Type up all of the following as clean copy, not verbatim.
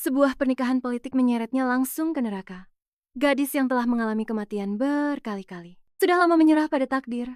Sebuah pernikahan politik menyeretnya langsung ke neraka. Gadis yang telah mengalami kematian berkali-kali. Sudah lama menyerah pada takdir.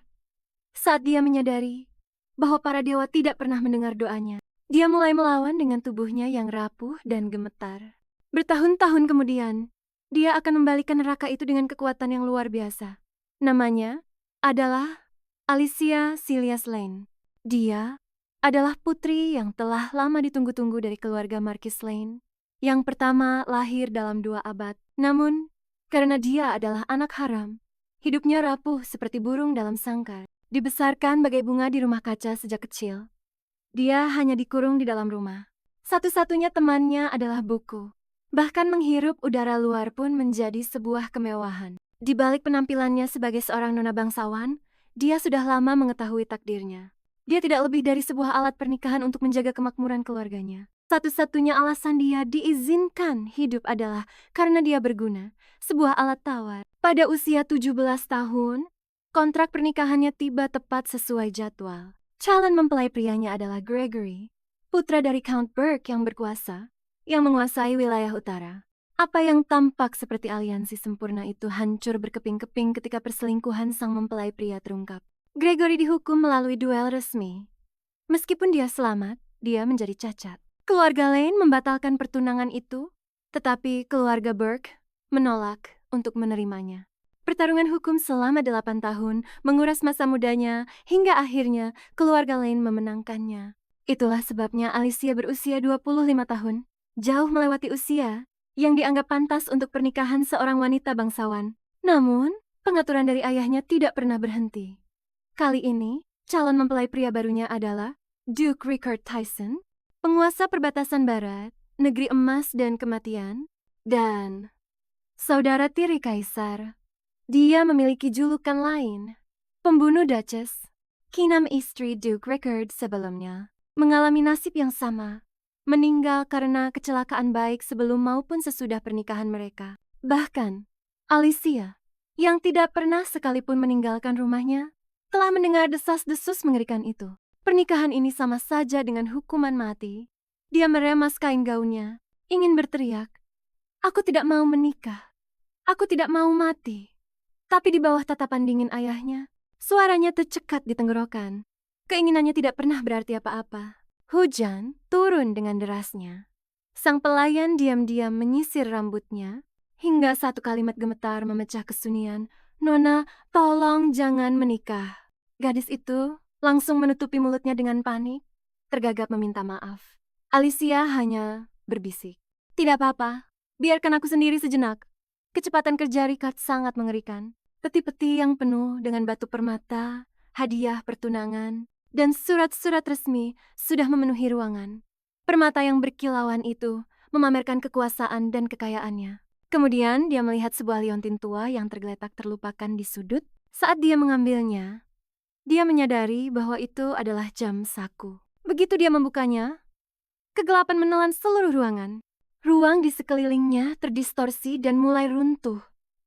Saat dia menyadari bahwa para dewa tidak pernah mendengar doanya, dia mulai melawan dengan tubuhnya yang rapuh dan gemetar. Bertahun-tahun kemudian, dia akan membalikan neraka itu dengan kekuatan yang luar biasa. Namanya adalah Alicia Silias Lane. Dia adalah putri yang telah lama ditunggu-tunggu dari keluarga Marquis Lane. Yang pertama lahir dalam 2 abad. Namun, karena dia adalah anak haram, hidupnya rapuh seperti burung dalam sangkar. Dibesarkan bagai bunga di rumah kaca sejak kecil. Dia hanya dikurung di dalam rumah. Satu-satunya temannya adalah buku. Bahkan menghirup udara luar pun menjadi sebuah kemewahan. Di balik penampilannya sebagai seorang nona bangsawan, dia sudah lama mengetahui takdirnya. Dia tidak lebih dari sebuah alat pernikahan untuk menjaga kemakmuran keluarganya. Satu-satunya alasan dia diizinkan hidup adalah karena dia berguna, sebuah alat tawar. Pada usia 17 tahun, kontrak pernikahannya tiba tepat sesuai jadwal. Calon mempelai prianya adalah Gregory, putra dari Count Burke yang berkuasa, yang menguasai wilayah utara. Apa yang tampak seperti aliansi sempurna itu hancur berkeping-keping ketika perselingkuhan sang mempelai pria terungkap. Gregory dihukum melalui duel resmi. Meskipun dia selamat, dia menjadi cacat. Keluarga Lane membatalkan pertunangan itu, tetapi keluarga Burke menolak untuk menerimanya. Pertarungan hukum selama 8 tahun menguras masa mudanya hingga akhirnya keluarga Lane memenangkannya. Itulah sebabnya Alicia berusia 25 tahun, jauh melewati usia yang dianggap pantas untuk pernikahan seorang wanita bangsawan. Namun, pengaturan dari ayahnya tidak pernah berhenti. Kali ini, calon mempelai pria barunya adalah Duke Richard Tyson, penguasa perbatasan barat, negeri emas dan kematian, dan saudara tiri kaisar. Dia memiliki julukan lain, pembunuh Duchess. Kinam istri Duke Richard sebelumnya mengalami nasib yang sama, meninggal karena kecelakaan baik sebelum maupun sesudah pernikahan mereka. Bahkan, Alicia, yang tidak pernah sekalipun meninggalkan rumahnya, telah mendengar desas-desus mengerikan itu. Pernikahan ini sama saja dengan hukuman mati. Dia meremas kain gaunnya, ingin berteriak, "Aku tidak mau menikah. Aku tidak mau mati." Tapi di bawah tatapan dingin ayahnya, suaranya tercekat di tenggorokan. Keinginannya tidak pernah berarti apa-apa. Hujan turun dengan derasnya. Sang pelayan diam-diam menyisir rambutnya, hingga satu kalimat gemetar memecah kesunyian, "Nona, tolong jangan menikah." Gadis itu langsung menutupi mulutnya dengan panik, tergagap meminta maaf. Alicia hanya berbisik, "Tidak apa-apa, biarkan aku sendiri sejenak." Kecepatan kerja Richard sangat mengerikan. Peti-peti yang penuh dengan batu permata, hadiah pertunangan, dan surat-surat resmi sudah memenuhi ruangan. Permata yang berkilauan itu memamerkan kekuasaan dan kekayaannya. Kemudian dia melihat sebuah liontin tua yang tergeletak terlupakan di sudut. Saat dia mengambilnya, dia menyadari bahwa itu adalah jam saku. Begitu dia membukanya, kegelapan menelan seluruh ruangan. Ruang di sekelilingnya terdistorsi dan mulai runtuh.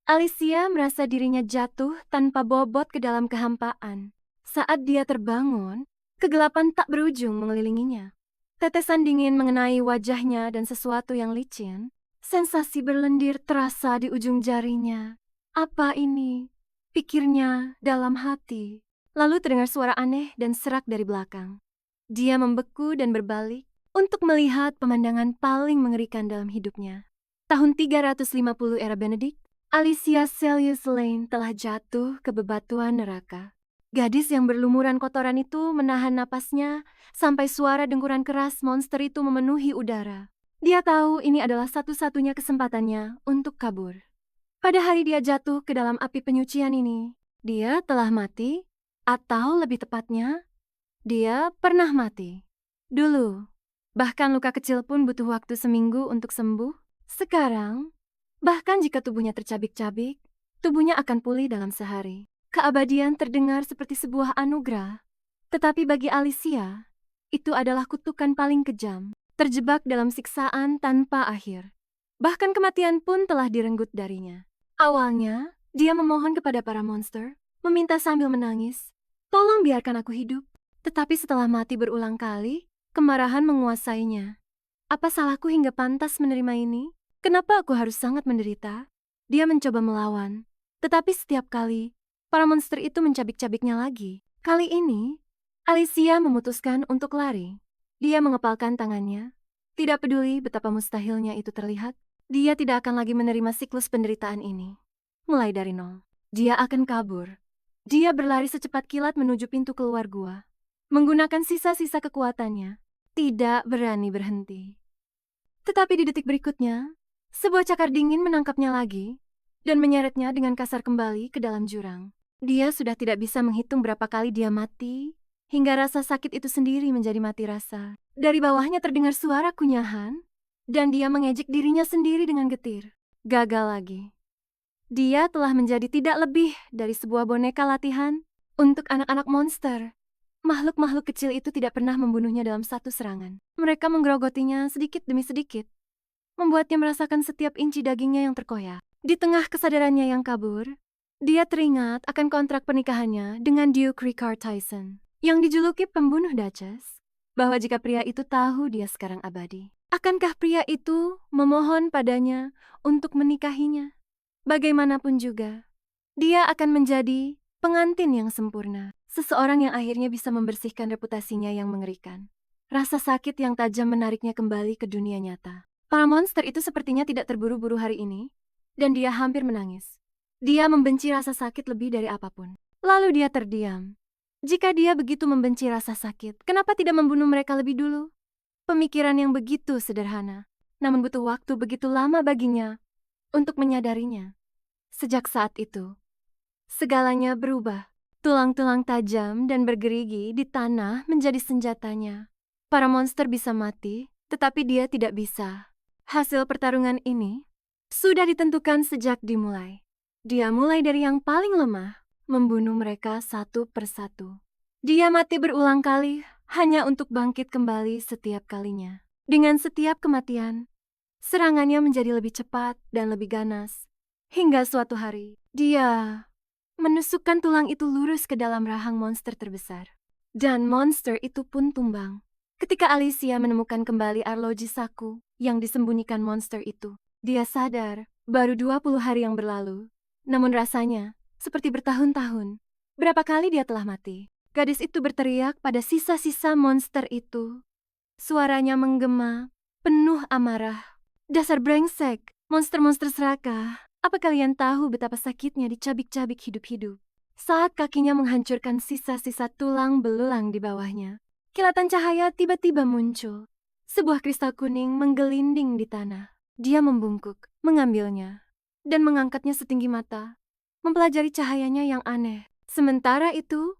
Alicia merasa dirinya jatuh tanpa bobot ke dalam kehampaan. Saat dia terbangun, kegelapan tak berujung mengelilinginya. Tetesan dingin mengenai wajahnya dan sesuatu yang licin. Sensasi berlendir terasa di ujung jarinya. "Apa ini?" pikirnya dalam hati. Lalu terdengar suara aneh dan serak dari belakang. Dia membeku dan berbalik untuk melihat pemandangan paling mengerikan dalam hidupnya. Tahun 350 era Benedict, Alicia Silias Lane telah jatuh ke bebatuan neraka. Gadis yang berlumuran kotoran itu menahan napasnya sampai suara dengkuran keras monster itu memenuhi udara. Dia tahu ini adalah satu-satunya kesempatannya untuk kabur. Pada hari dia jatuh ke dalam api penyucian ini, dia telah mati, atau lebih tepatnya, dia pernah mati. Dulu, bahkan luka kecil pun butuh waktu seminggu untuk sembuh. Sekarang, bahkan jika tubuhnya tercabik-cabik, tubuhnya akan pulih dalam sehari. Keabadian terdengar seperti sebuah anugerah. Tetapi bagi Alicia, itu adalah kutukan paling kejam, terjebak dalam siksaan tanpa akhir. Bahkan kematian pun telah direnggut darinya. Awalnya, dia memohon kepada para monster, meminta sambil menangis, "Tolong biarkan aku hidup." Tetapi setelah mati berulang kali, kemarahan menguasainya. Apa salahku hingga pantas menerima ini? Kenapa aku harus sangat menderita? Dia mencoba melawan, tetapi setiap kali, para monster itu mencabik-cabiknya lagi. Kali ini, Alicia memutuskan untuk lari. Dia mengepalkan tangannya. Tidak peduli betapa mustahilnya itu terlihat, dia tidak akan lagi menerima siklus penderitaan ini. Mulai dari nol, dia akan kabur. Dia berlari secepat kilat menuju pintu keluar gua. Menggunakan sisa-sisa kekuatannya, tidak berani berhenti. Tetapi di detik berikutnya, sebuah cakar dingin menangkapnya lagi dan menyeretnya dengan kasar kembali ke dalam jurang. Dia sudah tidak bisa menghitung berapa kali dia mati, hingga rasa sakit itu sendiri menjadi mati rasa. Dari bawahnya terdengar suara kunyahan, dan dia mengejek dirinya sendiri dengan getir. Gagal lagi. Dia telah menjadi tidak lebih dari sebuah boneka latihan untuk anak-anak monster. Makhluk-makhluk kecil itu tidak pernah membunuhnya dalam satu serangan. Mereka menggerogotinya sedikit demi sedikit, membuatnya merasakan setiap inci dagingnya yang terkoyak. Di tengah kesadarannya yang kabur, dia teringat akan kontrak pernikahannya dengan Duke Ricard Tyson, yang dijuluki pembunuh Duchess, bahwa jika pria itu tahu dia sekarang abadi, akankah pria itu memohon padanya untuk menikahinya? Bagaimanapun juga, dia akan menjadi pengantin yang sempurna. Seseorang yang akhirnya bisa membersihkan reputasinya yang mengerikan. Rasa sakit yang tajam menariknya kembali ke dunia nyata. Para monster itu sepertinya tidak terburu-buru hari ini, dan dia hampir menangis. Dia membenci rasa sakit lebih dari apapun. Lalu dia terdiam. Jika dia begitu membenci rasa sakit, kenapa tidak membunuh mereka lebih dulu? Pemikiran yang begitu sederhana, namun butuh waktu begitu lama baginya untuk menyadarinya. Sejak saat itu, segalanya berubah. Tulang-tulang tajam dan bergerigi di tanah menjadi senjatanya. Para monster bisa mati, tetapi dia tidak bisa. Hasil pertarungan ini sudah ditentukan sejak dimulai. Dia mulai dari yang paling lemah, membunuh mereka satu persatu. Dia mati berulang kali hanya untuk bangkit kembali setiap kalinya. Dengan setiap kematian, serangannya menjadi lebih cepat dan lebih ganas. Hingga suatu hari, dia menusukkan tulang itu lurus ke dalam rahang monster terbesar. Dan monster itu pun tumbang. Ketika Alicia menemukan kembali arloji saku yang disembunyikan monster itu, dia sadar baru 20 hari yang berlalu. Namun rasanya seperti bertahun-tahun. Berapa kali dia telah mati? Gadis itu berteriak pada sisa-sisa monster itu. Suaranya menggema, penuh amarah. Dasar brengsek, monster-monster serakah. Apa kalian tahu betapa sakitnya dicabik-cabik hidup-hidup? Saat kakinya menghancurkan sisa-sisa tulang belulang di bawahnya, kilatan cahaya tiba-tiba muncul. Sebuah kristal kuning menggelinding di tanah. Dia membungkuk, mengambilnya, dan mengangkatnya setinggi mata, mempelajari cahayanya yang aneh. Sementara itu,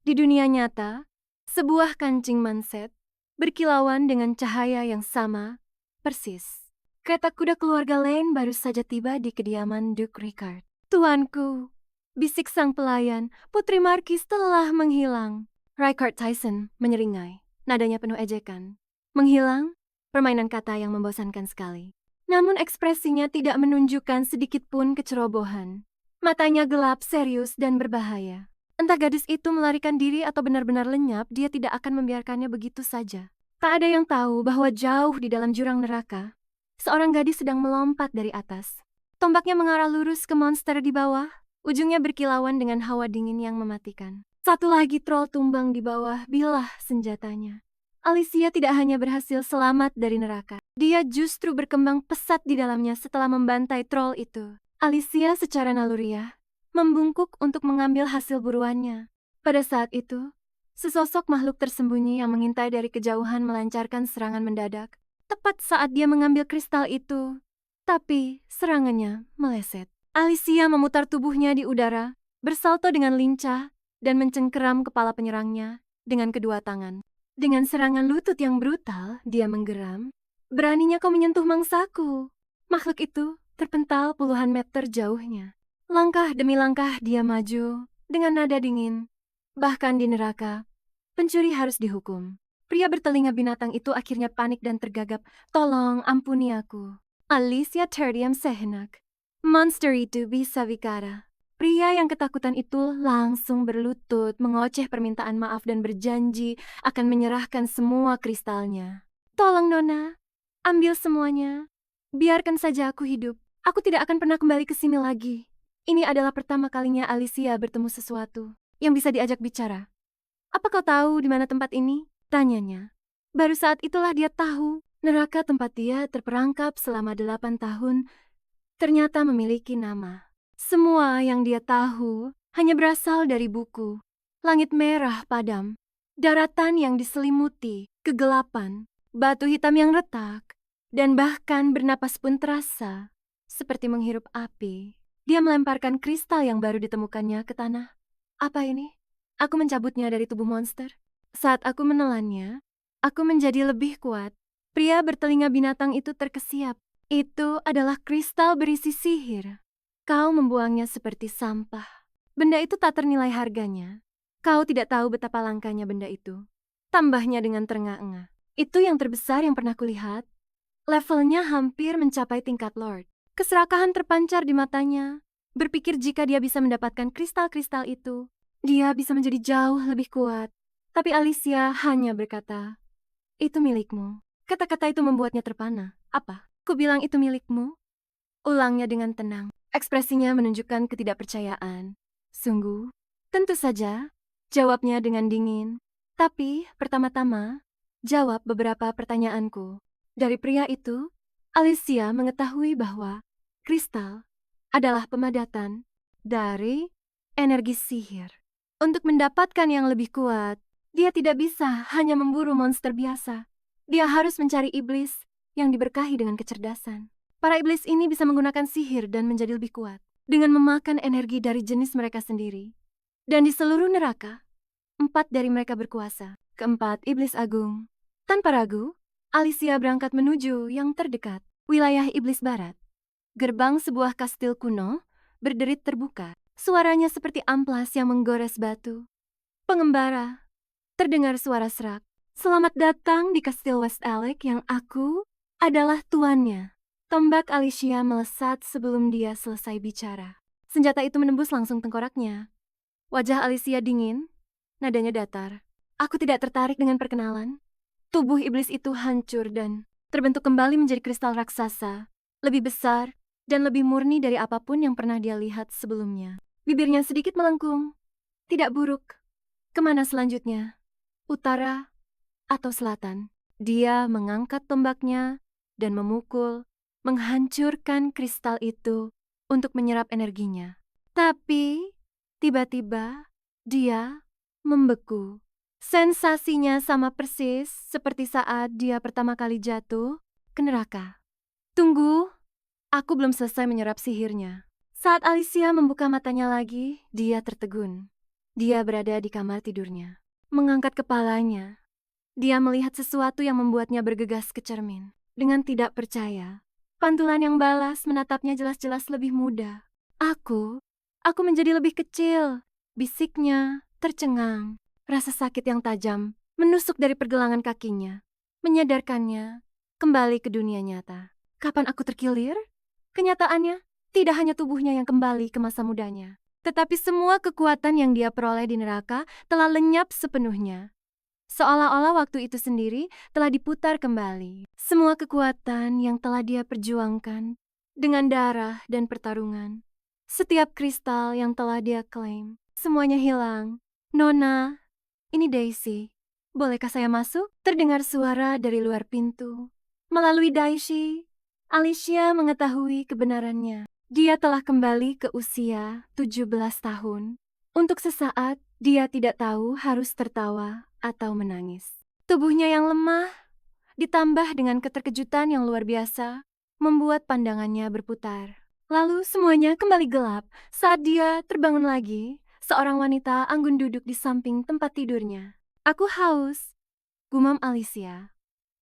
di dunia nyata, sebuah kancing manset berkilauan dengan cahaya yang sama, persis. Kereta kuda keluarga Lane baru saja tiba di kediaman Duke Ricard. Tuanku, bisik sang pelayan, Putri Markis telah menghilang. Ricard Tyson menyeringai, nadanya penuh ejekan. Menghilang? Permainan kata yang membosankan sekali. Namun ekspresinya tidak menunjukkan sedikit pun kecerobohan. Matanya gelap, serius, dan berbahaya. Entah gadis itu melarikan diri atau benar-benar lenyap, dia tidak akan membiarkannya begitu saja. Tak ada yang tahu bahwa jauh di dalam jurang neraka, seorang gadis sedang melompat dari atas. Tombaknya mengarah lurus ke monster di bawah, ujungnya berkilauan dengan hawa dingin yang mematikan. Satu lagi troll tumbang di bawah bilah senjatanya. Alicia tidak hanya berhasil selamat dari neraka, dia justru berkembang pesat di dalamnya setelah membantai troll itu. Alicia secara naluriah membungkuk untuk mengambil hasil buruannya. Pada saat itu, sesosok makhluk tersembunyi yang mengintai dari kejauhan melancarkan serangan mendadak. Tepat saat dia mengambil kristal itu, tapi serangannya meleset. Alicia memutar tubuhnya di udara, bersalto dengan lincah, dan mencengkeram kepala penyerangnya dengan kedua tangan. Dengan serangan lutut yang brutal, dia menggeram. Beraninya kau menyentuh mangsaku. Makhluk itu terpental puluhan meter jauhnya. Langkah demi langkah dia maju dengan nada dingin. Bahkan di neraka, pencuri harus dihukum. Pria bertelinga binatang itu akhirnya panik dan tergagap. Tolong ampuni aku. Alicia terdiam sejenak. Monster itu bisa bicara. Pria yang ketakutan itu langsung berlutut, mengoceh permintaan maaf dan berjanji akan menyerahkan semua kristalnya. Tolong Nona, Ambil semuanya. Biarkan saja aku hidup. Aku tidak akan pernah kembali ke sini lagi. Ini adalah pertama kalinya Alicia bertemu sesuatu yang bisa diajak bicara. Apa kau tahu di mana tempat ini? Tanyanya. Baru saat itulah dia tahu neraka tempat dia terperangkap selama 8 tahun ternyata memiliki nama. Semua yang dia tahu hanya berasal dari buku. Langit merah padam, daratan yang diselimuti kegelapan, batu hitam yang retak, dan bahkan bernapas pun terasa seperti menghirup api. Dia melemparkan kristal yang baru ditemukannya ke tanah. Apa ini? Aku mencabutnya dari tubuh monster. Saat aku menelannya, aku menjadi lebih kuat. Pria bertelinga binatang itu terkesiap. Itu adalah kristal berisi sihir. Kau membuangnya seperti sampah. Benda itu tak ternilai harganya. Kau tidak tahu betapa langkanya benda itu. Tambahnya dengan terengah-engah. Itu yang terbesar yang pernah kulihat. Levelnya hampir mencapai tingkat Lord. Keserakahan terpancar di matanya. Berpikir jika dia bisa mendapatkan kristal-kristal itu, dia bisa menjadi jauh lebih kuat. Tapi Alicia hanya berkata, "Itu milikmu." Kata-kata itu membuatnya terpana. "Apa? Ku bilang itu milikmu?" Ulangnya dengan tenang. Ekspresinya menunjukkan ketidakpercayaan. "Sungguh?" "Tentu saja," jawabnya dengan dingin. "Tapi, pertama-tama, jawab beberapa pertanyaanku." Dari pria itu, Alicia mengetahui bahwa kristal adalah pemadatan dari energi sihir. Untuk mendapatkan yang lebih kuat, dia tidak bisa hanya memburu monster biasa. Dia harus mencari iblis yang diberkahi dengan kecerdasan. Para iblis ini bisa menggunakan sihir dan menjadi lebih kuat dengan memakan energi dari jenis mereka sendiri. Dan di seluruh neraka, 4 dari mereka berkuasa. Keempat, iblis agung. Tanpa ragu, Alicia berangkat menuju yang terdekat, wilayah iblis barat. Gerbang sebuah kastil kuno berderit terbuka. Suaranya seperti amplas yang menggores batu. "Pengembara," terdengar suara serak. "Selamat datang di Kastil West Alec yang aku adalah tuannya." Tombak Alicia melesat sebelum dia selesai bicara. Senjata itu menembus langsung tengkoraknya. Wajah Alicia dingin, nadanya datar. "Aku tidak tertarik dengan perkenalan." Tubuh iblis itu hancur dan terbentuk kembali menjadi kristal raksasa, lebih besar dan lebih murni dari apapun yang pernah dia lihat sebelumnya. Bibirnya sedikit melengkung. "Tidak buruk. Kemana selanjutnya? Utara atau selatan?" Dia mengangkat tombaknya dan memukul, menghancurkan kristal itu untuk menyerap energinya. Tapi, tiba-tiba, dia membeku. Sensasinya sama persis seperti saat dia pertama kali jatuh ke neraka. "Tunggu, aku belum selesai menyerap sihirnya." Saat Alicia membuka matanya lagi, dia tertegun. Dia berada di kamar tidurnya. Mengangkat kepalanya, dia melihat sesuatu yang membuatnya bergegas ke cermin. Dengan tidak percaya, pantulan yang balas menatapnya jelas-jelas lebih muda. Aku menjadi lebih kecil," bisiknya tercengang. Rasa sakit yang tajam menusuk dari pergelangan kakinya, menyadarkannya kembali ke dunia nyata. Kapan aku terkilir? Kenyataannya, tidak hanya tubuhnya yang kembali ke masa mudanya, tetapi semua kekuatan yang dia peroleh di neraka telah lenyap sepenuhnya. Seolah-olah waktu itu sendiri telah diputar kembali. Semua kekuatan yang telah dia perjuangkan dengan darah dan pertarungan. Setiap kristal yang telah dia klaim, semuanya hilang. "Nona, ini Daisy. Bolehkah saya masuk?" Terdengar suara dari luar pintu. Melalui Daisy, Alicia mengetahui kebenarannya. Dia telah kembali ke usia 17 tahun. Untuk sesaat, dia tidak tahu harus tertawa atau menangis. Tubuhnya yang lemah, ditambah dengan keterkejutan yang luar biasa, membuat pandangannya berputar. Lalu semuanya kembali gelap saat dia terbangun lagi. Seorang wanita anggun duduk di samping tempat tidurnya. "Aku haus," gumam Alicia.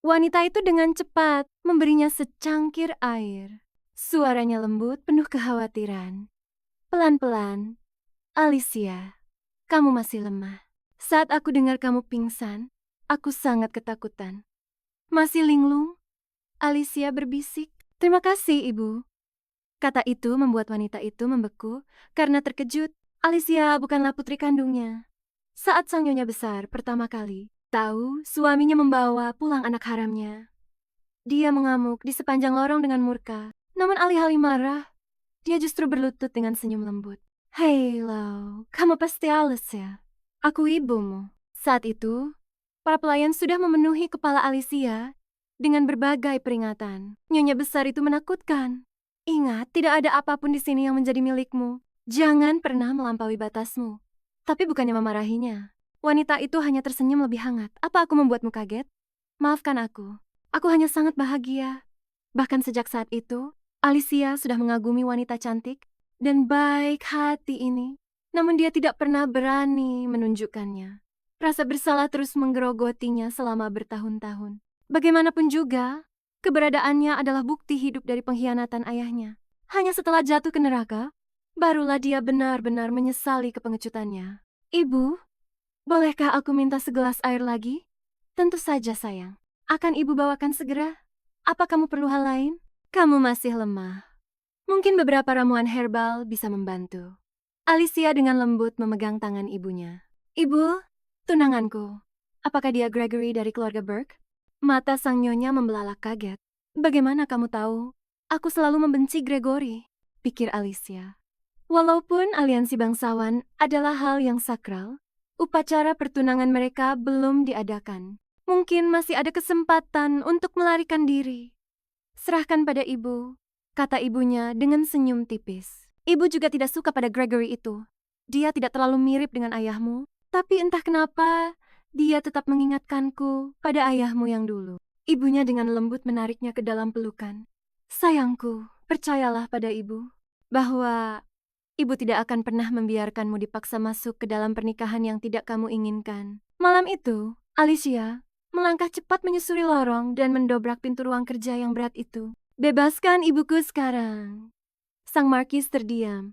Wanita itu dengan cepat memberinya secangkir air. Suaranya lembut penuh kekhawatiran. "Pelan-pelan, Alicia, kamu masih lemah. Saat aku dengar kamu pingsan, aku sangat ketakutan." "Masih linglung?" Alicia berbisik. "Terima kasih, Ibu." Kata itu membuat wanita itu membeku karena terkejut. Alicia bukanlah putri kandungnya. Saat sang nyonya besar pertama kali tahu suaminya membawa pulang anak haramnya, Dia mengamuk di sepanjang lorong dengan murka. Namun alih-alih marah, dia justru berlutut dengan senyum lembut. Hei Lau, kamu pasti Alicia. Aku ibumu. Saat itu, para pelayan sudah memenuhi kepala Alicia dengan berbagai peringatan. Nyonya besar itu menakutkan. Ingat, tidak ada apapun di sini yang menjadi milikmu. Jangan pernah melampaui batasmu. Tapi bukannya memarahinya. Wanita itu hanya tersenyum lebih hangat. Apa aku membuatmu kaget? Maafkan aku. Aku hanya sangat bahagia. Bahkan sejak saat itu, Alicia sudah mengagumi wanita cantik dan baik hati ini. Namun dia tidak pernah berani menunjukkannya. Rasa bersalah terus menggerogotinya selama bertahun-tahun. Bagaimanapun juga, keberadaannya adalah bukti hidup dari pengkhianatan ayahnya. Hanya setelah jatuh ke neraka, barulah dia benar-benar menyesali kepengecutannya. Ibu, bolehkah aku minta segelas air lagi? Tentu saja, sayang. Akan ibu bawakan segera. Apa kamu perlu hal lain? Kamu masih lemah. Mungkin beberapa ramuan herbal bisa membantu. Alicia dengan lembut memegang tangan ibunya. Ibu, tunanganku. Apakah dia Gregory dari keluarga Burke? Mata sang nyonya membelalak kaget. Bagaimana kamu tahu? Aku selalu membenci Gregory, pikir Alicia. Walaupun aliansi bangsawan adalah hal yang sakral, upacara pertunangan mereka belum diadakan. Mungkin masih ada kesempatan untuk melarikan diri. Serahkan pada ibu, kata ibunya dengan senyum tipis. Ibu juga tidak suka pada Gregory itu. Dia tidak terlalu mirip dengan ayahmu, tapi entah kenapa dia tetap mengingatkanku pada ayahmu yang dulu. Ibunya dengan lembut menariknya ke dalam pelukan. Sayangku, percayalah pada ibu bahwa ibu tidak akan pernah membiarkanmu dipaksa masuk ke dalam pernikahan yang tidak kamu inginkan. Malam itu, Alicia melangkah cepat menyusuri lorong dan mendobrak pintu ruang kerja yang berat itu. Bebaskan ibuku sekarang. Sang Markis terdiam.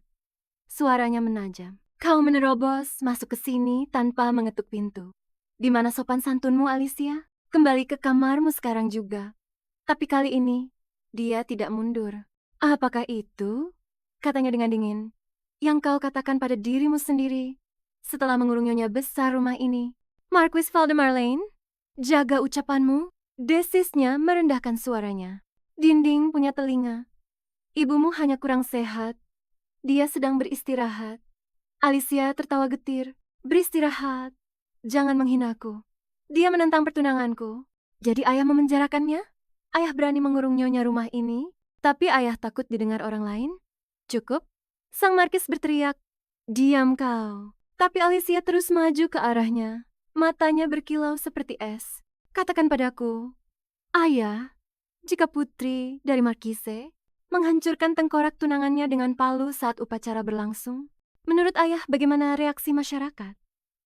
Suaranya menajam. Kau menerobos masuk ke sini tanpa mengetuk pintu. Di mana sopan santunmu, Alicia? Kembali ke kamarmu sekarang juga. Tapi kali ini, dia tidak mundur. Apakah itu? Katanya dengan dingin. Yang kau katakan pada dirimu sendiri setelah mengurung nyonya besar rumah ini. Marquis Valdemar Lane? Jaga ucapanmu, desisnya merendahkan suaranya. Dinding punya telinga. Ibumu hanya kurang sehat. Dia sedang beristirahat. Alicia tertawa getir. Beristirahat. Jangan menghinaku. Dia menentang pertunanganku. Jadi ayah memenjarakannya? Ayah berani mengurung nyonya rumah ini, tapi ayah takut didengar orang lain? Cukup? Sang Markis berteriak. Diam kau. Tapi Alicia terus maju ke arahnya. Matanya berkilau seperti es. Katakan padaku, ayah, jika putri dari Markise menghancurkan tengkorak tunangannya dengan palu saat upacara berlangsung, menurut ayah bagaimana reaksi masyarakat?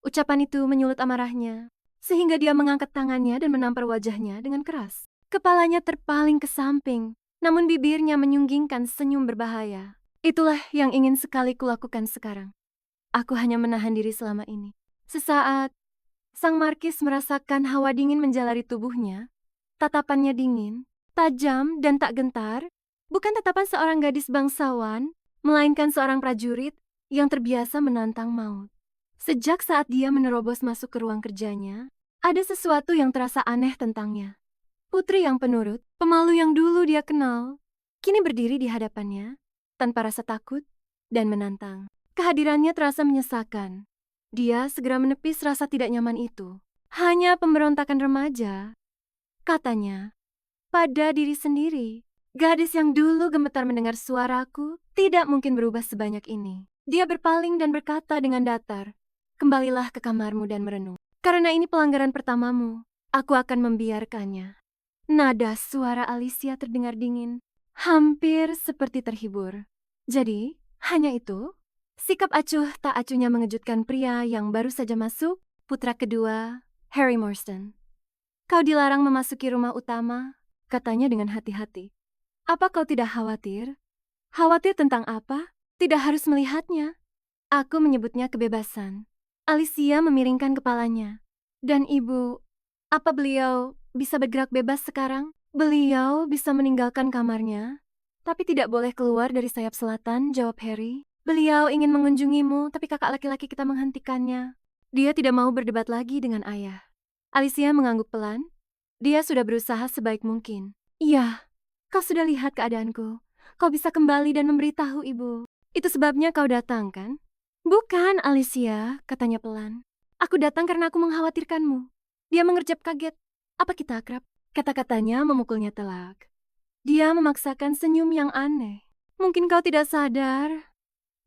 Ucapan itu menyulut amarahnya, sehingga dia mengangkat tangannya dan menampar wajahnya dengan keras. Kepalanya terpaling ke samping, namun bibirnya menyunggingkan senyum berbahaya. Itulah yang ingin sekali kulakukan sekarang. Aku hanya menahan diri selama ini. Sesaat, Sang Markis merasakan hawa dingin menjalari tubuhnya. Tatapannya dingin, tajam dan tak gentar. Bukan tatapan seorang gadis bangsawan, melainkan seorang prajurit yang terbiasa menantang maut. Sejak saat dia menerobos masuk ke ruang kerjanya, ada sesuatu yang terasa aneh tentangnya. Putri yang penurut, pemalu yang dulu dia kenal, kini berdiri di hadapannya, tanpa rasa takut dan menantang. Kehadirannya terasa menyesakan. Dia segera menepis rasa tidak nyaman itu. Hanya pemberontakan remaja, katanya, pada diri sendiri. Gadis yang dulu gemetar mendengar suaraku tidak mungkin berubah sebanyak ini. Dia berpaling dan berkata dengan datar, kembalilah ke kamarmu dan merenung. Karena ini pelanggaran pertamamu, aku akan membiarkannya. Nada suara Alicia terdengar dingin, hampir seperti terhibur. Jadi, hanya itu? Sikap acuh tak acuhnya mengejutkan pria yang baru saja masuk, putra kedua, Harry Morstan. Kau dilarang memasuki rumah utama, katanya dengan hati-hati. Apa kau tidak khawatir? Khawatir tentang apa? Tidak harus melihatnya. Aku menyebutnya kebebasan. Alicia memiringkan kepalanya. Dan ibu, apa beliau bisa bergerak bebas sekarang? Beliau bisa meninggalkan kamarnya, tapi tidak boleh keluar dari sayap selatan, jawab Harry. Beliau ingin mengunjungimu, tapi kakak laki-laki kita menghentikannya. Dia tidak mau berdebat lagi dengan ayah. Alicia mengangguk pelan. Dia sudah berusaha sebaik mungkin. Iya, kau sudah lihat keadaanku. Kau bisa kembali dan memberitahu ibu. Itu sebabnya kau datang, kan? Bukan, Alicia, katanya pelan. Aku datang karena aku mengkhawatirkanmu. Dia mengerjap kaget. Apa kita akrab? Kata-katanya memukulnya telak. Dia memaksakan senyum yang aneh. Mungkin kau tidak sadar,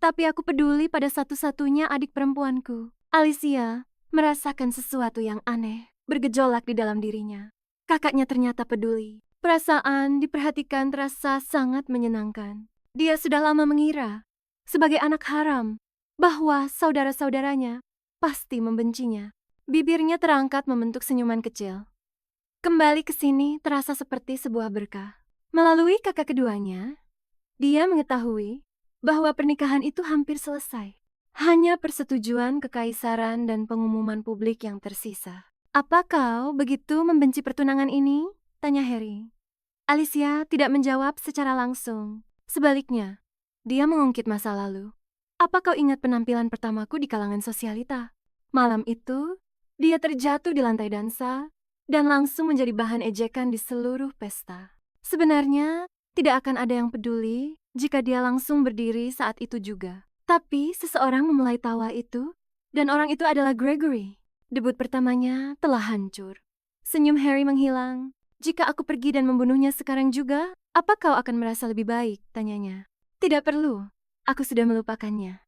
tapi aku peduli pada satu-satunya adik perempuanku. Alicia merasakan sesuatu yang aneh bergejolak di dalam dirinya. Kakaknya ternyata peduli. Perasaan diperhatikan terasa sangat menyenangkan. Dia sudah lama mengira, sebagai anak haram, bahwa saudara-saudaranya pasti membencinya. Bibirnya terangkat membentuk senyuman kecil. Kembali ke sini terasa seperti sebuah berkah. Melalui kakak keduanya, dia mengetahui bahwa pernikahan itu hampir selesai. Hanya persetujuan kekaisaran dan pengumuman publik yang tersisa. Apa kau begitu membenci pertunangan ini? Tanya Harry. Alicia tidak menjawab secara langsung. Sebaliknya, dia mengungkit masa lalu. Apa kau ingat penampilan pertamaku di kalangan sosialita? Malam itu, dia terjatuh di lantai dansa dan langsung menjadi bahan ejekan di seluruh pesta. Sebenarnya, tidak akan ada yang peduli jika dia langsung berdiri saat itu juga. Tapi seseorang memulai tawa itu, dan orang itu adalah Gregory. Debut pertamanya telah hancur. Senyum Harry menghilang. Jika aku pergi dan membunuhnya sekarang juga, apa kau akan merasa lebih baik? Tanyanya. Tidak perlu, aku sudah melupakannya.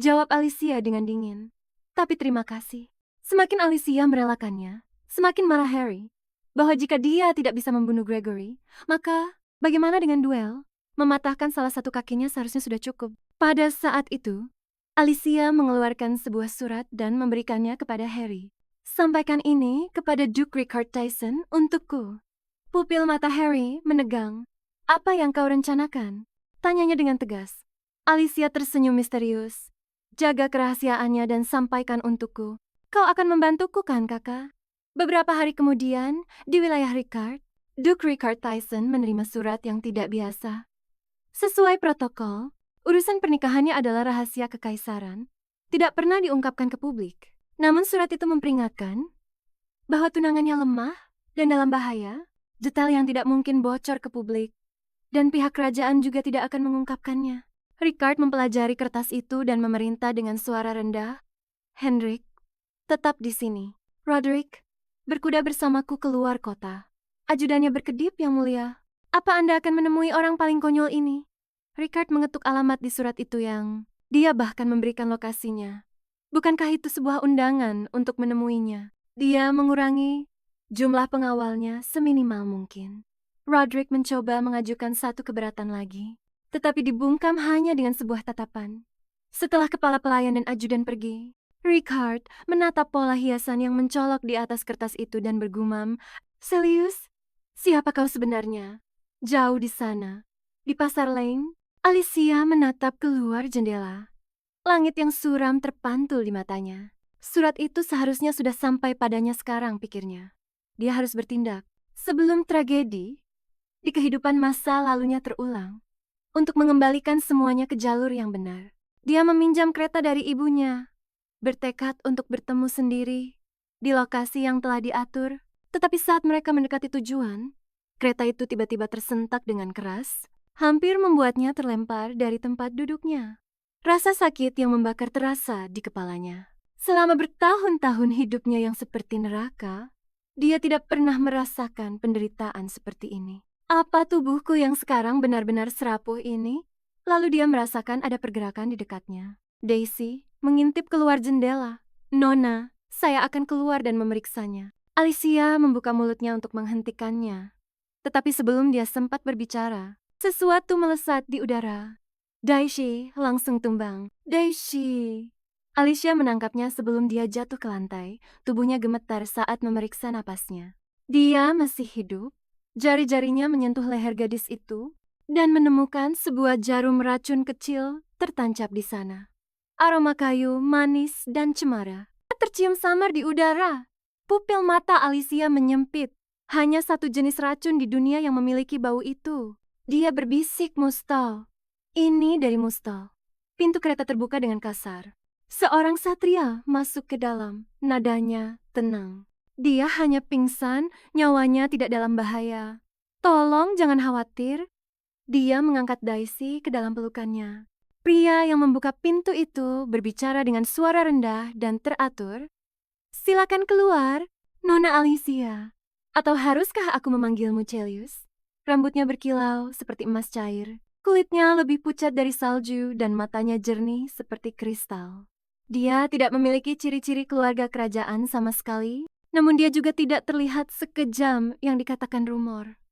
Jawab Alicia dengan dingin. Tapi terima kasih. Semakin Alicia merelakannya, semakin marah Harry. Bahwa jika dia tidak bisa membunuh Gregory, maka bagaimana dengan duel? Mematahkan salah satu kakinya seharusnya sudah cukup. Pada saat itu, Alicia mengeluarkan sebuah surat dan memberikannya kepada Harry. Sampaikan ini kepada Duke Rickard Tyson untukku. Pupil mata Harry menegang. Apa yang kau rencanakan? Tanyanya dengan tegas. Alicia tersenyum misterius. Jaga kerahasiaannya dan sampaikan untukku. Kau akan membantuku kan, kakak? Beberapa hari kemudian, di wilayah Rickard, Duke Rickard Tyson menerima surat yang tidak biasa. Sesuai protokol, urusan pernikahannya adalah rahasia kekaisaran, tidak pernah diungkapkan ke publik. Namun surat itu memperingatkan bahwa tunangannya lemah dan dalam bahaya, detail yang tidak mungkin bocor ke publik, dan pihak kerajaan juga tidak akan mengungkapkannya. Rickard mempelajari kertas itu dan memerintah dengan suara rendah, Henrik, tetap di sini. Roderick, berkuda bersamaku keluar kota. Ajudannya berkedip, Yang Mulia. Apa Anda akan menemui orang paling konyol ini? Rickard mengetuk alamat di surat itu yang dia bahkan memberikan lokasinya. Bukankah itu sebuah undangan untuk menemuinya? Dia mengurangi jumlah pengawalnya seminimal mungkin. Roderick mencoba mengajukan satu keberatan lagi, tetapi dibungkam hanya dengan sebuah tatapan. Setelah kepala pelayan dan ajudan pergi, Rickard menatap pola hiasan yang mencolok di atas kertas itu dan bergumam, "Celius, siapa kau sebenarnya?" Jauh di sana, di pasar Lane, Alicia menatap keluar jendela. Langit yang suram terpantul di matanya. Surat itu seharusnya sudah sampai padanya sekarang, pikirnya. Dia harus bertindak sebelum tragedi di kehidupan masa lalunya terulang. Untuk mengembalikan semuanya ke jalur yang benar, dia meminjam kereta dari ibunya, bertekad untuk bertemu sendiri di lokasi yang telah diatur. Tetapi saat mereka mendekati tujuan, kereta itu tiba-tiba tersentak dengan keras, hampir membuatnya terlempar dari tempat duduknya. Rasa sakit yang membakar terasa di kepalanya. Selama bertahun-tahun hidupnya yang seperti neraka, dia tidak pernah merasakan penderitaan seperti ini. Apa tubuhku yang sekarang benar-benar serapuh ini? Lalu dia merasakan ada pergerakan di dekatnya. Daisy mengintip keluar jendela. "Nona, saya akan keluar dan memeriksanya." Alicia membuka mulutnya untuk menghentikannya. Tetapi sebelum dia sempat berbicara, sesuatu melesat di udara. Daisy langsung tumbang. Daisy! Alicia menangkapnya sebelum dia jatuh ke lantai. Tubuhnya gemetar saat memeriksa napasnya. Dia masih hidup. Jari-jarinya menyentuh leher gadis itu dan menemukan sebuah jarum racun kecil tertancap di sana. Aroma kayu, manis, dan cemara tercium samar di udara. Pupil mata Alicia menyempit. Hanya satu jenis racun di dunia yang memiliki bau itu. Dia berbisik, "Mustal." Ini dari Mustal. Pintu kereta terbuka dengan kasar. Seorang satria masuk ke dalam. Nadanya tenang. Dia hanya pingsan, nyawanya tidak dalam bahaya. Tolong jangan khawatir. Dia mengangkat Daisy ke dalam pelukannya. Pria yang membuka pintu itu berbicara dengan suara rendah dan teratur. Silakan keluar, Nona Alicia. Atau haruskah aku memanggilmu Celius? Rambutnya berkilau seperti emas cair. Kulitnya lebih pucat dari salju dan matanya jernih seperti kristal. Dia tidak memiliki ciri-ciri keluarga kerajaan sama sekali, namun dia juga tidak terlihat sekejam yang dikatakan rumor.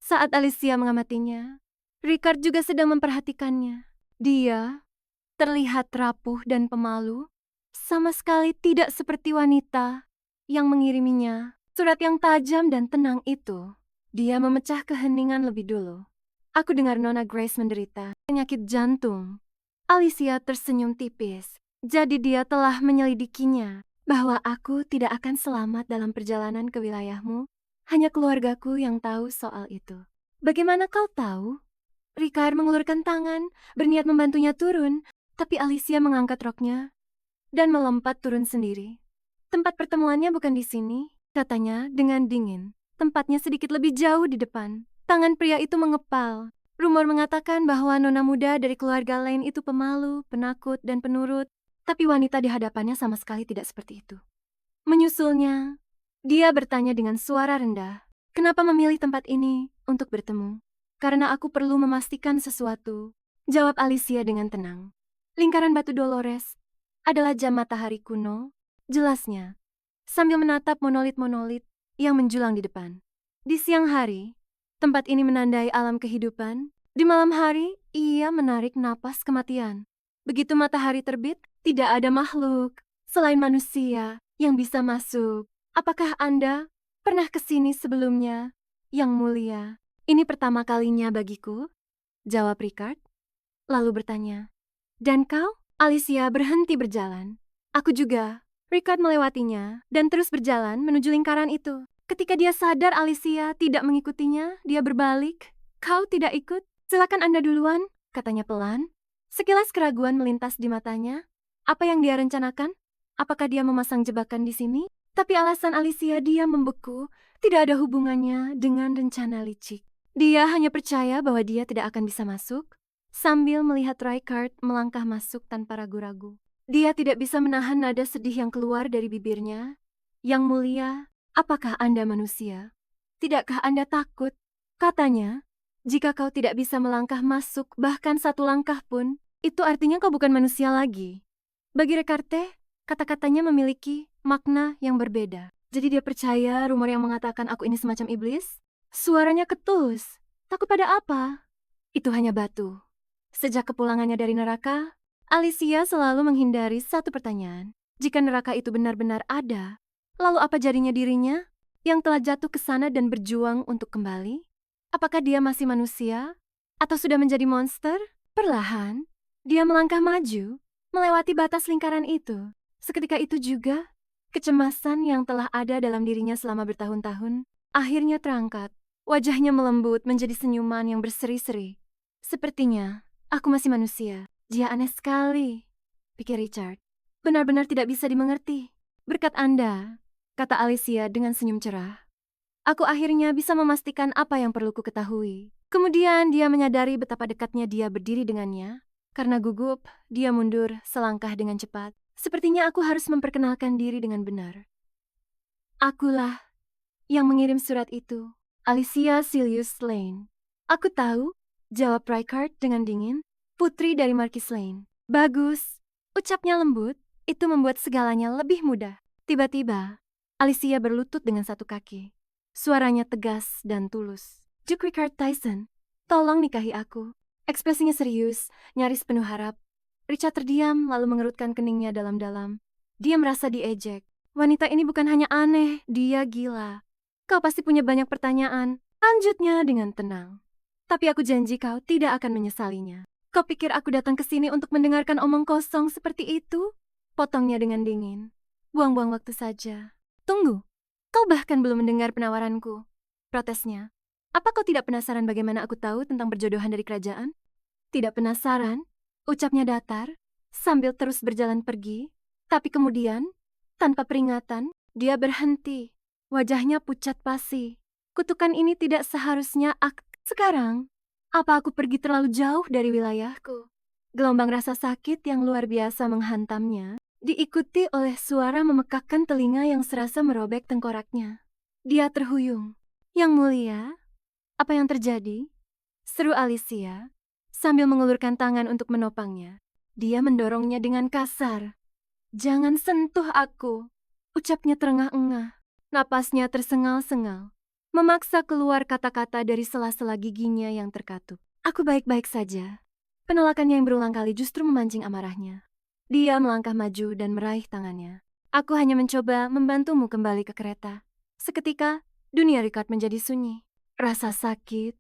Saat Alicia mengamatinya, Ricard juga sedang memperhatikannya. Dia terlihat rapuh dan pemalu, sama sekali tidak seperti wanita yang mengiriminya surat yang tajam dan tenang itu. Dia memecah keheningan lebih dulu. Aku dengar Nona Grace menderita penyakit jantung. Alicia tersenyum tipis. Jadi dia telah menyelidikinya bahwa aku tidak akan selamat dalam perjalanan ke wilayahmu. Hanya keluargaku yang tahu soal itu. Bagaimana kau tahu? Ricard mengulurkan tangan, berniat membantunya turun, tapi Alicia mengangkat roknya dan melompat turun sendiri. Tempat pertemuannya bukan di sini, katanya dengan dingin. Tempatnya sedikit lebih jauh di depan. Tangan pria itu mengepal. Rumor mengatakan bahwa nona muda dari keluarga lain itu pemalu, penakut, dan penurut, tapi wanita di hadapannya sama sekali tidak seperti itu. Menyusulnya, dia bertanya dengan suara rendah, "Kenapa memilih tempat ini untuk bertemu?" "Karena aku perlu memastikan sesuatu," jawab Alicia dengan tenang. "Lingkaran batu Dolores adalah jam matahari kuno," jelasnya, sambil menatap monolit-monolit yang menjulang di depan. Di siang hari, tempat ini menandai alam kehidupan. Di malam hari, ia menarik napas kematian. Begitu matahari terbit, tidak ada makhluk selain manusia yang bisa masuk. "Apakah Anda pernah ke sini sebelumnya, Yang Mulia?" "Ini pertama kalinya bagiku," jawab Ricard, lalu bertanya, "Dan kau?" Alicia berhenti berjalan. "Aku juga." Ricard melewatinya dan terus berjalan menuju lingkaran itu. Ketika dia sadar Alicia tidak mengikutinya, dia berbalik. "Kau tidak ikut? Silakan Anda duluan," katanya pelan. Sekilas keraguan melintas di matanya. Apa yang dia rencanakan? Apakah dia memasang jebakan di sini? Tapi alasan Alicia dia membeku tidak ada hubungannya dengan rencana licik. Dia hanya percaya bahwa dia tidak akan bisa masuk, sambil melihat Ricard melangkah masuk tanpa ragu-ragu. Dia tidak bisa menahan nada sedih yang keluar dari bibirnya. "Yang Mulia, apakah Anda manusia? Tidakkah Anda takut?" Katanya, "Jika kau tidak bisa melangkah masuk bahkan satu langkah pun, itu artinya kau bukan manusia lagi." Bagi Recarte, kata-katanya memiliki makna yang berbeda. Jadi dia percaya rumor yang mengatakan aku ini semacam iblis? Suaranya ketulus. Takut pada apa? Itu hanya batu. Sejak kepulangannya dari neraka, Alicia selalu menghindari satu pertanyaan. Jika neraka itu benar-benar ada, lalu apa jadinya dirinya yang telah jatuh ke sana dan berjuang untuk kembali? Apakah dia masih manusia? Atau sudah menjadi monster? Perlahan, dia melangkah maju, melewati batas lingkaran itu. Seketika itu juga, kecemasan yang telah ada dalam dirinya selama bertahun-tahun akhirnya terangkat. Wajahnya melembut menjadi senyuman yang berseri-seri. "Sepertinya aku masih manusia. Dia aneh sekali," pikir Richard. "Benar-benar tidak bisa dimengerti. Berkat Anda," kata Alicia dengan senyum cerah, "aku akhirnya bisa memastikan apa yang perlu ku ketahui." Kemudian dia menyadari betapa dekatnya dia berdiri dengannya. Karena gugup, dia mundur selangkah dengan cepat. "Sepertinya aku harus memperkenalkan diri dengan benar. Akulah yang mengirim surat itu, Alicia Silius Lane." "Aku tahu," jawab Ricard dengan dingin, "putri dari Marquis Lane." "Bagus," ucapnya lembut, itu membuat segalanya lebih mudah. Tiba-tiba, Alicia berlutut dengan satu kaki. Suaranya tegas dan tulus. "Duke Ricard Tyson, tolong nikahi aku." Ekspresinya serius, nyaris penuh harap. Richard terdiam lalu mengerutkan keningnya dalam-dalam. Dia merasa diejek. Wanita ini bukan hanya aneh, dia gila. "Kau pasti punya banyak pertanyaan," lanjutnya dengan tenang. "Tapi aku janji kau tidak akan menyesalinya." "Kau pikir aku datang ke sini untuk mendengarkan omong kosong seperti itu?" Potongnya dengan dingin. "Buang-buang waktu saja." "Tunggu, kau bahkan belum mendengar penawaranku," protesnya. "Apa kau tidak penasaran bagaimana aku tahu tentang perjodohan dari kerajaan?" "Tidak penasaran," ucapnya datar, sambil terus berjalan pergi. Tapi kemudian, tanpa peringatan, dia berhenti. Wajahnya pucat pasi. Kutukan ini tidak seharusnya Sekarang, apa aku pergi terlalu jauh dari wilayahku? Gelombang rasa sakit yang luar biasa menghantamnya, diikuti oleh suara memekakkan telinga yang serasa merobek tengkoraknya. Dia terhuyung. Yang mulia, apa yang terjadi? Seru Alicia, sambil mengulurkan tangan untuk menopangnya. Dia mendorongnya dengan kasar. Jangan sentuh aku, ucapnya terengah-engah. Napasnya tersengal-sengal, memaksa keluar kata-kata dari sela-sela giginya yang terkatup. Aku baik-baik saja. Penolakannya yang berulang kali justru memancing amarahnya. Dia melangkah maju dan meraih tangannya. Aku hanya mencoba membantumu kembali ke kereta. Seketika, dunia Ricard menjadi sunyi. Rasa sakit,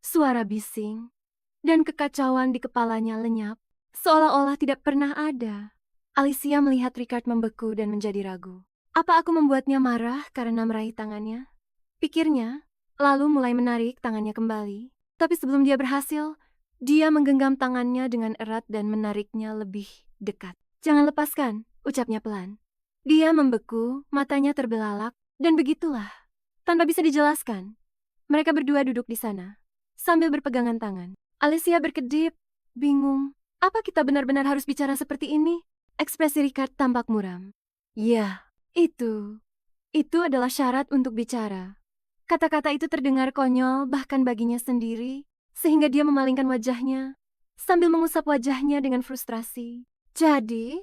suara bising, dan kekacauan di kepalanya lenyap, seolah-olah tidak pernah ada. Alicia melihat Ricard membeku dan menjadi ragu. Apa aku membuatnya marah karena meraih tangannya? Pikirnya, lalu mulai menarik tangannya kembali. Tapi sebelum dia berhasil, dia menggenggam tangannya dengan erat dan menariknya lebih dekat. Jangan lepaskan, ucapnya pelan. Dia membeku, matanya terbelalak, dan begitulah. Tanpa bisa dijelaskan, mereka berdua duduk di sana, sambil berpegangan tangan. Alicia berkedip, bingung. Apa kita benar-benar harus bicara seperti ini? Ekspresi Ricard tampak muram. Ya, itu adalah syarat untuk bicara. Kata-kata itu terdengar konyol bahkan baginya sendiri, sehingga dia memalingkan wajahnya, sambil mengusap wajahnya dengan frustrasi. Jadi,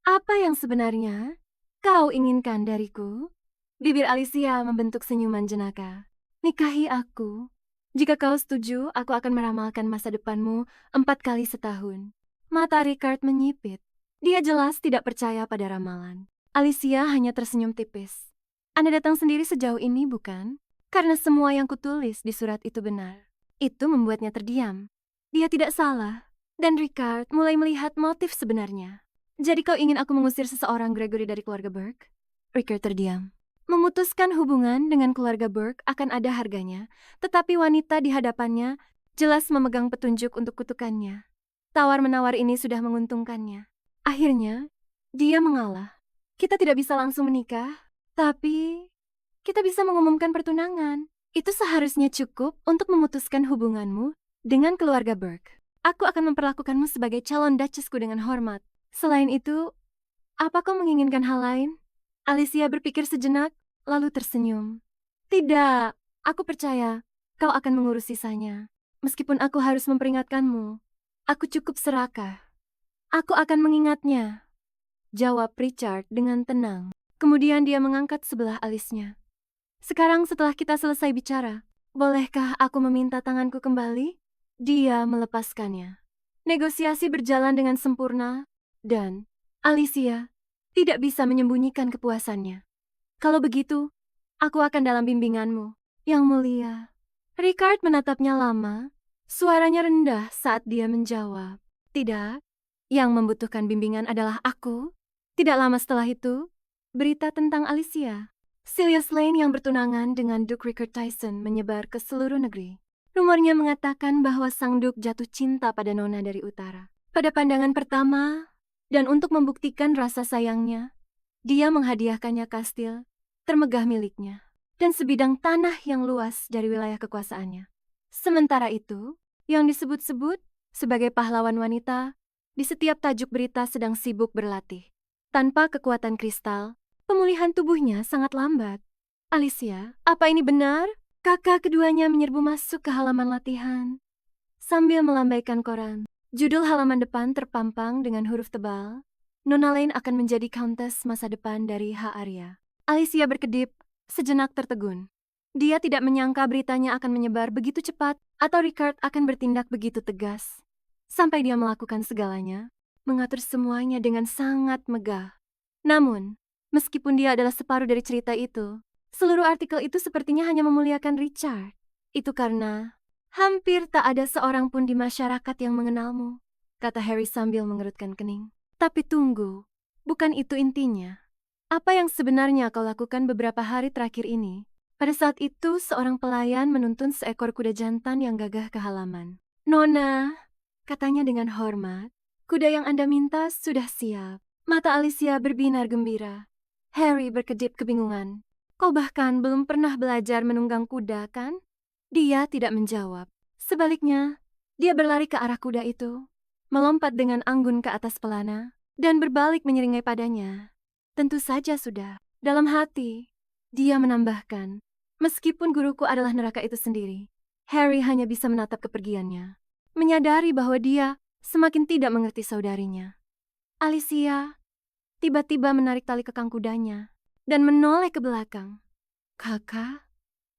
apa yang sebenarnya kau inginkan dariku? Bibir Alicia membentuk senyuman jenaka. Nikahi aku. Jika kau setuju, aku akan meramalkan masa depanmu 4 kali setahun. Mata Ricard menyipit. Dia jelas tidak percaya pada ramalan. Alicia hanya tersenyum tipis. Anda datang sendiri sejauh ini, bukan? Karena semua yang kutulis di surat itu benar. Itu membuatnya terdiam. Dia tidak salah. Dan Ricard mulai melihat motif sebenarnya. Jadi kau ingin aku mengusir seseorang Gregory dari keluarga Burke? Ricard terdiam. Memutuskan hubungan dengan keluarga Burke akan ada harganya, tetapi wanita di hadapannya jelas memegang petunjuk untuk kutukannya. Tawar-menawar ini sudah menguntungkannya. Akhirnya, dia mengalah. Kita tidak bisa langsung menikah, tapi kita bisa mengumumkan pertunangan. Itu seharusnya cukup untuk memutuskan hubunganmu dengan keluarga Burke. Aku akan memperlakukanmu sebagai calon duchessku dengan hormat. Selain itu, apa kau menginginkan hal lain? Alicia berpikir sejenak, lalu tersenyum. Tidak, aku percaya kau akan mengurus sisanya. Meskipun aku harus memperingatkanmu, aku cukup serakah. Aku akan mengingatnya, jawab Richard dengan tenang. Kemudian dia mengangkat sebelah alisnya. Sekarang setelah kita selesai bicara, bolehkah aku meminta tanganku kembali? Dia melepaskannya. Negosiasi berjalan dengan sempurna, dan Alicia tidak bisa menyembunyikan kepuasannya. Kalau begitu, aku akan dalam bimbinganmu, Yang Mulia. Ricard menatapnya lama, suaranya rendah saat dia menjawab. Tidak, yang membutuhkan bimbingan adalah aku. Tidak lama setelah itu, berita tentang Alicia, Sirius Lane yang bertunangan dengan Duke Ricard Tyson menyebar ke seluruh negeri. Rumornya mengatakan bahwa sang Duke jatuh cinta pada Nona dari utara. Pada pandangan pertama, dan untuk membuktikan rasa sayangnya, dia menghadiahkannya kastil termegah miliknya dan sebidang tanah yang luas dari wilayah kekuasaannya. Sementara itu, yang disebut-sebut sebagai pahlawan wanita di setiap tajuk berita sedang sibuk berlatih. Tanpa kekuatan kristal, pemulihan tubuhnya sangat lambat. Alicia, apa ini benar? Kakak keduanya menyerbu masuk ke halaman latihan sambil melambaikan koran. Judul halaman depan terpampang dengan huruf tebal. Nona Lane akan menjadi countess masa depan dari H. Arya. Alicia berkedip, sejenak tertegun. Dia tidak menyangka beritanya akan menyebar begitu cepat atau Ricard akan bertindak begitu tegas. Sampai dia melakukan segalanya, mengatur semuanya dengan sangat megah. Namun, meskipun dia adalah separuh dari cerita itu, seluruh artikel itu sepertinya hanya memuliakan Richard. Itu karena hampir tak ada seorang pun di masyarakat yang mengenalmu, kata Harry sambil mengerutkan kening. Tapi tunggu, bukan itu intinya. Apa yang sebenarnya kau lakukan beberapa hari terakhir ini? Pada saat itu, seorang pelayan menuntun seekor kuda jantan yang gagah ke halaman. Nona, katanya dengan hormat, kuda yang Anda minta sudah siap. Mata Alicia berbinar gembira. Harry berkedip kebingungan. Kau bahkan belum pernah belajar menunggang kuda, kan? Dia tidak menjawab. Sebaliknya, dia berlari ke arah kuda itu, melompat dengan anggun ke atas pelana, dan berbalik menyeringai padanya. Tentu saja sudah. Dalam hati, dia menambahkan, meskipun guruku adalah neraka itu sendiri, Harry hanya bisa menatap kepergiannya, menyadari bahwa dia semakin tidak mengerti saudarinya. Alicia tiba-tiba menarik tali kekang kudanya dan menoleh ke belakang. "Kakak,"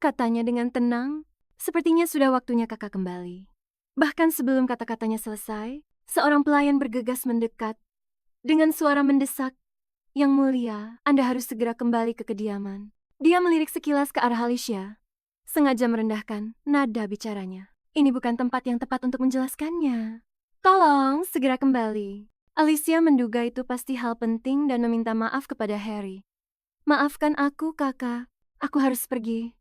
katanya dengan tenang, sepertinya sudah waktunya kakak kembali. Bahkan sebelum kata-katanya selesai, seorang pelayan bergegas mendekat dengan suara mendesak, "Yang mulia, Anda harus segera kembali ke kediaman." Dia melirik sekilas ke arah Alicia, sengaja merendahkan nada bicaranya. "Ini bukan tempat yang tepat untuk menjelaskannya. Tolong segera kembali." Alicia menduga itu pasti hal penting dan meminta maaf kepada Harry. "Maafkan aku, kakak. Aku harus pergi.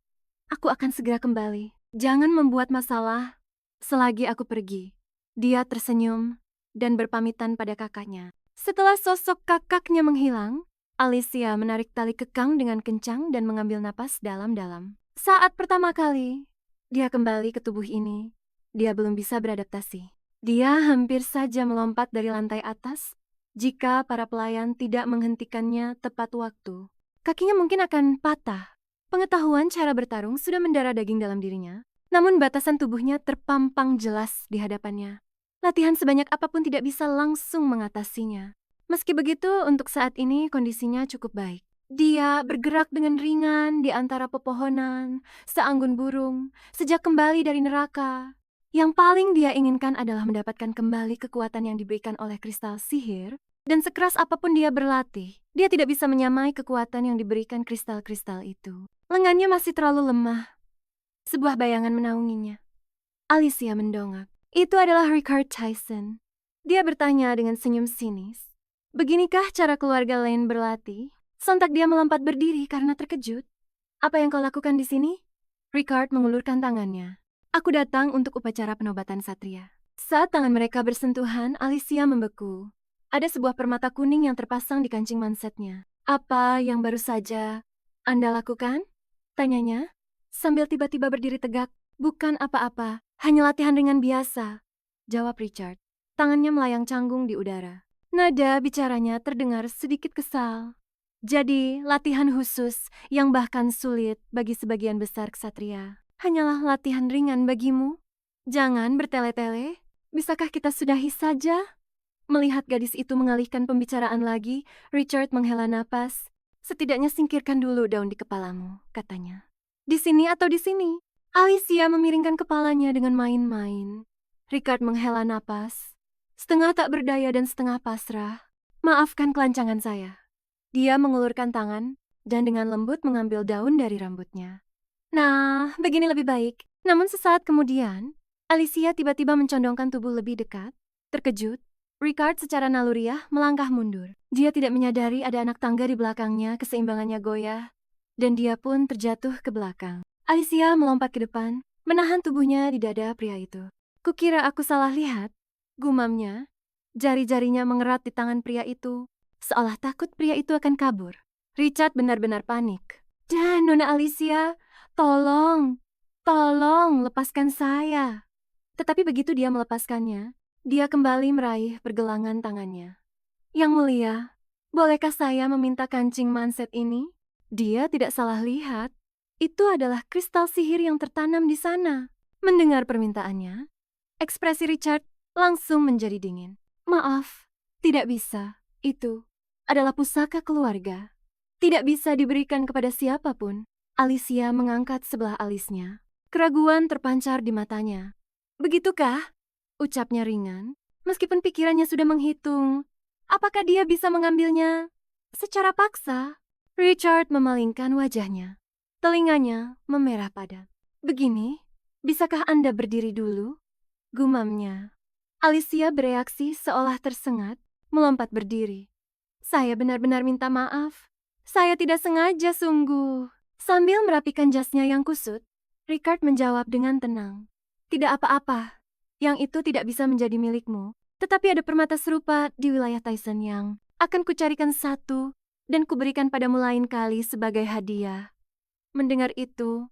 Aku akan segera kembali. Jangan membuat masalah selagi aku pergi." Dia tersenyum dan berpamitan pada kakaknya. Setelah sosok kakaknya menghilang, Alicia menarik tali kekang dengan kencang dan mengambil napas dalam-dalam. Saat pertama kali dia kembali ke tubuh ini, dia belum bisa beradaptasi. Dia hampir saja melompat dari lantai atas jika para pelayan tidak menghentikannya tepat waktu. Kakinya mungkin akan patah. Pengetahuan cara bertarung sudah mendarah daging dalam dirinya, namun batasan tubuhnya terpampang jelas di hadapannya. Latihan sebanyak apapun tidak bisa langsung mengatasinya. Meski begitu, untuk saat ini kondisinya cukup baik. Dia bergerak dengan ringan di antara pepohonan, seanggun burung, sejak kembali dari neraka. Yang paling dia inginkan adalah mendapatkan kembali kekuatan yang diberikan oleh kristal sihir, dan sekeras apapun dia berlatih, dia tidak bisa menyamai kekuatan yang diberikan kristal-kristal itu. Lengannya masih terlalu lemah. Sebuah bayangan menaunginya. Alicia mendongak. Itu adalah Richard Tyson. Dia bertanya dengan senyum sinis. "Beginikah cara keluarga Lane berlatih?" Sontak dia melompat berdiri karena terkejut. "Apa yang kau lakukan di sini?" Richard mengulurkan tangannya. "Aku datang untuk upacara penobatan satria." Saat tangan mereka bersentuhan, Alicia membeku. Ada sebuah permata kuning yang terpasang di kancing mansetnya. "Apa yang baru saja Anda lakukan?" tanyanya, sambil tiba-tiba berdiri tegak. "Bukan apa-apa, hanya latihan ringan biasa," jawab Richard. Tangannya melayang canggung di udara. Nada bicaranya terdengar sedikit kesal. "Jadi, latihan khusus yang bahkan sulit bagi sebagian besar ksatria hanyalah latihan ringan bagimu? Jangan bertele-tele. Bisakah kita sudahi saja?" Melihat gadis itu mengalihkan pembicaraan lagi, Richard menghela napas. "Setidaknya singkirkan dulu daun di kepalamu," katanya. "Di sini atau di sini?" Alicia memiringkan kepalanya dengan main-main. Richard menghela napas, setengah tak berdaya dan setengah pasrah. "Maafkan kelancangan saya." Dia mengulurkan tangan dan dengan lembut mengambil daun dari rambutnya. "Nah, begini lebih baik." Namun sesaat kemudian, Alicia tiba-tiba mencondongkan tubuh lebih dekat. Terkejut, Richard secara naluriah melangkah mundur. Dia tidak menyadari ada anak tangga di belakangnya, keseimbangannya goyah, dan dia pun terjatuh ke belakang. Alicia melompat ke depan, menahan tubuhnya di dada pria itu. "Kukira aku salah lihat," gumamnya. Jari-jarinya mengerat di tangan pria itu, seolah takut pria itu akan kabur. Richard benar-benar panik. "Dan Nona Alicia, tolong, tolong lepaskan saya." Tetapi begitu dia melepaskannya, dia kembali meraih pergelangan tangannya. "Yang mulia, bolehkah saya meminta kancing manset ini?" Dia tidak salah lihat. Itu adalah kristal sihir yang tertanam di sana. Mendengar permintaannya, ekspresi Richard langsung menjadi dingin. "Maaf, tidak bisa. Itu adalah pusaka keluarga. Tidak bisa diberikan kepada siapapun." Alicia mengangkat sebelah alisnya. Keraguan terpancar di matanya. "Begitukah?" ucapnya ringan, meskipun pikirannya sudah menghitung. Apakah dia bisa mengambilnya secara paksa? Richard memalingkan wajahnya. Telinganya memerah padat. "Begini, bisakah Anda berdiri dulu?" gumamnya. Alicia bereaksi seolah tersengat, melompat berdiri. "Saya benar-benar minta maaf. Saya tidak sengaja sungguh." Sambil merapikan jasnya yang kusut, Richard menjawab dengan tenang. "Tidak apa-apa. Yang itu tidak bisa menjadi milikmu. Tetapi ada permata serupa di wilayah Tyson yang akan kucarikan satu dan kuberikan padamu lain kali sebagai hadiah." Mendengar itu,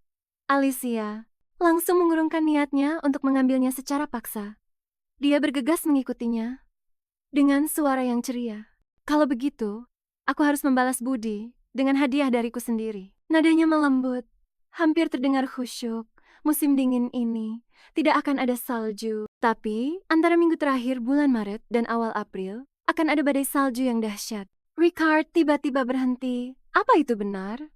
Alicia langsung mengurungkan niatnya untuk mengambilnya secara paksa. Dia bergegas mengikutinya dengan suara yang ceria. Kalau begitu, aku harus membalas budi dengan hadiah dariku sendiri. Nadanya melembut, hampir terdengar khusyuk. Musim dingin ini tidak akan ada salju, tapi antara minggu terakhir bulan Maret dan awal April akan ada badai salju yang dahsyat. Ricard tiba-tiba berhenti. Apa itu benar?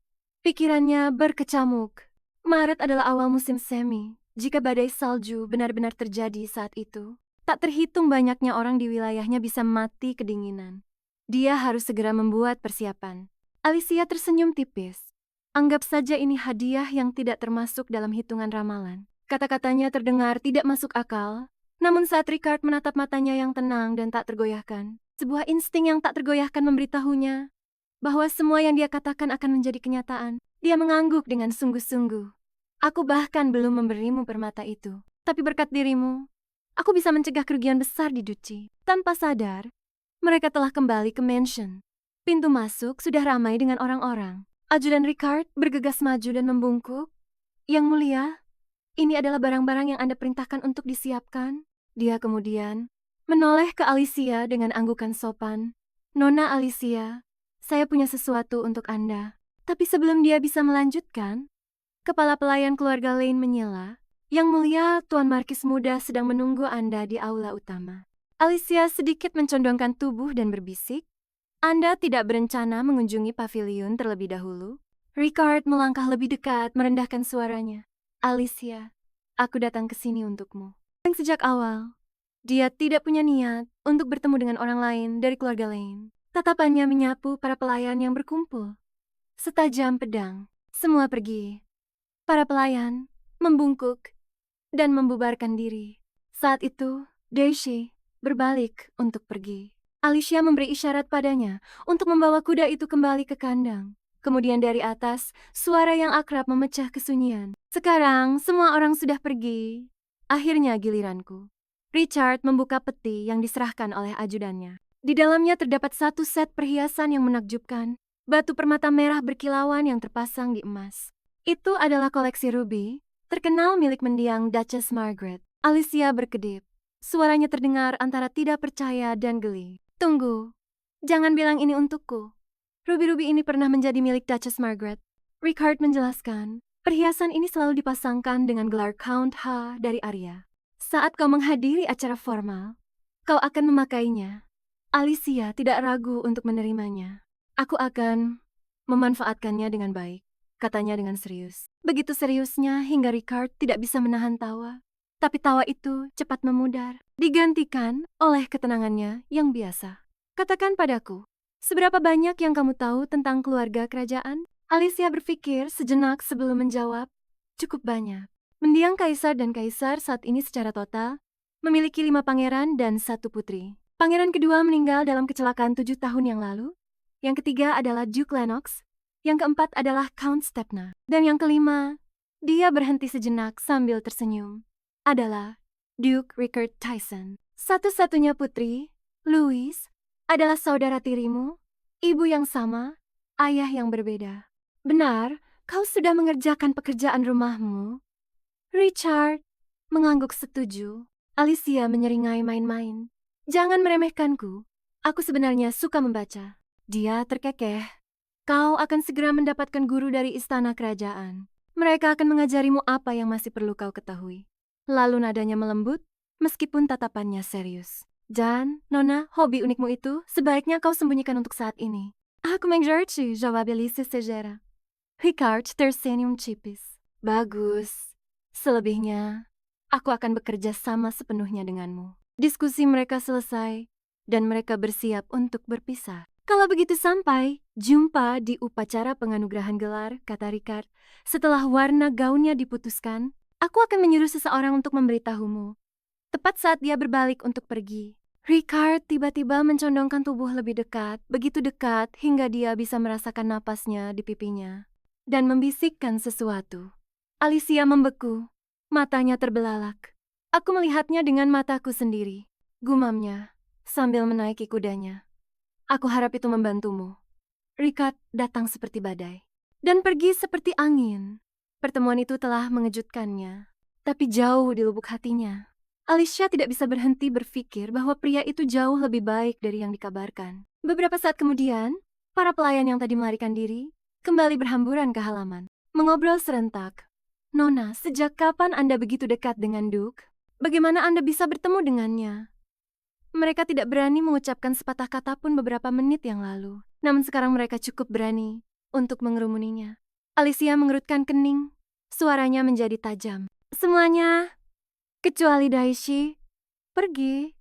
Pikirannya berkecamuk. Maret adalah awal musim semi. Jika badai salju benar-benar terjadi saat itu, tak terhitung banyaknya orang di wilayahnya bisa mati kedinginan. Dia harus segera membuat persiapan. Alicia tersenyum tipis. Anggap saja ini hadiah yang tidak termasuk dalam hitungan ramalan. Kata-katanya terdengar tidak masuk akal, namun saat Ricard menatap matanya yang tenang dan tak tergoyahkan, sebuah insting yang tak tergoyahkan memberitahunya bahwa semua yang dia katakan akan menjadi kenyataan. Dia mengangguk dengan sungguh-sungguh. Aku bahkan belum memberimu permata itu, tapi berkat dirimu, aku bisa mencegah kerugian besar di Duchy. Tanpa sadar, mereka telah kembali ke mansion. Pintu masuk sudah ramai dengan orang-orang. Ajudan Ricard bergegas maju dan membungkuk. Yang mulia, ini adalah barang-barang yang Anda perintahkan untuk disiapkan. Dia kemudian menoleh ke Alicia dengan anggukan sopan. Nona Alicia, saya punya sesuatu untuk Anda. Tapi sebelum dia bisa melanjutkan, kepala pelayan keluarga Lane menyela. Yang mulia, Tuan Markis muda sedang menunggu Anda di aula utama. Alicia sedikit mencondongkan tubuh dan berbisik, Anda tidak berencana mengunjungi pavilion terlebih dahulu? Ricard melangkah lebih dekat merendahkan suaranya. Alicia, aku datang ke sini untukmu. Sejak awal, dia tidak punya niat untuk bertemu dengan orang lain dari keluarga Lane. Tatapannya menyapu para pelayan yang berkumpul. Setajam pedang, semua pergi. Para pelayan membungkuk dan membubarkan diri. Saat itu, Daisy berbalik untuk pergi. Alicia memberi isyarat padanya untuk membawa kuda itu kembali ke kandang. Kemudian dari atas, suara yang akrab memecah kesunyian. Sekarang, semua orang sudah pergi. Akhirnya giliranku. Richard membuka peti yang diserahkan oleh ajudannya. Di dalamnya terdapat satu set perhiasan yang menakjubkan. Batu permata merah berkilauan yang terpasang di emas. Itu adalah koleksi ruby, terkenal milik mendiang Duchess Margaret. Alicia berkedip. Suaranya terdengar antara tidak percaya dan geli. Tunggu, jangan bilang ini untukku. Ruby-ruby ini pernah menjadi milik Duchess Margaret. Ricard menjelaskan, perhiasan ini selalu dipasangkan dengan gelar Count H dari Arya. Saat kau menghadiri acara formal, kau akan memakainya. Alicia tidak ragu untuk menerimanya. Aku akan memanfaatkannya dengan baik, katanya dengan serius. Begitu seriusnya hingga Ricard tidak bisa menahan tawa. Tapi tawa itu cepat memudar, digantikan oleh ketenangannya yang biasa. Katakan padaku, seberapa banyak yang kamu tahu tentang keluarga kerajaan? Alicia berpikir sejenak sebelum menjawab. Cukup banyak. Mendiang kaisar dan kaisar saat ini secara total memiliki 5 pangeran dan 1 putri. Pangeran kedua meninggal dalam kecelakaan 7 tahun yang lalu. Yang ketiga adalah Duke Lennox. Yang keempat adalah Count Stepna. Dan yang kelima, dia berhenti sejenak sambil tersenyum, adalah Duke Rickard Tyson. Satu-satunya putri, Louise, adalah saudara tirimu, ibu yang sama, ayah yang berbeda. Benar, kau sudah mengerjakan pekerjaan rumahmu. Richard mengangguk setuju. Alicia menyeringai main-main. Jangan meremehkanku. Aku sebenarnya suka membaca. Dia terkekeh. Kau akan segera mendapatkan guru dari istana kerajaan. Mereka akan mengajarimu apa yang masih perlu kau ketahui. Lalu nadanya melembut, meskipun tatapannya serius. Dan, Nona, hobi unikmu itu sebaiknya kau sembunyikan untuk saat ini. Aku mengerti, jawab Alicia segera. Ricard tersenyum tipis. Bagus. Selebihnya, aku akan bekerja sama sepenuhnya denganmu. Diskusi mereka selesai, dan mereka bersiap untuk berpisah. Kalau begitu sampai jumpa di upacara penganugerahan gelar, kata Ricard. Setelah warna gaunnya diputuskan, aku akan menyuruh seseorang untuk memberitahumu. Tepat saat dia berbalik untuk pergi, Ricard tiba-tiba mencondongkan tubuh lebih dekat, begitu dekat hingga dia bisa merasakan napasnya di pipinya, dan membisikkan sesuatu. Alicia membeku, matanya terbelalak. Aku melihatnya dengan mataku sendiri, gumamnya, sambil menaiki kudanya. Aku harap itu membantumu. Ricard datang seperti badai. dan pergi seperti angin. Pertemuan itu telah mengejutkannya, tapi jauh di lubuk hatinya, Alicia tidak bisa berhenti berpikir bahwa pria itu jauh lebih baik dari yang dikabarkan. Beberapa saat kemudian, para pelayan yang tadi melarikan diri kembali berhamburan ke halaman, mengobrol serentak. "Nona, sejak kapan Anda begitu dekat dengan Duke? Bagaimana Anda bisa bertemu dengannya?" Mereka tidak berani mengucapkan sepatah kata pun beberapa menit yang lalu, namun sekarang mereka cukup berani untuk mengerumuninya. Alicia mengerutkan kening, suaranya menjadi tajam. "Semuanya, kecuali Daishi, pergi."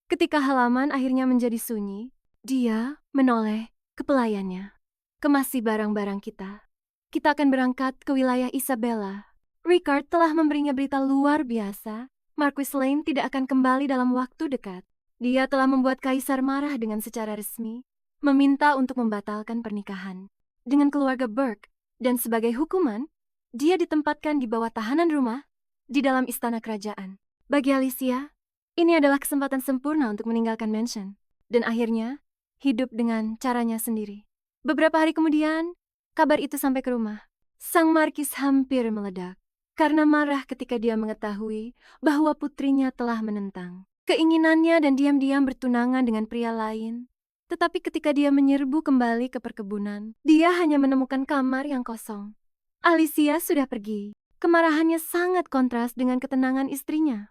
Ketika halaman akhirnya menjadi sunyi, dia menoleh ke pelayannya. "Kemasi barang-barang kita. Kita akan berangkat ke wilayah Isabella. Ricard telah memberinya berita luar biasa. Marquis Lane tidak akan kembali dalam waktu dekat. Dia telah membuat Kaisar marah dengan secara resmi, meminta untuk membatalkan pernikahan dengan keluarga Burke, dan sebagai hukuman, dia ditempatkan di bawah tahanan rumah di dalam istana kerajaan. Bagi Alicia, ini adalah kesempatan sempurna untuk meninggalkan mansion, dan akhirnya hidup dengan caranya sendiri." Beberapa hari kemudian, kabar itu sampai ke rumah. Sang Markis hampir meledak karena marah ketika dia mengetahui bahwa putrinya telah menentang keinginannya dan diam-diam bertunangan dengan pria lain. Tetapi ketika dia menyerbu kembali ke perkebunan, dia hanya menemukan kamar yang kosong. Alicia sudah pergi. Kemarahannya sangat kontras dengan ketenangan istrinya.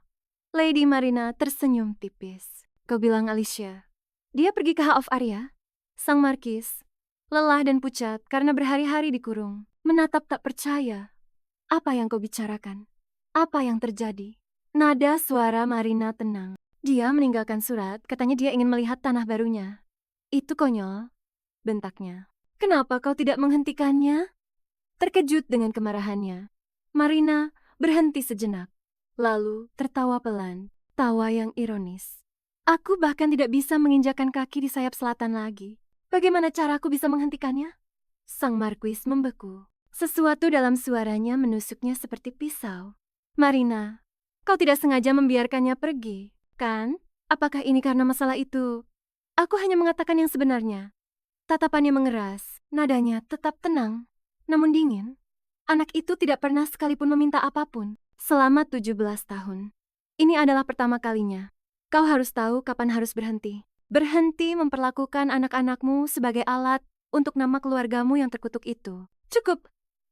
Lady Marina tersenyum tipis. "Kau bilang Alicia, dia pergi ke House of Arya?" Sang Markis, lelah dan pucat karena berhari-hari dikurung, menatap tak percaya. "Apa yang kau bicarakan? Apa yang terjadi?" Nada suara Marina tenang. "Dia meninggalkan surat, katanya dia ingin melihat tanah barunya." "Itu konyol," bentaknya. "Kenapa kau tidak menghentikannya?" Terkejut dengan kemarahannya, Marina berhenti sejenak, lalu tertawa pelan, tawa yang ironis. "Aku bahkan tidak bisa menginjakan kaki di sayap selatan lagi. Bagaimana caraku bisa menghentikannya?" Sang Marquis membeku. Sesuatu dalam suaranya menusuknya seperti pisau. "Marina, kau tidak sengaja membiarkannya pergi, kan? Apakah ini karena masalah itu?" "Aku hanya mengatakan yang sebenarnya." Tatapannya mengeras, nadanya tetap tenang, namun dingin. Anak itu tidak pernah sekalipun meminta apapun selama 17 tahun. Ini adalah pertama kalinya. Kau harus tahu kapan harus berhenti. Berhenti memperlakukan anak-anakmu sebagai alat untuk nama keluargamu yang terkutuk itu. Cukup.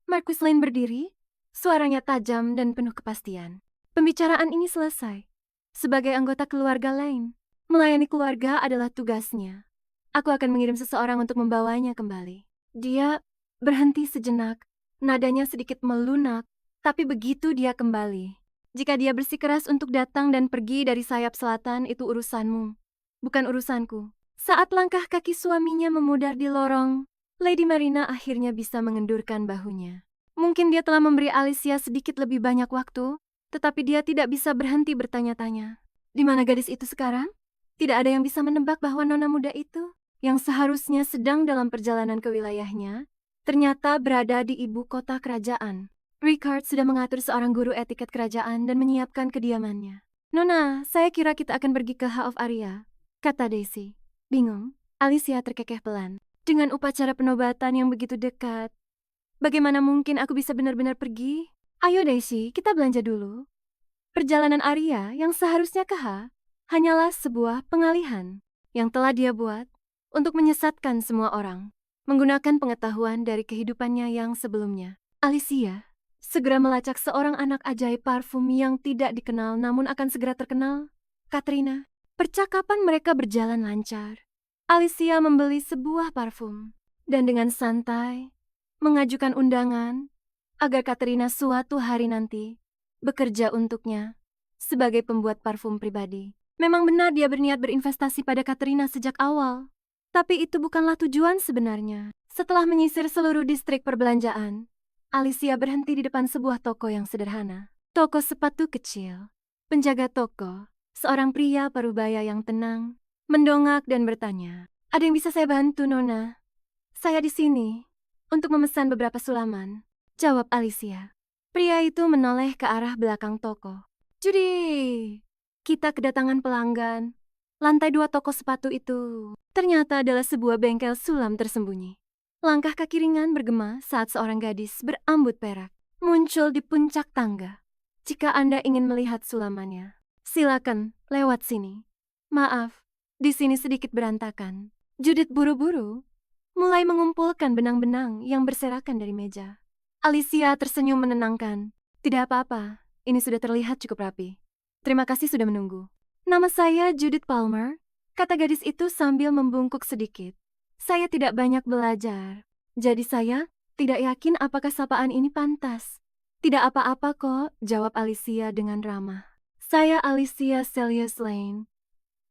Marquis Lane berdiri, suaranya tajam dan penuh kepastian. "Pembicaraan ini selesai. Sebagai anggota keluarga Lane, melayani keluarga adalah tugasnya. Aku akan mengirim seseorang untuk membawanya kembali." Dia berhenti sejenak, nadanya sedikit melunak, tapi begitu dia kembali. "Jika dia bersikeras untuk datang dan pergi dari sayap selatan, itu urusanmu, bukan urusanku." Saat langkah kaki suaminya memudar di lorong, Lady Marina akhirnya bisa mengendurkan bahunya. Mungkin dia telah memberi Alicia sedikit lebih banyak waktu, tetapi dia tidak bisa berhenti bertanya-tanya. Di mana gadis itu sekarang? Tidak ada yang bisa menebak bahwa nona muda itu, yang seharusnya sedang dalam perjalanan ke wilayahnya, ternyata berada di ibu kota kerajaan. Ricard sudah mengatur seorang guru etiket kerajaan dan menyiapkan kediamannya. "Nona, saya kira kita akan pergi ke House of Arya," kata Daisy. Bingung, Alicia terkekeh pelan. "Dengan upacara penobatan yang begitu dekat, bagaimana mungkin aku bisa benar-benar pergi? Ayo Daisy, kita belanja dulu." Perjalanan Arya yang seharusnya ke hanyalah sebuah pengalihan yang telah dia buat untuk menyesatkan semua orang, menggunakan pengetahuan dari kehidupannya yang sebelumnya. Alicia segera melacak seorang anak ajaib parfum yang tidak dikenal namun akan segera terkenal, Katrina. Percakapan mereka berjalan lancar. Alicia membeli sebuah parfum dan dengan santai mengajukan undangan agar Katrina suatu hari nanti bekerja untuknya sebagai pembuat parfum pribadi. Memang benar dia berniat berinvestasi pada Katrina sejak awal, tapi itu bukanlah tujuan sebenarnya. Setelah menyisir seluruh distrik perbelanjaan, Alicia berhenti di depan sebuah toko yang sederhana. Toko sepatu kecil. Penjaga toko, seorang pria parubaya yang tenang, mendongak dan bertanya, "Ada yang bisa saya bantu, Nona?" "Saya di sini untuk memesan beberapa sulaman," jawab Alicia. Pria itu menoleh ke arah belakang toko. "Judy, kita kedatangan pelanggan." Lantai 2 toko sepatu itu ternyata adalah sebuah bengkel sulam tersembunyi. Langkah kaki ringan bergema saat seorang gadis berambut perak muncul di puncak tangga. Jika Anda ingin melihat sulamannya, silakan lewat sini. Maaf, di sini sedikit berantakan. Judith buru-buru mulai mengumpulkan benang-benang yang berserakan dari meja. Alicia tersenyum menenangkan. Tidak apa-apa, ini sudah terlihat cukup rapi. Terima kasih sudah menunggu. Nama saya Judith Palmer, kata gadis itu sambil membungkuk sedikit. Saya tidak banyak belajar, jadi saya tidak yakin apakah sapaan ini pantas. Tidak apa-apa kok, jawab Alicia dengan ramah. Saya Alicia Celius Lane.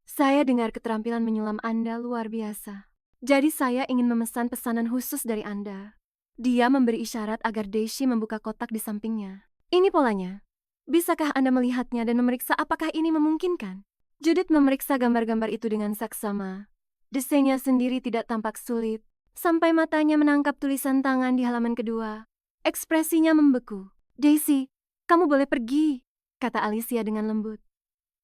Saya dengar keterampilan menyulam Anda luar biasa. Jadi saya ingin memesan pesanan khusus dari Anda. Dia memberi isyarat agar Daisy membuka kotak di sampingnya. Ini polanya. Bisakah Anda melihatnya dan memeriksa apakah ini memungkinkan? Judith memeriksa gambar-gambar itu dengan saksama. Desainnya sendiri tidak tampak sulit, sampai matanya menangkap tulisan tangan di halaman kedua. Ekspresinya membeku. Daisy, kamu boleh pergi, kata Alicia dengan lembut.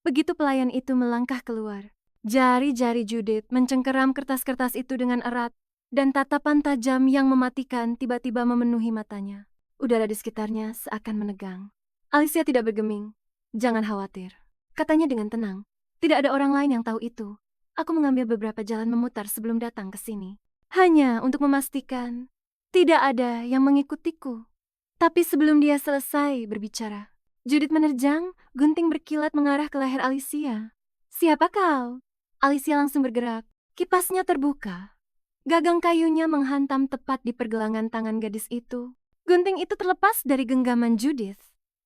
Begitu pelayan itu melangkah keluar, jari-jari Judith mencengkeram kertas-kertas itu dengan erat, dan tatapan tajam yang mematikan tiba-tiba memenuhi matanya. Udara di sekitarnya seakan menegang. Alicia tidak bergeming. Jangan khawatir, katanya dengan tenang. Tidak ada orang lain yang tahu itu. Aku mengambil beberapa jalan memutar sebelum datang ke sini. Hanya untuk memastikan tidak ada yang mengikutiku. Tapi sebelum dia selesai berbicara, Judith menerjang, gunting berkilat mengarah ke leher Alicia. Siapa kau? Alicia langsung bergerak. Kipasnya terbuka. Gagang kayunya menghantam tepat di pergelangan tangan gadis itu. Gunting itu terlepas dari genggaman Judith.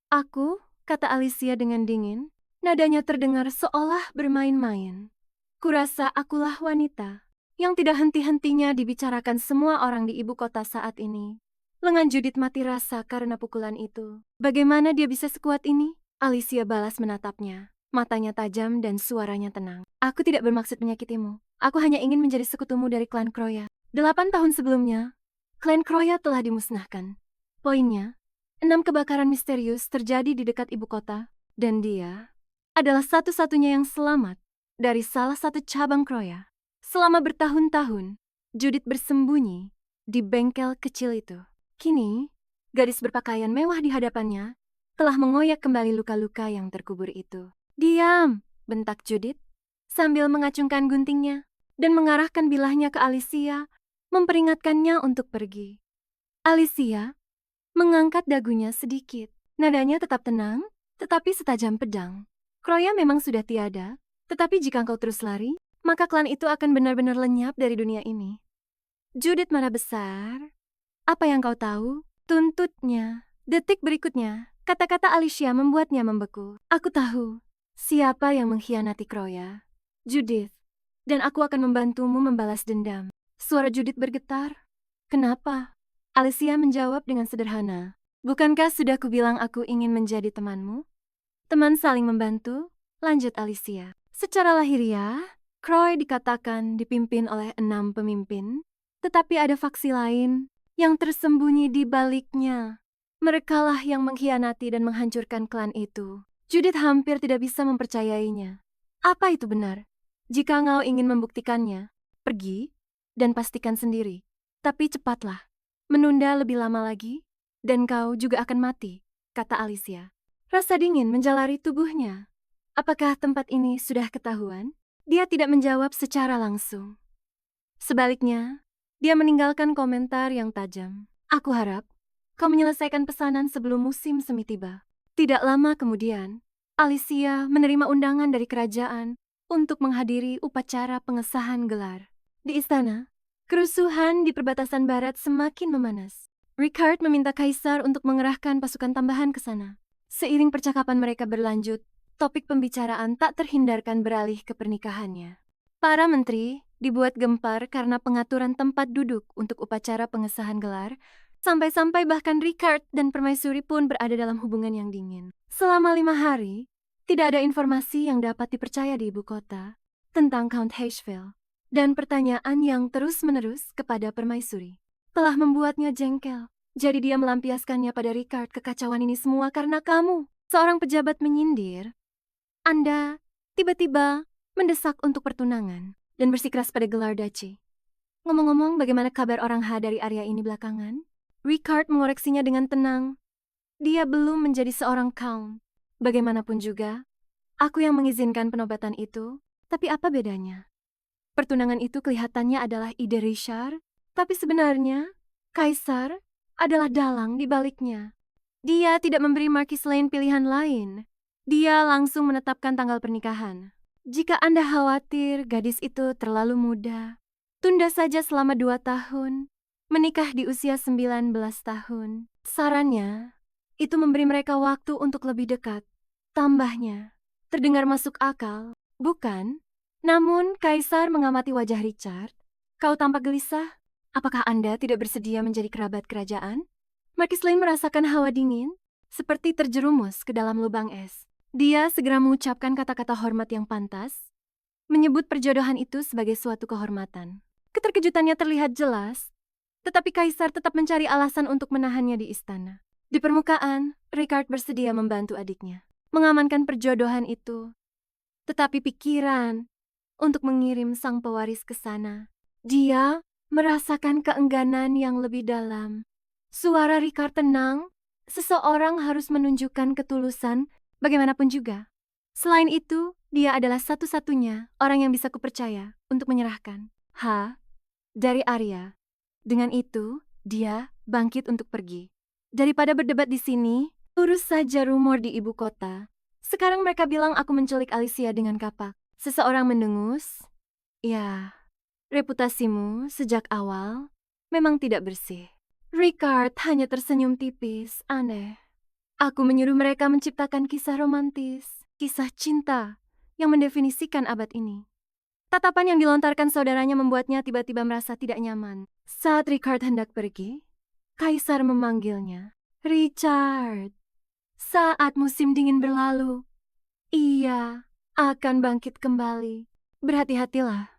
Aku, kata Alicia dengan dingin, nadanya terdengar seolah bermain-main. Kurasa akulah wanita yang tidak henti-hentinya dibicarakan semua orang di ibu kota saat ini. Lengan Judith mati rasa karena pukulan itu. Bagaimana dia bisa sekuat ini? Alicia balas menatapnya. Matanya tajam dan suaranya tenang. Aku tidak bermaksud menyakitimu. Aku hanya ingin menjadi sekutumu dari klan Kroya. 8 tahun sebelumnya, klan Kroya telah dimusnahkan. Poinnya, 6 kebakaran misterius terjadi di dekat ibu kota, dan dia adalah satu-satunya yang selamat dari salah satu cabang Kroya. Selama bertahun-tahun, Judith bersembunyi di bengkel kecil itu. Kini, gadis berpakaian mewah di hadapannya telah mengoyak kembali luka-luka yang terkubur itu. Diam, bentak Judith sambil mengacungkan guntingnya dan mengarahkan bilahnya ke Alicia, memperingatkannya untuk pergi. Alicia mengangkat dagunya sedikit. Nadanya tetap tenang, tetapi setajam pedang. Kroya memang sudah tiada, tetapi jika engkau terus lari, maka klan itu akan benar-benar lenyap dari dunia ini. Judith marah besar. Apa yang kau tahu? Tuntutnya. Detik berikutnya, kata-kata Alicia membuatnya membeku. Aku tahu siapa yang mengkhianati Kroya. Judith. Dan aku akan membantumu membalas dendam. Suara Judith bergetar. Kenapa? Alicia menjawab dengan sederhana. Bukankah sudah kubilang aku ingin menjadi temanmu? Teman saling membantu, lanjut Alicia. Secara lahiriah, Kroy dikatakan dipimpin oleh 6 pemimpin, tetapi ada faksi lain yang tersembunyi di baliknya. Merekalah yang mengkhianati dan menghancurkan klan itu. Judith hampir tidak bisa mempercayainya. Apa itu benar? Jika engkau ingin membuktikannya, pergi dan pastikan sendiri. Tapi cepatlah. Menunda lebih lama lagi, dan kau juga akan mati, kata Alicia. Rasa dingin menjalari tubuhnya. Apakah tempat ini sudah ketahuan? Dia tidak menjawab secara langsung. Sebaliknya, dia meninggalkan komentar yang tajam. Aku harap kau menyelesaikan pesanan sebelum musim semi tiba. Tidak lama kemudian, Alicia menerima undangan dari kerajaan untuk menghadiri upacara pengesahan gelar. Di istana, kerusuhan di perbatasan barat semakin memanas. Richard meminta Kaisar untuk mengerahkan pasukan tambahan ke sana. Seiring percakapan mereka berlanjut, topik pembicaraan tak terhindarkan beralih ke pernikahannya. Para menteri dibuat gempar karena pengaturan tempat duduk untuk upacara pengesahan gelar, sampai-sampai bahkan Richard dan Permaisuri pun berada dalam hubungan yang dingin. Selama 5 hari, tidak ada informasi yang dapat dipercaya di ibu kota tentang Count Hashfield. Dan pertanyaan yang terus-menerus kepada Permaisuri telah membuatnya jengkel. Jadi dia melampiaskannya pada Richard. Kekacauan ini semua karena kamu. Seorang pejabat menyindir. Anda tiba-tiba mendesak untuk pertunangan dan bersikeras pada gelar duchy. Ngomong-ngomong, bagaimana kabar orang H dari area ini belakangan? Ricard mengoreksinya dengan tenang. Dia belum menjadi seorang count. Bagaimanapun juga, aku yang mengizinkan penobatan itu, tapi apa bedanya? Pertunangan itu kelihatannya adalah ide Richard, tapi sebenarnya, Kaisar adalah dalang di baliknya. Dia tidak memberi Marquis Lane pilihan lain. Dia langsung menetapkan tanggal pernikahan. Jika Anda khawatir gadis itu terlalu muda, tunda saja selama 2 tahun. Menikah di usia 19 tahun. Sarannya, itu memberi mereka waktu untuk lebih dekat. Tambahnya, terdengar masuk akal, bukan? Namun, Kaisar mengamati wajah Richard. Kau tampak gelisah. Apakah Anda tidak bersedia menjadi kerabat kerajaan? Marquis Lane merasakan hawa dingin, seperti terjerumus ke dalam lubang es. Dia segera mengucapkan kata-kata hormat yang pantas, menyebut perjodohan itu sebagai suatu kehormatan. Keterkejutannya terlihat jelas, tetapi Kaisar tetap mencari alasan untuk menahannya di istana. Di permukaan, Ricard bersedia membantu adiknya mengamankan perjodohan itu. Tetapi pikiran untuk mengirim sang pewaris ke sana, dia merasakan keengganan yang lebih dalam. Suara Ricard tenang, seseorang harus menunjukkan ketulusan bagaimanapun juga. Selain itu, dia adalah satu-satunya orang yang bisa kupercaya untuk menyerahkan. Dari Arya. Dengan itu, dia bangkit untuk pergi. Daripada berdebat di sini, urus saja rumor di ibu kota. Sekarang mereka bilang aku menculik Alicia dengan kapak. Seseorang mendengus. Ya, reputasimu sejak awal memang tidak bersih. Ricard hanya tersenyum tipis, aneh. Aku menyuruh mereka menciptakan kisah romantis, kisah cinta yang mendefinisikan abad ini. Tatapan yang dilontarkan saudaranya membuatnya tiba-tiba merasa tidak nyaman. Saat Ricard hendak pergi, Kaisar memanggilnya. Richard, saat musim dingin berlalu, ia akan bangkit kembali. Berhati-hatilah.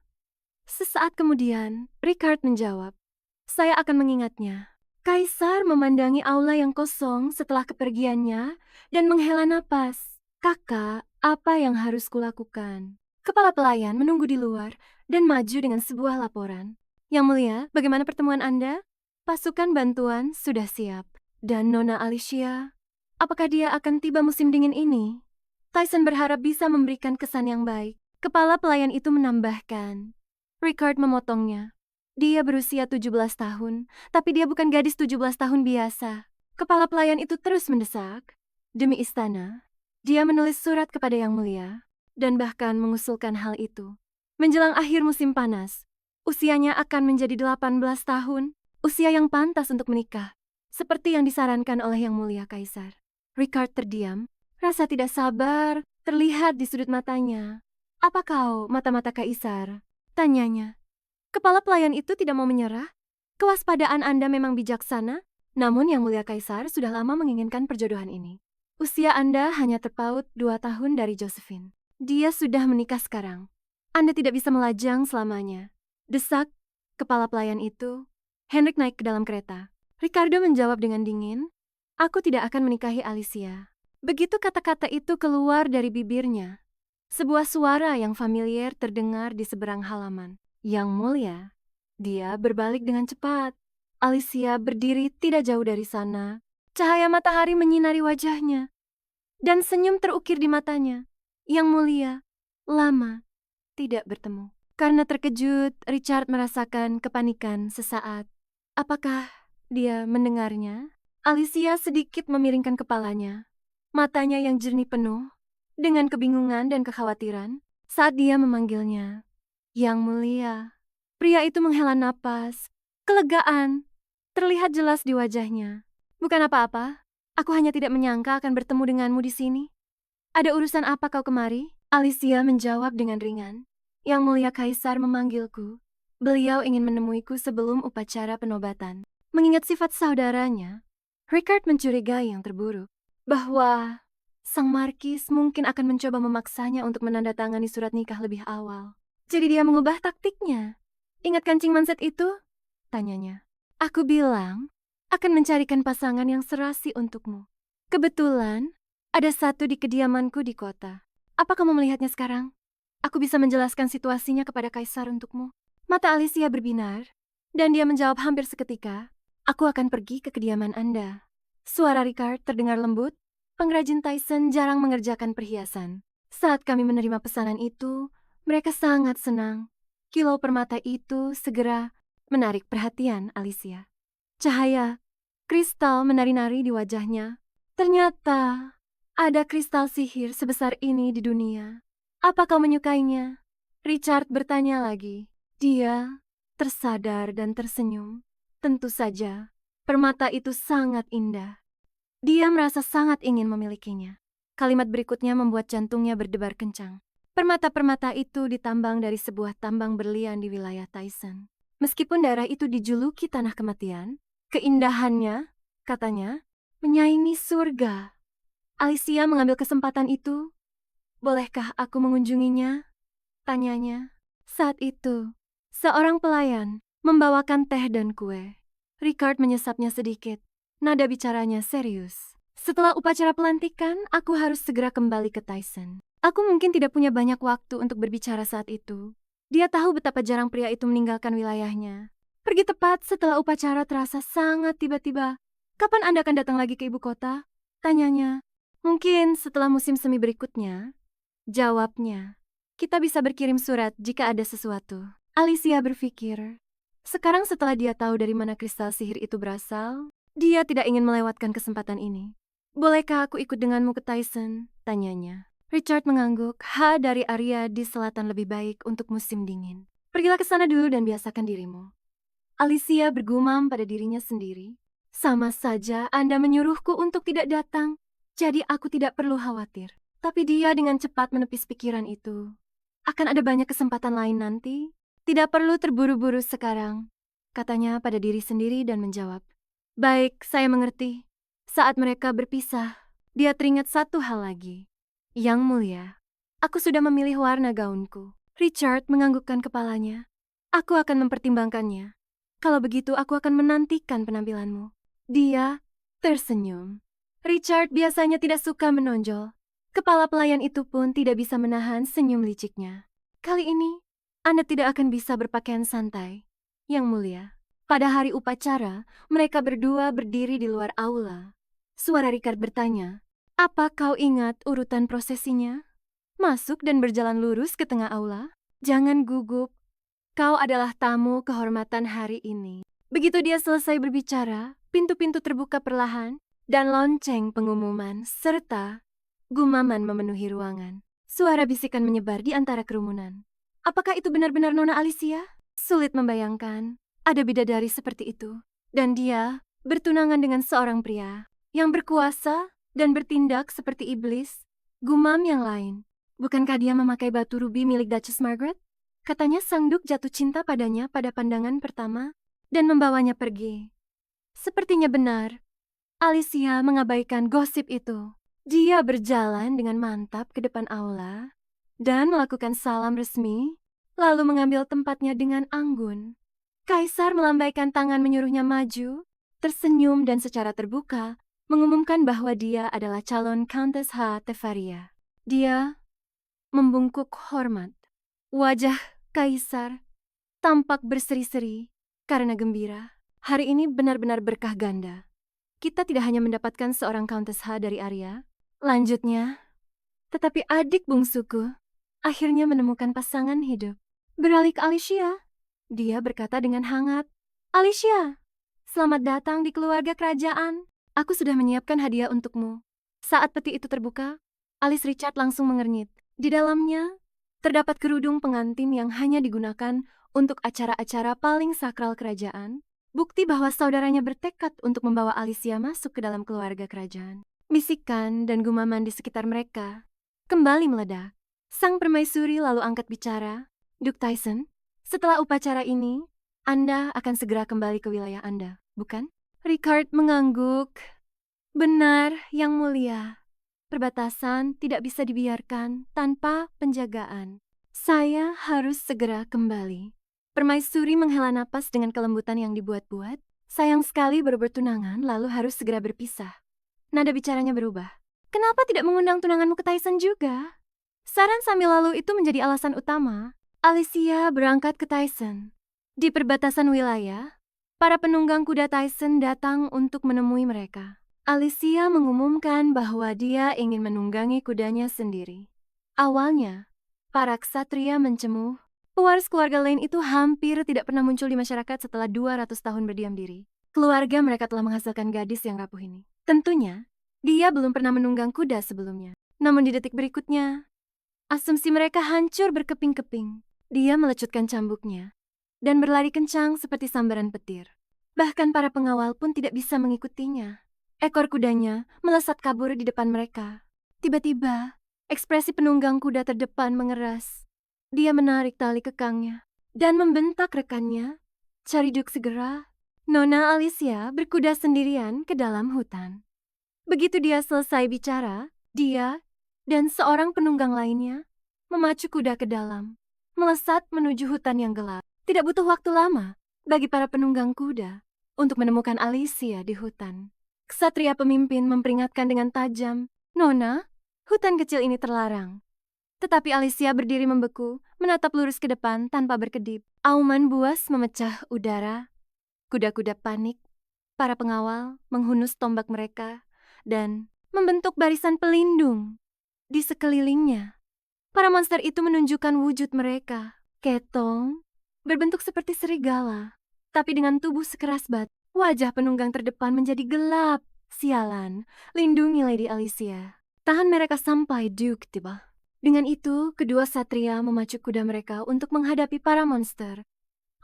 Sesaat kemudian, Ricard menjawab, saya akan mengingatnya. Kaisar memandangi aula yang kosong setelah kepergiannya dan menghela napas. Kakak, apa yang harus kulakukan? Kepala pelayan menunggu di luar dan maju dengan sebuah laporan. Yang mulia, bagaimana pertemuan Anda? Pasukan bantuan sudah siap. Dan Nona Alicia, apakah dia akan tiba musim dingin ini? Tyson berharap bisa memberikan kesan yang baik. Kepala pelayan itu menambahkan. Ricard memotongnya. Dia berusia 17 tahun, tapi dia bukan gadis 17 tahun biasa. Kepala pelayan itu terus mendesak. Demi istana, dia menulis surat kepada Yang Mulia, dan bahkan mengusulkan hal itu. Menjelang akhir musim panas, usianya akan menjadi 18 tahun, usia yang pantas untuk menikah, seperti yang disarankan oleh Yang Mulia Kaisar. Ricard terdiam, rasa tidak sabar terlihat di sudut matanya. Apa kau mata-mata Kaisar? Tanyanya. Kepala pelayan itu tidak mau menyerah. Kewaspadaan Anda memang bijaksana, namun Yang Mulia Kaisar sudah lama menginginkan perjodohan ini. Usia Anda hanya terpaut 2 tahun dari Josephine. Dia sudah menikah sekarang. Anda tidak bisa melajang selamanya. Desak kepala pelayan itu. Henrik naik ke dalam kereta. Ricardo menjawab dengan dingin, aku tidak akan menikahi Alicia. Begitu kata-kata itu keluar dari bibirnya, sebuah suara yang familiar terdengar di seberang halaman. Yang Mulia, dia berbalik dengan cepat. Alicia berdiri tidak jauh dari sana. Cahaya matahari menyinari wajahnya, dan senyum terukir di matanya. Yang Mulia, lama tidak bertemu. Karena terkejut, Richard merasakan kepanikan sesaat. Apakah dia mendengarnya? Alicia sedikit memiringkan kepalanya. Matanya yang jernih penuh dengan kebingungan dan kekhawatiran saat dia memanggilnya. Yang Mulia. Pria itu menghela napas. Kelegaan terlihat jelas di wajahnya. Bukan apa-apa. Aku hanya tidak menyangka akan bertemu denganmu di sini. Ada urusan apa kau kemari? Alicia menjawab dengan ringan. Yang Mulia Kaisar memanggilku. Beliau ingin menemuiku sebelum upacara penobatan. Mengingat sifat saudaranya, Ricard mencurigai yang terburuk. Bahwa sang Markis mungkin akan mencoba memaksanya untuk menandatangani surat nikah lebih awal. Jadi dia mengubah taktiknya. Ingat kancing manset itu? Tanyanya. Aku bilang, akan mencarikan pasangan yang serasi untukmu. Kebetulan, ada satu di kediamanku di kota. Apa kamu melihatnya sekarang? Aku bisa menjelaskan situasinya kepada Kaisar untukmu. Mata Alicia berbinar, dan dia menjawab hampir seketika, "Aku akan pergi ke kediaman Anda." Suara Ricard terdengar lembut. Pengrajin Tyson jarang mengerjakan perhiasan. Saat kami menerima pesanan itu, mereka sangat senang. Kilau permata itu segera menarik perhatian Alicia. Cahaya kristal menari-nari di wajahnya. Ternyata ada kristal sihir sebesar ini di dunia. Apa kau menyukainya? Richard bertanya lagi. Dia tersadar dan tersenyum. Tentu saja, permata itu sangat indah. Dia merasa sangat ingin memilikinya. Kalimat berikutnya membuat jantungnya berdebar kencang. Permata-permata itu ditambang dari sebuah tambang berlian di wilayah Tyson. Meskipun daerah itu dijuluki tanah kematian, keindahannya, katanya, menyaingi surga. Alicia mengambil kesempatan itu. "Bolehkah aku mengunjunginya?" tanyanya. Saat itu, seorang pelayan membawakan teh dan kue. Ricard menyesapnya sedikit. Nada bicaranya serius. "Setelah upacara pelantikan, aku harus segera kembali ke Tyson. Aku mungkin tidak punya banyak waktu untuk berbicara saat itu." Dia tahu betapa jarang pria itu meninggalkan wilayahnya. Pergi tepat setelah upacara terasa sangat tiba-tiba. "Kapan Anda akan datang lagi ke ibu kota?" tanyanya. "Mungkin setelah musim semi berikutnya," jawabnya. "Kita bisa berkirim surat jika ada sesuatu." Alicia berpikir. Sekarang setelah dia tahu dari mana kristal sihir itu berasal, dia tidak ingin melewatkan kesempatan ini. "Bolehkah aku ikut denganmu ke Tyson?" tanyanya. Richard mengangguk. Dari Arya di selatan lebih baik untuk musim dingin. "Pergilah ke sana dulu dan biasakan dirimu." Alicia bergumam pada dirinya sendiri. "Sama saja Anda menyuruhku untuk tidak datang, jadi aku tidak perlu khawatir." Tapi dia dengan cepat menepis pikiran itu. "Akan ada banyak kesempatan lain nanti. Tidak perlu terburu-buru sekarang," katanya pada diri sendiri dan menjawab. "Baik, saya mengerti." Saat mereka berpisah, dia teringat satu hal lagi. "Yang mulia, aku sudah memilih warna gaunku." Richard menganggukkan kepalanya. "Aku akan mempertimbangkannya. Kalau begitu aku akan menantikan penampilanmu." Dia tersenyum. Richard biasanya tidak suka menonjol. Kepala pelayan itu pun tidak bisa menahan senyum liciknya. "Kali ini, Anda tidak akan bisa berpakaian santai, Yang Mulia." Pada hari upacara, mereka berdua berdiri di luar aula. Suara Ricard bertanya, "Apa kau ingat urutan prosesinya?" "Masuk dan berjalan lurus ke tengah aula. Jangan gugup. Kau adalah tamu kehormatan hari ini." Begitu dia selesai berbicara, pintu-pintu terbuka perlahan, dan lonceng pengumuman serta gumaman memenuhi ruangan. Suara bisikan menyebar di antara kerumunan. Apakah itu benar-benar Nona Alicia? Sulit membayangkan ada bidadari seperti itu. Dan dia bertunangan dengan seorang pria yang berkuasa dan bertindak seperti iblis. Gumam yang lain. "Bukankah dia memakai batu rubi milik Duchess Margaret?" Katanya sang Duk jatuh cinta padanya pada pandangan pertama dan membawanya pergi. Sepertinya benar. Alicia mengabaikan gosip itu. Dia berjalan dengan mantap ke depan aula dan melakukan salam resmi, lalu mengambil tempatnya dengan anggun. Kaisar melambaikan tangan menyuruhnya maju, tersenyum dan secara terbuka mengumumkan bahwa dia adalah calon Countess H. Tevaria. Dia membungkuk hormat. Wajah Kaisar tampak berseri-seri karena gembira. Hari ini benar-benar berkah ganda. Kita tidak hanya mendapatkan seorang Countess H dari Arya, lanjutnya, tetapi adik bungsuku akhirnya menemukan pasangan hidup. Beralih ke Alicia, dia berkata dengan hangat, "Alicia, selamat datang di keluarga kerajaan. Aku sudah menyiapkan hadiah untukmu." Saat peti itu terbuka, alis Richard langsung mengernyit. Di dalamnya, terdapat kerudung pengantin yang hanya digunakan untuk acara-acara paling sakral kerajaan, bukti bahwa saudaranya bertekad untuk membawa Alicia masuk ke dalam keluarga kerajaan. Bisikan dan gumaman di sekitar mereka kembali meledak. Sang permaisuri lalu angkat bicara, "Duke Tyson, setelah upacara ini, Anda akan segera kembali ke wilayah Anda, bukan?" Ricard mengangguk. "Benar, Yang Mulia. Perbatasan tidak bisa dibiarkan tanpa penjagaan. Saya harus segera kembali." Permaisuri menghela napas dengan kelembutan yang dibuat-buat. Sayang sekali baru bertunangan lalu harus segera berpisah. Nada bicaranya berubah. "Kenapa tidak mengundang tunanganmu ke Tyson juga?" Saran sambil lalu itu menjadi alasan utama. Alicia berangkat ke Tyson. Di perbatasan wilayah, para penunggang kuda Tyson datang untuk menemui mereka. Alicia mengumumkan bahwa dia ingin menunggangi kudanya sendiri. Awalnya, para ksatria mencemuh. Pewaris keluarga lain itu hampir tidak pernah muncul di masyarakat setelah 200 tahun berdiam diri. Keluarga mereka telah menghasilkan gadis yang rapuh ini. Tentunya, dia belum pernah menunggang kuda sebelumnya. Namun di detik berikutnya, asumsi mereka hancur berkeping-keping. Dia melecutkan cambuknya dan berlari kencang seperti sambaran petir. Bahkan para pengawal pun tidak bisa mengikutinya. Ekor kudanya melesat kabur di depan mereka. Tiba-tiba, ekspresi penunggang kuda terdepan mengeras. Dia menarik tali kekangnya dan membentak rekannya, "Cariduk segera." Nona Alicia berkuda sendirian ke dalam hutan. Begitu dia selesai bicara, dia dan seorang penunggang lainnya memacu kuda ke dalam, melesat menuju hutan yang gelap. Tidak butuh waktu lama bagi para penunggang kuda untuk menemukan Alicia di hutan. Ksatria pemimpin memperingatkan dengan tajam, "Nona, hutan kecil ini terlarang." Tetapi Alicia berdiri membeku, menatap lurus ke depan tanpa berkedip. Auman buas memecah udara. Kuda-kuda panik. Para pengawal menghunus tombak mereka dan membentuk barisan pelindung di sekelilingnya. Para monster itu menunjukkan wujud mereka. Ketong berbentuk seperti serigala, tapi dengan tubuh sekeras batu. Wajah penunggang terdepan menjadi gelap. Sialan, lindungi Lady Alicia. Tahan mereka sampai Duke tiba. Dengan itu, kedua satria memacu kuda mereka untuk menghadapi para monster.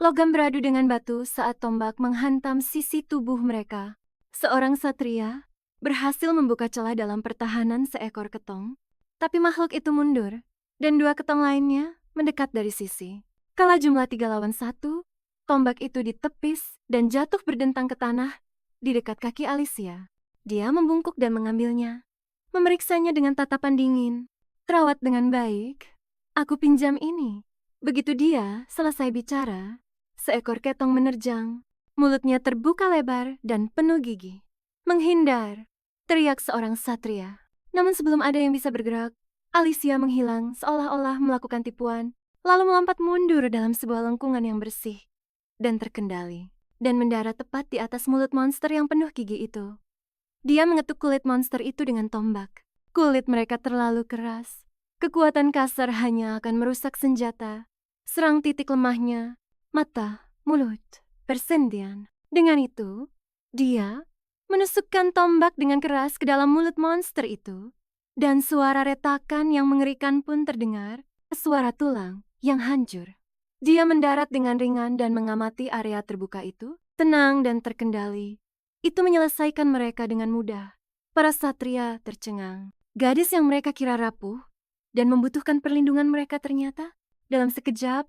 Logam beradu dengan batu saat tombak menghantam sisi tubuh mereka. Seorang satria berhasil membuka celah dalam pertahanan seekor ketong, tapi makhluk itu mundur, dan dua ketong lainnya mendekat dari sisi. Kala jumlah 3 lawan 1, tombak itu ditepis dan jatuh berdentang ke tanah di dekat kaki Alicia. Dia membungkuk dan mengambilnya, memeriksanya dengan tatapan dingin. "Terawat dengan baik. Aku pinjam ini." Begitu dia selesai bicara, seekor ketong menerjang. Mulutnya terbuka lebar dan penuh gigi. "Menghindar!" teriak seorang satria. Namun sebelum ada yang bisa bergerak, Alicia menghilang seolah-olah melakukan tipuan, lalu melompat mundur dalam sebuah lengkungan yang bersih dan terkendali, dan mendarat tepat di atas mulut monster yang penuh gigi itu. Dia mengetuk kulit monster itu dengan tombak. Kulit mereka terlalu keras. Kekuatan kasar hanya akan merusak senjata. Serang titik lemahnya, mata, mulut, persendian. Dengan itu, dia menusukkan tombak dengan keras ke dalam mulut monster itu, dan suara retakan yang mengerikan pun terdengar, suara tulang yang hancur. Dia mendarat dengan ringan dan mengamati area terbuka itu, tenang dan terkendali. Itu menyelesaikan mereka dengan mudah. Para satria tercengang. Gadis yang mereka kira rapuh dan membutuhkan perlindungan mereka ternyata dalam sekejap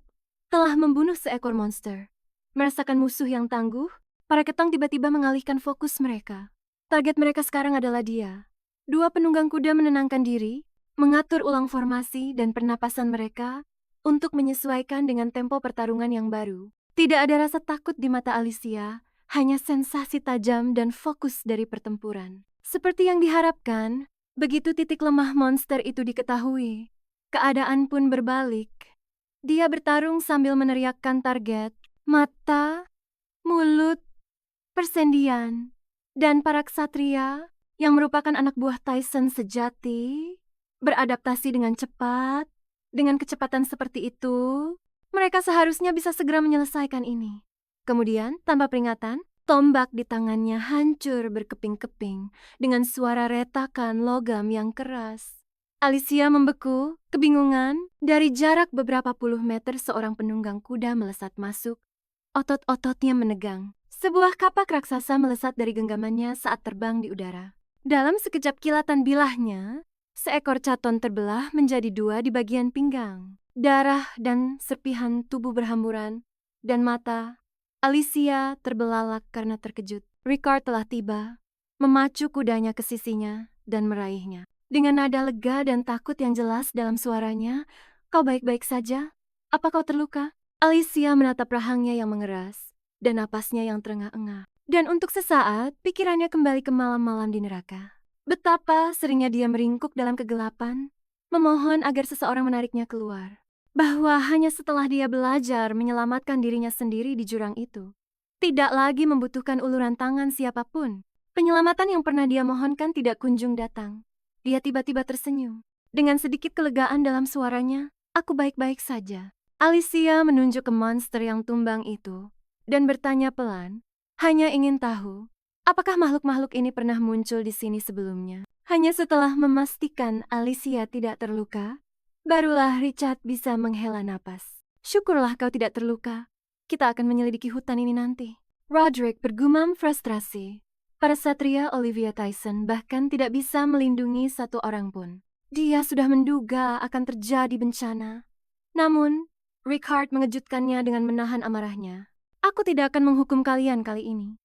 telah membunuh seekor monster. Merasakan musuh yang tangguh, para ketong tiba-tiba mengalihkan fokus mereka. Target mereka sekarang adalah dia. Dua penunggang kuda menenangkan diri, mengatur ulang formasi dan pernapasan mereka untuk menyesuaikan dengan tempo pertarungan yang baru. Tidak ada rasa takut di mata Alicia, hanya sensasi tajam dan fokus dari pertempuran. Seperti yang diharapkan, begitu titik lemah monster itu diketahui, keadaan pun berbalik. Dia bertarung sambil meneriakkan target, mata, mulut, persendian, dan para ksatria yang merupakan anak buah Tyson sejati beradaptasi dengan cepat. Dengan kecepatan seperti itu, mereka seharusnya bisa segera menyelesaikan ini. Kemudian, tanpa peringatan, tombak di tangannya hancur berkeping-keping dengan suara retakan logam yang keras. Alicia membeku, kebingungan. Dari jarak beberapa puluh meter seorang penunggang kuda melesat masuk. Otot-ototnya menegang. Sebuah kapak raksasa melesat dari genggamannya saat terbang di udara. Dalam sekejap kilatan bilahnya, seekor caton terbelah menjadi dua di bagian pinggang. Darah dan serpihan tubuh berhamburan, dan mata Alicia terbelalak karena terkejut. Ricard telah tiba, memacu kudanya ke sisinya dan meraihnya. Dengan nada lega dan takut yang jelas dalam suaranya, "Kau baik-baik saja? Apa kau terluka?" Alicia menatap rahangnya yang mengeras dan napasnya yang terengah-engah. Dan untuk sesaat, pikirannya kembali ke malam-malam di neraka. Betapa seringnya dia meringkuk dalam kegelapan, memohon agar seseorang menariknya keluar. bahwa hanya setelah dia belajar menyelamatkan dirinya sendiri di jurang itu, tidak lagi membutuhkan uluran tangan siapapun. Penyelamatan yang pernah dia mohonkan tidak kunjung datang. Dia tiba-tiba tersenyum. Dengan sedikit kelegaan dalam suaranya, "Aku baik-baik saja." Alicia menunjuk ke monster yang tumbang itu dan bertanya pelan, hanya ingin tahu, apakah makhluk-makhluk ini pernah muncul di sini sebelumnya. Hanya setelah memastikan Alicia tidak terluka, barulah Richard bisa menghela napas. "Syukurlah kau tidak terluka. Kita akan menyelidiki hutan ini nanti." Roderick bergumam frustrasi. Para satria Olivia Tyson bahkan tidak bisa melindungi satu orang pun. Dia sudah menduga akan terjadi bencana. Namun, Richard mengejutkannya dengan menahan amarahnya. "Aku tidak akan menghukum kalian kali ini.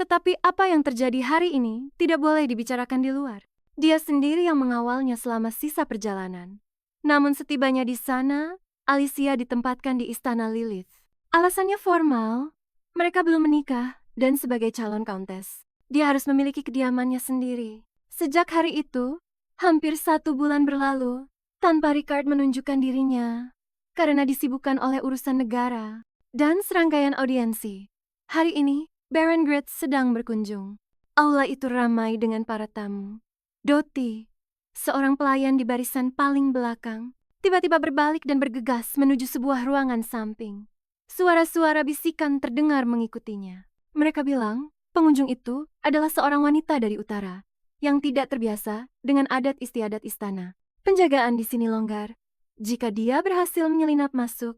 Tetapi apa yang terjadi hari ini tidak boleh dibicarakan di luar." Dia sendiri yang mengawalnya selama sisa perjalanan. Namun setibanya di sana, Alicia ditempatkan di istana Lilith. Alasannya formal, mereka belum menikah dan sebagai calon countess, dia harus memiliki kediamannya sendiri. Sejak hari itu, hampir 1 bulan berlalu tanpa Richard menunjukkan dirinya karena disibukkan oleh urusan negara dan serangkaian audiensi. Hari ini, Baron Gritz sedang berkunjung. Aula itu ramai dengan para tamu. Dottie, seorang pelayan di barisan paling belakang, tiba-tiba berbalik dan bergegas menuju sebuah ruangan samping. Suara-suara bisikan terdengar mengikutinya. Mereka bilang, pengunjung itu adalah seorang wanita dari utara yang tidak terbiasa dengan adat istiadat istana. Penjagaan di sini longgar. Jika dia berhasil menyelinap masuk,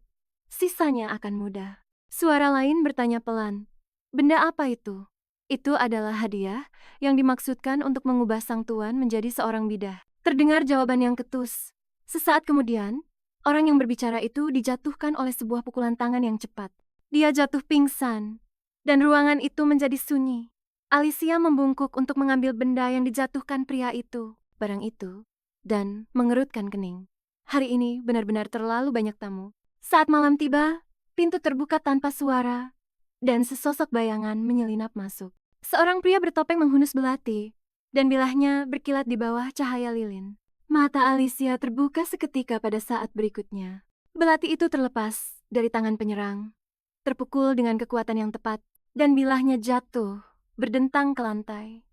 sisanya akan mudah. Suara lain bertanya pelan, "Benda apa itu?" "Itu adalah hadiah yang dimaksudkan untuk mengubah sang tuan menjadi seorang bidah." Terdengar jawaban yang ketus. Sesaat kemudian, orang yang berbicara itu dijatuhkan oleh sebuah pukulan tangan yang cepat. Dia jatuh pingsan, dan ruangan itu menjadi sunyi. Alicia membungkuk untuk mengambil benda yang dijatuhkan pria itu, barang itu, dan mengerutkan kening. Hari ini benar-benar terlalu banyak tamu. Saat malam tiba, pintu terbuka tanpa suara, dan sesosok bayangan menyelinap masuk. Seorang pria bertopeng menghunus belati, dan bilahnya berkilat di bawah cahaya lilin. Mata Alicia terbuka seketika pada saat berikutnya. Belati itu terlepas dari tangan penyerang, terpukul dengan kekuatan yang tepat, dan bilahnya jatuh, berdentang ke lantai.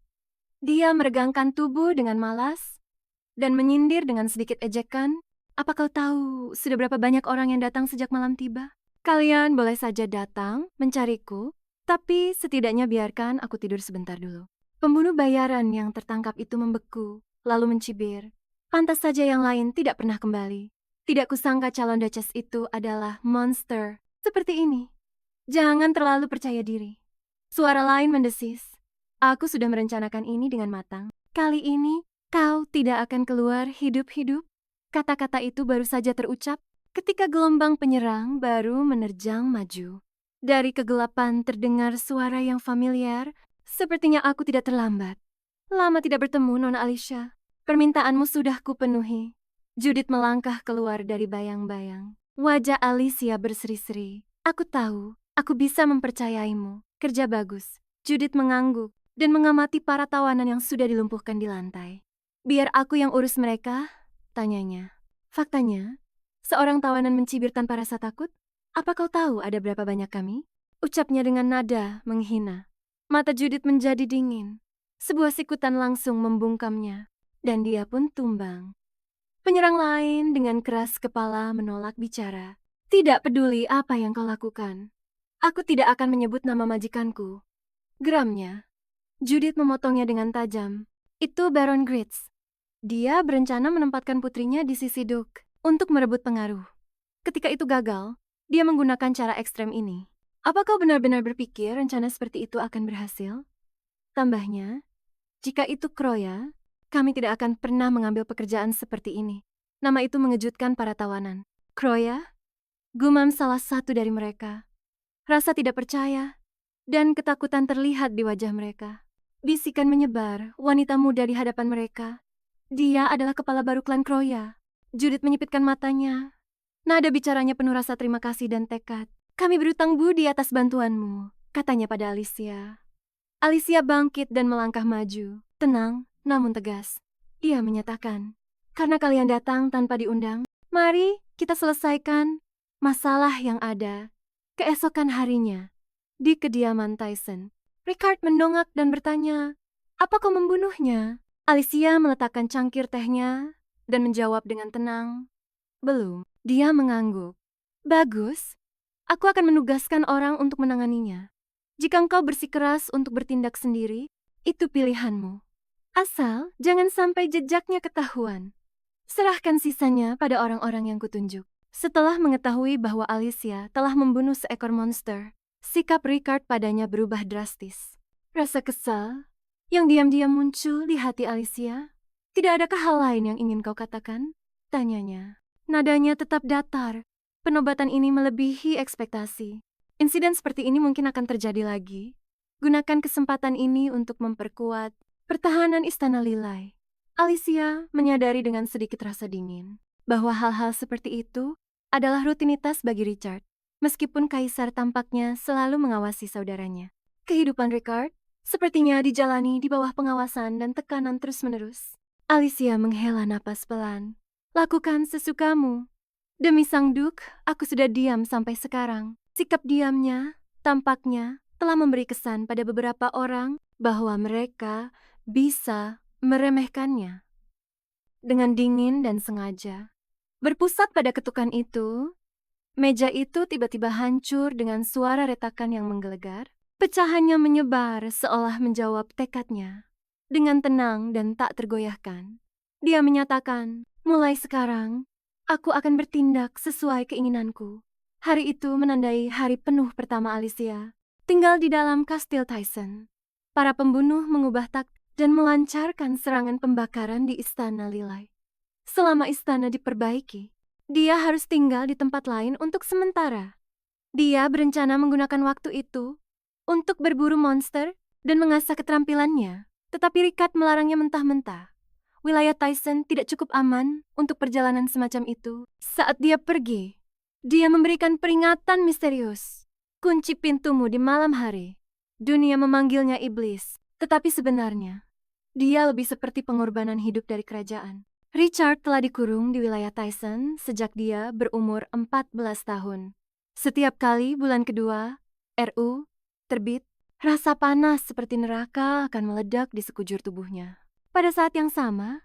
Dia meregangkan tubuh dengan malas, dan menyindir dengan sedikit ejekan, "Apa kau tahu sudah berapa banyak orang yang datang sejak malam tiba? Kalian boleh saja datang mencariku, tapi setidaknya biarkan aku tidur sebentar dulu." Pembunuh bayaran yang tertangkap itu membeku, lalu mencibir. Pantas saja yang lain tidak pernah kembali. Tidak kusangka calon Duchess itu adalah monster seperti ini. Jangan terlalu percaya diri. Suara lain mendesis. "Aku sudah merencanakan ini dengan matang. Kali ini kau tidak akan keluar hidup-hidup." Kata-kata itu baru saja terucap ketika gelombang penyerang baru menerjang maju. Dari kegelapan terdengar suara yang familiar. "Sepertinya aku tidak terlambat. Lama tidak bertemu, Nona Alicia. Permintaanmu sudah kupenuhi." Judith melangkah keluar dari bayang-bayang. Wajah Alicia berseri-seri. "Aku tahu, aku bisa mempercayaimu. Kerja bagus." Judith mengangguk dan mengamati para tawanan yang sudah dilumpuhkan di lantai. "Biar aku yang urus mereka?" tanyanya. Faktanya, seorang tawanan mencibir tanpa rasa takut. "Apa kau tahu ada berapa banyak kami?" ucapnya dengan nada menghina. Mata Judith menjadi dingin. Sebuah sikutan langsung membungkamnya, dan dia pun tumbang. Penyerang lain dengan keras kepala menolak bicara. "Tidak peduli apa yang kau lakukan. Aku tidak akan menyebut nama majikanku," geramnya. Judith memotongnya dengan tajam. "Itu Baron Gritz. Dia berencana menempatkan putrinya di sisi Duke untuk merebut pengaruh. Ketika itu gagal, dia menggunakan cara ekstrem ini. Apa kau benar-benar berpikir rencana seperti itu akan berhasil?" Tambahnya, "Jika itu Croya, kami tidak akan pernah mengambil pekerjaan seperti ini." Nama itu mengejutkan para tawanan. "Croya?" gumam salah satu dari mereka. Rasa tidak percaya dan ketakutan terlihat di wajah mereka. Bisikan menyebar, wanita muda di hadapan mereka. "Dia adalah kepala baru klan Croya." Judith menyipitkan matanya. Nada bicaranya penuh rasa terima kasih dan tekad. "Kami berutang budi atas bantuanmu," katanya pada Alicia. Alicia bangkit dan melangkah maju. Tenang, namun tegas. Dia menyatakan, "Karena kalian datang tanpa diundang, mari kita selesaikan masalah yang ada. Keesokan harinya, di kediaman Tyson, Ricard mendongak dan bertanya, "Apa kau membunuhnya?" Alicia meletakkan cangkir tehnya dan menjawab dengan tenang, "Belum." Dia mengangguk. "Bagus, aku akan menugaskan orang untuk menanganinya. Jika engkau bersikeras untuk bertindak sendiri, itu pilihanmu. Asal jangan sampai jejaknya ketahuan. Serahkan sisanya pada orang-orang yang kutunjuk." Setelah mengetahui bahwa Alicia telah membunuh seekor monster, sikap Ricard padanya berubah drastis. Rasa kesal yang diam-diam muncul di hati Alicia. "Tidak adakah hal lain yang ingin kau katakan?" tanyanya. Nadanya tetap datar. Penobatan ini melebihi ekspektasi. "Insiden seperti ini mungkin akan terjadi lagi. Gunakan kesempatan ini untuk memperkuat pertahanan Istana Lilai." Alicia menyadari dengan sedikit rasa dingin bahwa hal-hal seperti itu adalah rutinitas bagi Richard, meskipun Kaisar tampaknya selalu mengawasi saudaranya. Kehidupan Ricard sepertinya dijalani di bawah pengawasan dan tekanan terus-menerus. Alicia menghela napas pelan. "Lakukan sesukamu. Demi Sang Duk, aku sudah diam sampai sekarang." Sikap diamnya tampaknya telah memberi kesan pada beberapa orang bahwa mereka bisa meremehkannya. Dengan dingin dan sengaja, berpusat pada ketukan itu, meja itu tiba-tiba hancur dengan suara retakan yang menggelegar. Pecahannya menyebar seolah menjawab tekadnya. Dengan tenang dan tak tergoyahkan, dia menyatakan, "Mulai sekarang, aku akan bertindak sesuai keinginanku." Hari itu menandai hari penuh pertama Alicia tinggal di dalam kastil Tyson. Para pembunuh mengubah taktik dan melancarkan serangan pembakaran di Istana Lilai. Selama istana diperbaiki, dia harus tinggal di tempat lain untuk sementara. Dia berencana menggunakan waktu itu untuk berburu monster dan mengasah keterampilannya, tetapi Ricard melarangnya mentah-mentah. Wilayah Tyson tidak cukup aman untuk perjalanan semacam itu. Saat dia pergi, dia memberikan peringatan misterius. "Kunci pintumu di malam hari." Dunia memanggilnya iblis, tetapi sebenarnya dia lebih seperti pengorbanan hidup dari kerajaan. Richard telah dikurung di wilayah Tyson sejak dia berumur 14 tahun. Setiap kali bulan kedua, RU terbit, rasa panas seperti neraka akan meledak di sekujur tubuhnya. Pada saat yang sama,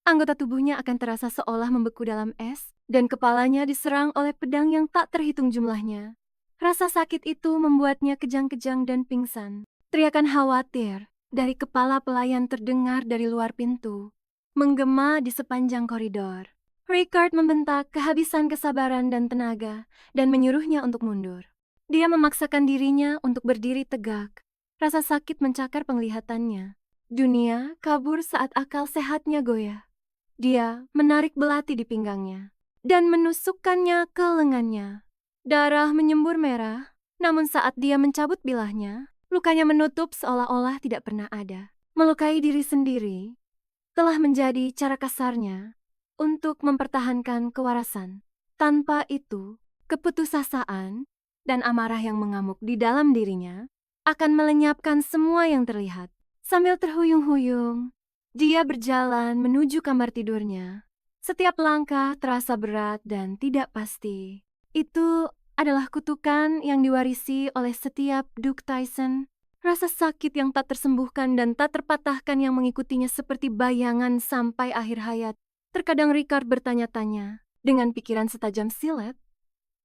anggota tubuhnya akan terasa seolah membeku dalam es, dan kepalanya diserang oleh pedang yang tak terhitung jumlahnya. Rasa sakit itu membuatnya kejang-kejang dan pingsan. Teriakan khawatir dari kepala pelayan terdengar dari luar pintu, menggema di sepanjang koridor. Ricard membentak kehabisan kesabaran dan tenaga, dan menyuruhnya untuk mundur. Dia memaksakan dirinya untuk berdiri tegak. Rasa sakit mencakar penglihatannya. Dunia kabur saat akal sehatnya goyah. Dia menarik belati di pinggangnya dan menusukkannya ke lengannya. Darah menyembur merah, namun saat dia mencabut bilahnya, lukanya menutup seolah-olah tidak pernah ada. Melukai diri sendiri telah menjadi cara kasarnya untuk mempertahankan kewarasan. Tanpa itu, keputusasaan dan amarah yang mengamuk di dalam dirinya akan melenyapkan semua yang terlihat. Sambil terhuyung-huyung, dia berjalan menuju kamar tidurnya. Setiap langkah terasa berat dan tidak pasti. Itu adalah kutukan yang diwarisi oleh setiap Duke Tyson. Rasa sakit yang tak tersembuhkan dan tak terpatahkan yang mengikutinya seperti bayangan sampai akhir hayat. Terkadang Ricard bertanya-tanya, dengan pikiran setajam silet,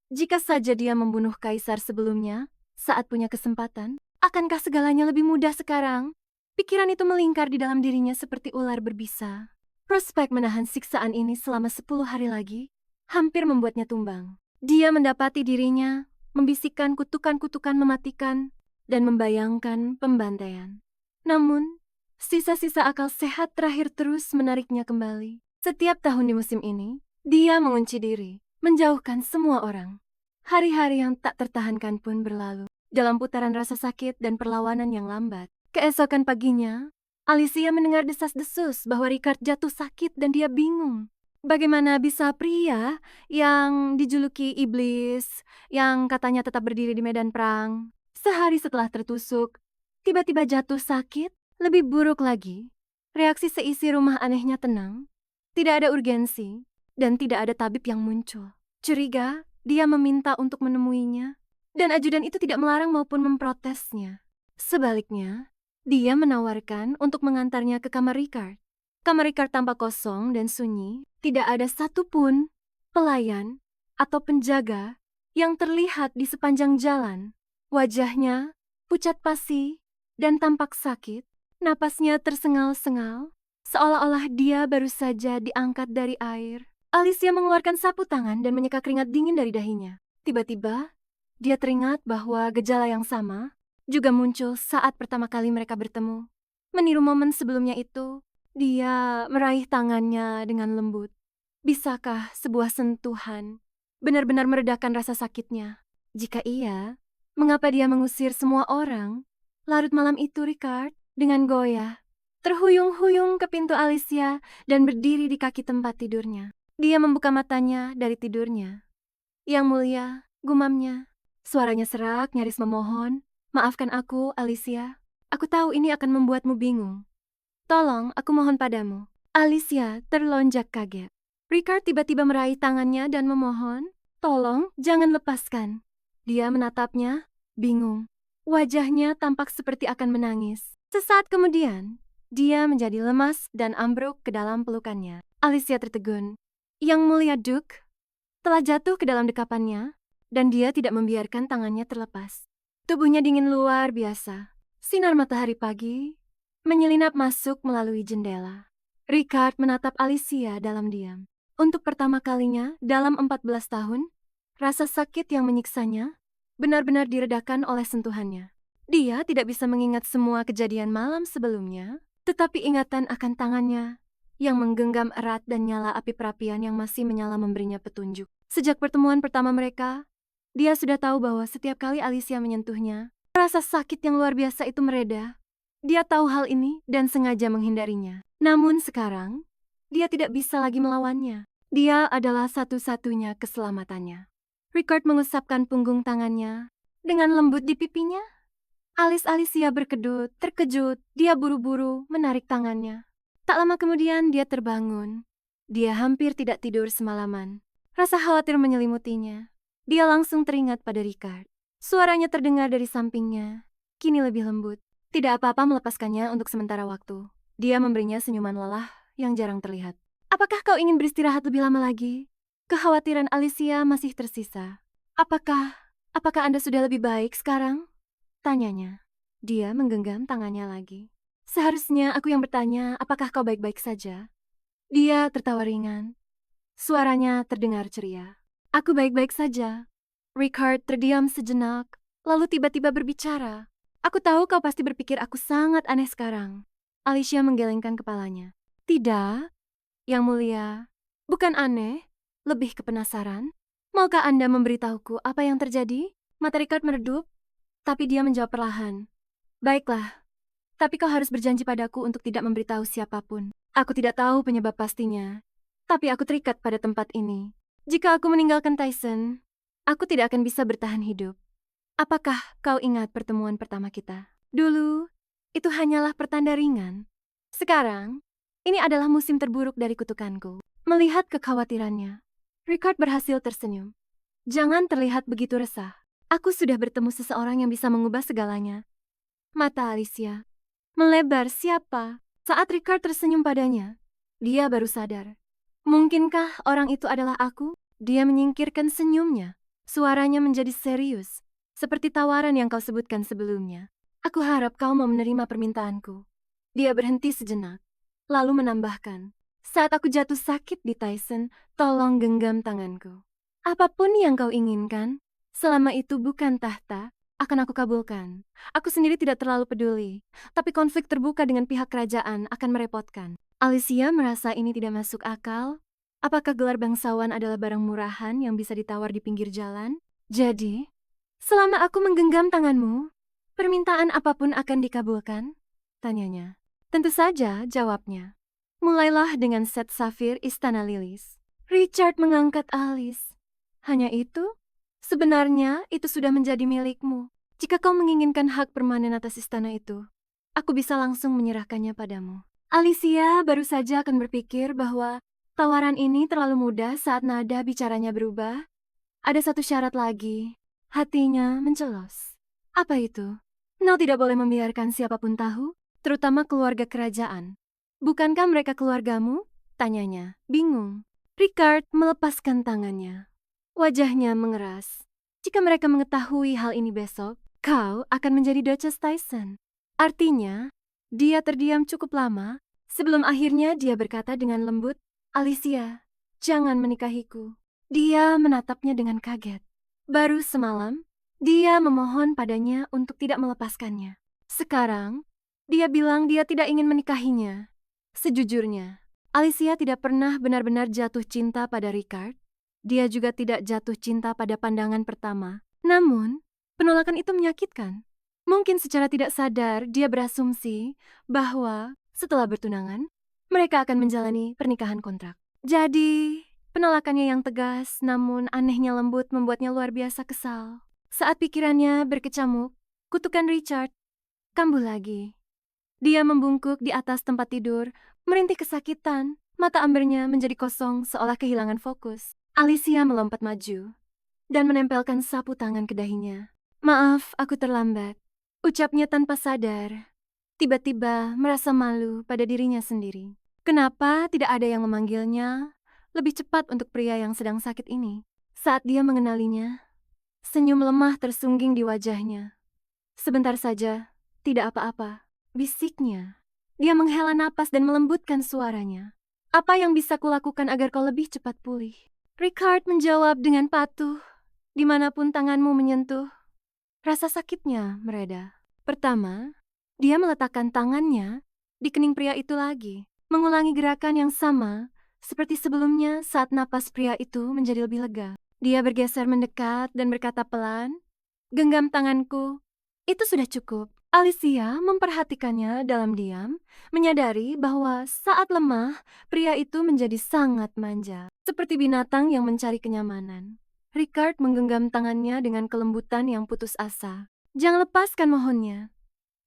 jika saja dia membunuh kaisar sebelumnya, saat punya kesempatan, akankah segalanya lebih mudah sekarang? Pikiran itu melingkar di dalam dirinya seperti ular berbisa. Prospek menahan siksaan ini selama 10 hari lagi hampir membuatnya tumbang. Dia mendapati dirinya membisikkan kutukan-kutukan mematikan dan membayangkan pembantaian. Namun, sisa-sisa akal sehat terakhir terus menariknya kembali. Setiap tahun di musim ini, dia mengunci diri, menjauhkan semua orang. Hari-hari yang tak tertahankan pun berlalu dalam putaran rasa sakit dan perlawanan yang lambat. Keesokan paginya, Alicia mendengar desas-desus bahwa Ricard jatuh sakit dan dia bingung. Bagaimana bisa pria yang dijuluki iblis, yang katanya tetap berdiri di medan perang, sehari setelah tertusuk, tiba-tiba jatuh sakit? Lebih buruk lagi, reaksi seisi rumah anehnya tenang, tidak ada urgensi, dan tidak ada tabib yang muncul. Curiga, dia meminta untuk menemuinya, dan ajudan itu tidak melarang maupun memprotesnya. Sebaliknya, dia menawarkan untuk mengantarnya ke kamar Ricard. Kamar Ricard tampak kosong dan sunyi, tidak ada satupun pelayan atau penjaga yang terlihat di sepanjang jalan. Wajahnya pucat pasi dan tampak sakit, napasnya tersengal-sengal, seolah-olah dia baru saja diangkat dari air. Alicia mengeluarkan sapu tangan dan menyeka keringat dingin dari dahinya. Tiba-tiba, dia teringat bahwa gejala yang sama juga muncul saat pertama kali mereka bertemu. Meniru momen sebelumnya itu, dia meraih tangannya dengan lembut. Bisakah sebuah sentuhan benar-benar meredakan rasa sakitnya? Jika iya, mengapa dia mengusir semua orang? Larut malam itu Ricard dengan goyah terhuyung-huyung ke pintu Alicia dan berdiri di kaki tempat tidurnya. Dia membuka matanya dari tidurnya. Yang mulia, gumamnya. Suaranya serak, nyaris memohon. Maafkan aku, Alicia. Aku tahu ini akan membuatmu bingung. Tolong, aku mohon padamu. Alicia terlonjak kaget. Ricard tiba-tiba meraih tangannya dan memohon, tolong, jangan lepaskan. Dia menatapnya, bingung. Wajahnya tampak seperti akan menangis. Sesaat kemudian, dia menjadi lemas dan ambruk ke dalam pelukannya. Alicia tertegun. Yang mulia Duke telah jatuh ke dalam dekapannya, dan dia tidak membiarkan tangannya terlepas. Tubuhnya dingin luar biasa. Sinar matahari pagi menyelinap masuk melalui jendela. Ricard menatap Alicia dalam diam. Untuk pertama kalinya dalam 14 tahun, rasa sakit yang menyiksanya benar-benar diredakan oleh sentuhannya. Dia tidak bisa mengingat semua kejadian malam sebelumnya, tetapi ingatan akan tangannya yang menggenggam erat dan nyala api perapian yang masih menyala memberinya petunjuk. Sejak pertemuan pertama mereka, dia sudah tahu bahwa setiap kali Alicia menyentuhnya, rasa sakit yang luar biasa itu mereda. Dia tahu hal ini dan sengaja menghindarinya. Namun sekarang, dia tidak bisa lagi melawannya. Dia adalah satu-satunya keselamatannya. Ricard mengusapkan punggung tangannya dengan lembut di pipinya. Alis Alicia berkedut, terkejut, dia buru-buru menarik tangannya. Tak lama kemudian dia terbangun. Dia hampir tidak tidur semalaman. Rasa khawatir menyelimutinya. Dia langsung teringat pada Ricard. Suaranya terdengar dari sampingnya, kini lebih lembut. Tidak apa-apa melepaskannya untuk sementara waktu. Dia memberinya senyuman lelah yang jarang terlihat. Apakah kau ingin beristirahat lebih lama lagi? Kekhawatiran Alicia masih tersisa. Apakah Anda sudah lebih baik sekarang? Tanyanya. Dia menggenggam tangannya lagi. Seharusnya aku yang bertanya, apakah kau baik-baik saja? Dia tertawa ringan. Suaranya terdengar ceria. Aku baik-baik saja. Ricard terdiam sejenak, lalu tiba-tiba berbicara. Aku tahu kau pasti berpikir aku sangat aneh sekarang. Alicia menggelengkan kepalanya. Tidak, Yang Mulia. Bukan aneh, lebih ke penasaran. Maukah Anda memberitahuku apa yang terjadi? Mata Ricard meredup, tapi dia menjawab perlahan. Baiklah. Tapi kau harus berjanji padaku untuk tidak memberitahu siapapun. Aku tidak tahu penyebab pastinya, tapi aku terikat pada tempat ini. Jika aku meninggalkan Tyson, aku tidak akan bisa bertahan hidup. Apakah kau ingat pertemuan pertama kita? Dulu, itu hanyalah pertanda ringan. Sekarang, ini adalah musim terburuk dari kutukanku. Melihat kekhawatirannya, Ricard berhasil tersenyum. Jangan terlihat begitu resah. Aku sudah bertemu seseorang yang bisa mengubah segalanya. Mata Alicia melebar. Siapa? Saat Ricard tersenyum padanya, dia baru sadar. Mungkinkah orang itu adalah aku? Dia menyingkirkan senyumnya. Suaranya menjadi serius, seperti tawaran yang kau sebutkan sebelumnya. Aku harap kau mau menerima permintaanku. Dia berhenti sejenak, lalu menambahkan, saat aku jatuh sakit di Tyson, tolong genggam tanganku. Apapun yang kau inginkan, selama itu bukan tahta, akan aku kabulkan. Aku sendiri tidak terlalu peduli, tapi konflik terbuka dengan pihak kerajaan akan merepotkan. Alicia merasa ini tidak masuk akal. Apakah gelar bangsawan adalah barang murahan yang bisa ditawar di pinggir jalan? Jadi, selama aku menggenggam tanganmu, permintaan apapun akan dikabulkan? Tanyanya. Tentu saja, jawabnya. Mulailah dengan set safir Istana Lilis. Richard mengangkat alis. Hanya itu? Sebenarnya itu sudah menjadi milikmu. Jika kau menginginkan hak permanen atas istana itu, aku bisa langsung menyerahkannya padamu. Alicia baru saja akan berpikir bahwa tawaran ini terlalu mudah saat nada bicaranya berubah Ada satu syarat lagi. Hatinya mencelos. Apa itu? Nell tidak boleh membiarkan siapapun tahu, terutama keluarga kerajaan. Bukankah mereka keluargamu? Tanyanya, bingung. Ricard melepaskan tangannya. Wajahnya mengeras. Jika mereka mengetahui hal ini besok, kau akan menjadi Duchess Tyson. Artinya, dia terdiam cukup lama, sebelum akhirnya dia berkata dengan lembut, Alicia, jangan menikahiku. Dia menatapnya dengan kaget. Baru semalam, dia memohon padanya untuk tidak melepaskannya. Sekarang, dia bilang dia tidak ingin menikahinya. Sejujurnya, Alicia tidak pernah benar-benar jatuh cinta pada Ricard. Dia juga tidak jatuh cinta pada pandangan pertama. Namun, penolakan itu menyakitkan. Mungkin secara tidak sadar dia berasumsi bahwa setelah bertunangan, mereka akan menjalani pernikahan kontrak. Jadi, penolakannya yang tegas namun anehnya lembut membuatnya luar biasa kesal. Saat pikirannya berkecamuk, kutukan Richard kambuh lagi. Dia membungkuk di atas tempat tidur, merintih kesakitan, mata ambernya menjadi kosong seolah kehilangan fokus. Alicia melompat maju dan menempelkan sapu tangan ke dahinya. Maaf, aku terlambat. Ucapnya tanpa sadar. Tiba-tiba merasa malu pada dirinya sendiri. Kenapa tidak ada yang memanggilnya lebih cepat untuk pria yang sedang sakit ini? Saat dia mengenalinya, senyum lemah tersungging di wajahnya. Sebentar saja, tidak apa-apa, bisiknya. Dia menghela napas dan melembutkan suaranya. Apa yang bisa kulakukan agar kau lebih cepat pulih? Ricard menjawab dengan patuh. Dimanapun tanganmu menyentuh, rasa sakitnya mereda. Pertama, dia meletakkan tangannya di kening pria itu lagi, mengulangi gerakan yang sama seperti sebelumnya saat napas pria itu menjadi lebih lega. Dia bergeser mendekat dan berkata pelan, genggam tanganku. Itu sudah cukup. Alicia memperhatikannya dalam diam, menyadari bahwa saat lemah, pria itu menjadi sangat manja. Seperti binatang yang mencari kenyamanan. Ricard menggenggam tangannya dengan kelembutan yang putus asa. Jangan lepaskan mohonnya.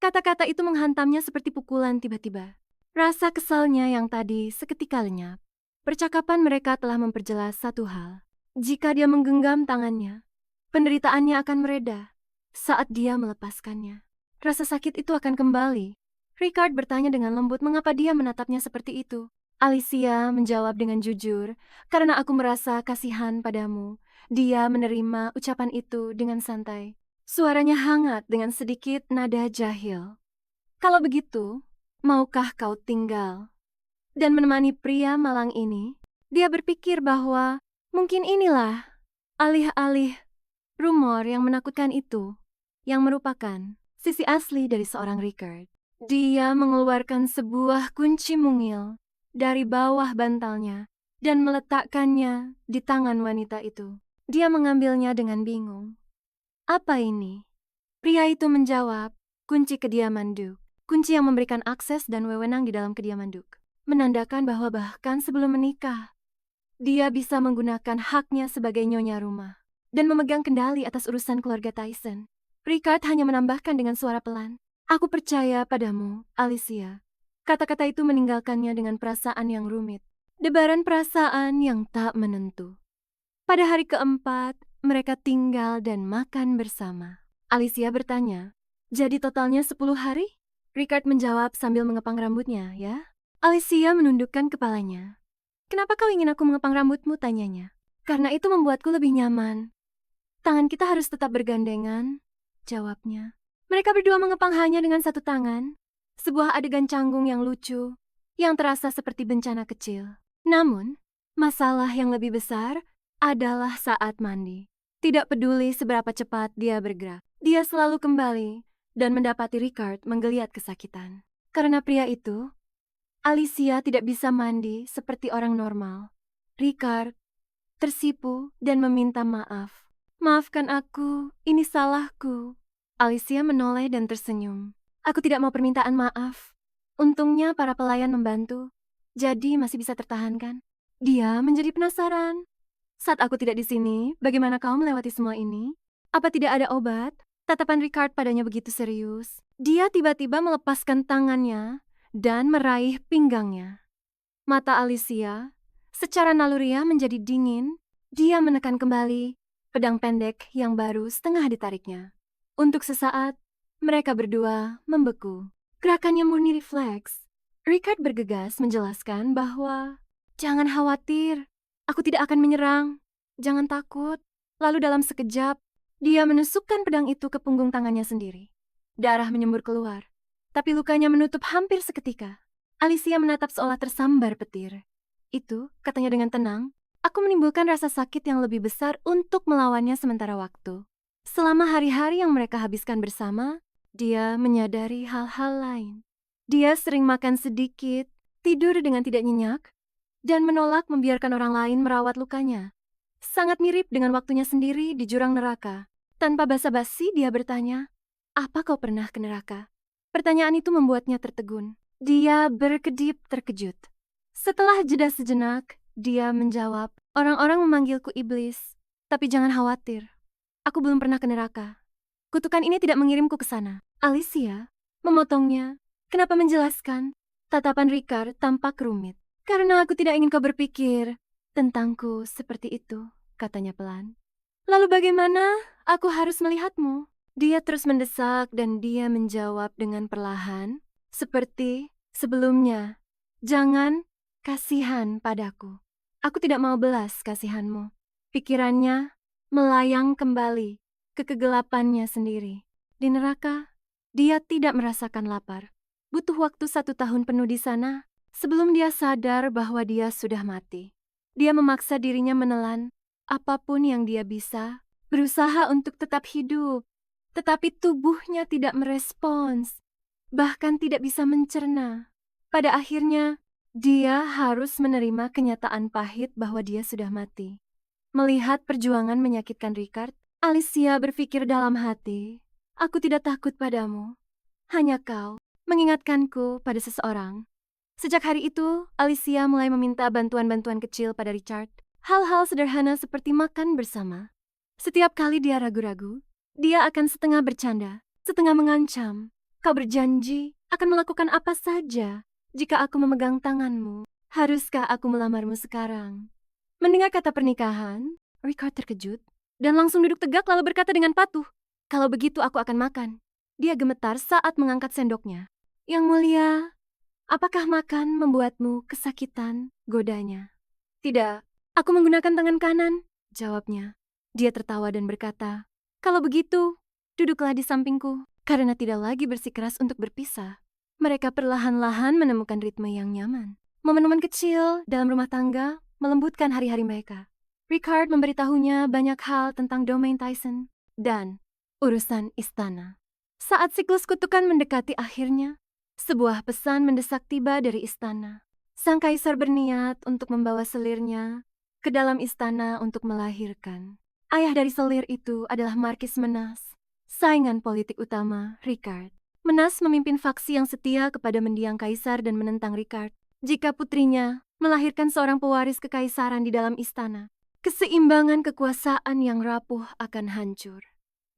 Kata-kata itu menghantamnya seperti pukulan tiba-tiba. Rasa kesalnya yang tadi seketika lenyap. Percakapan mereka telah memperjelas satu hal. Jika dia menggenggam tangannya, penderitaannya akan mereda saat dia melepaskannya. Rasa sakit itu akan kembali. Ricard bertanya dengan lembut mengapa dia menatapnya seperti itu. Alicia menjawab dengan jujur, karena aku merasa kasihan padamu. Dia menerima ucapan itu dengan santai. Suaranya hangat dengan sedikit nada jahil. Kalau begitu, maukah kau tinggal dan menemani pria malang ini? Dia berpikir bahwa mungkin inilah alih-alih rumor yang menakutkan itu, yang merupakan sisi asli dari seorang Ricard. Dia mengeluarkan sebuah kunci mungil dari bawah bantalnya dan meletakkannya di tangan wanita itu. Dia mengambilnya dengan bingung. Apa ini? Pria itu menjawab, kunci kediaman Duke. Kunci yang memberikan akses dan wewenang di dalam kediaman Duke. Menandakan bahwa bahkan sebelum menikah, dia bisa menggunakan haknya sebagai nyonya rumah dan memegang kendali atas urusan keluarga Tyson. Ricard hanya menambahkan dengan suara pelan, aku percaya padamu, Alicia. Kata-kata itu meninggalkannya dengan perasaan yang rumit. Debaran perasaan yang tak menentu. Pada hari keempat, mereka tinggal dan makan bersama. Alicia bertanya, jadi totalnya 10 hari? Ricard menjawab sambil mengepang rambutnya, ya? Alicia menundukkan kepalanya. Kenapa kau ingin aku mengepang rambutmu? Tanyanya. Karena itu membuatku lebih nyaman. Tangan kita harus tetap bergandengan, jawabnya. Mereka berdua mengepang hanya dengan satu tangan. Sebuah adegan canggung yang lucu, yang terasa seperti bencana kecil. Namun, masalah yang lebih besar adalah saat mandi. Tidak peduli seberapa cepat dia bergerak, dia selalu kembali dan mendapati Ricard menggeliat kesakitan. Karena pria itu, Alicia tidak bisa mandi seperti orang normal. Ricard tersipu dan meminta maaf. Maafkan aku, ini salahku. Alicia menoleh dan tersenyum. Aku tidak mau permintaan maaf. Untungnya para pelayan membantu, jadi masih bisa tertahankan. Dia menjadi penasaran. Saat aku tidak di sini, bagaimana kau melewati semua ini? Apa tidak ada obat? Tatapan Ricard padanya begitu serius. Dia tiba-tiba melepaskan tangannya dan meraih pinggangnya. Mata Alicia secara naluriah menjadi dingin. Dia menekan kembali pedang pendek yang baru setengah ditariknya. Untuk sesaat, mereka berdua membeku. Gerakannya murni refleks. Ricard bergegas menjelaskan bahwa, "Jangan khawatir, aku tidak akan menyerang. Jangan takut." Lalu dalam sekejap, dia menusukkan pedang itu ke punggung tangannya sendiri. Darah menyembur keluar, tapi lukanya menutup hampir seketika. Alicia menatap seolah tersambar petir. "Itu," katanya dengan tenang, "aku menimbulkan rasa sakit yang lebih besar untuk melawannya sementara waktu." Selama hari-hari yang mereka habiskan bersama, dia menyadari hal-hal lain. Dia sering makan sedikit, tidur dengan tidak nyenyak, dan menolak membiarkan orang lain merawat lukanya. Sangat mirip dengan waktunya sendiri di jurang neraka. Tanpa basa-basi dia bertanya, "Apa kau pernah ke neraka?" Pertanyaan itu membuatnya tertegun. Dia berkedip terkejut. Setelah jeda sejenak, dia menjawab, "Orang-orang memanggilku iblis, tapi jangan khawatir. Aku belum pernah ke neraka. Kutukan ini tidak mengirimku ke sana." Alicia memotongnya. "Kenapa menjelaskan?" Tatapan Ricard tampak rumit. "Karena aku tidak ingin kau berpikir tentangku seperti itu," katanya pelan. "Lalu bagaimana aku harus melihatmu?" Dia terus mendesak dan dia menjawab dengan perlahan, seperti sebelumnya, "Jangan kasihan padaku. Aku tidak mau belas kasihanmu." Pikirannya melayang kembali ke kegelapannya sendiri. Di neraka, dia tidak merasakan lapar. Butuh waktu 1 tahun penuh di sana sebelum dia sadar bahwa dia sudah mati. Dia memaksa dirinya menelan apapun yang dia bisa, berusaha untuk tetap hidup. Tetapi tubuhnya tidak merespons, bahkan tidak bisa mencerna. Pada akhirnya, dia harus menerima kenyataan pahit bahwa dia sudah mati. Melihat perjuangan menyakitkan Ricard, Alicia berpikir dalam hati, "Aku tidak takut padamu. Hanya kau mengingatkanku pada seseorang." Sejak hari itu, Alicia mulai meminta bantuan-bantuan kecil pada Richard. Hal-hal sederhana seperti makan bersama. Setiap kali dia ragu-ragu, dia akan setengah bercanda, setengah mengancam. "Kau berjanji akan melakukan apa saja jika aku memegang tanganmu. Haruskah aku melamarmu sekarang?" Mendengar kata pernikahan, Ricard terkejut dan langsung duduk tegak lalu berkata dengan patuh, "Kalau begitu aku akan makan." Dia gemetar saat mengangkat sendoknya. "Yang mulia, apakah makan membuatmu kesakitan?" godanya. "Tidak, aku menggunakan tangan kanan," jawabnya. Dia tertawa dan berkata, "Kalau begitu, duduklah di sampingku." Karena tidak lagi bersikeras untuk berpisah, mereka perlahan-lahan menemukan ritme yang nyaman. Momen-momen kecil dalam rumah tangga melembutkan hari-hari mereka. Ricard memberitahunya banyak hal tentang domain Tyson dan urusan istana. Saat siklus kutukan mendekati akhirnya, sebuah pesan mendesak tiba dari istana. Sang kaisar berniat untuk membawa selirnya ke dalam istana untuk melahirkan. Ayah dari selir itu adalah Markis Menas, saingan politik utama Ricard. Menas memimpin faksi yang setia kepada mendiang kaisar dan menentang Ricard. Jika putrinya melahirkan seorang pewaris kekaisaran di dalam istana, keseimbangan kekuasaan yang rapuh akan hancur.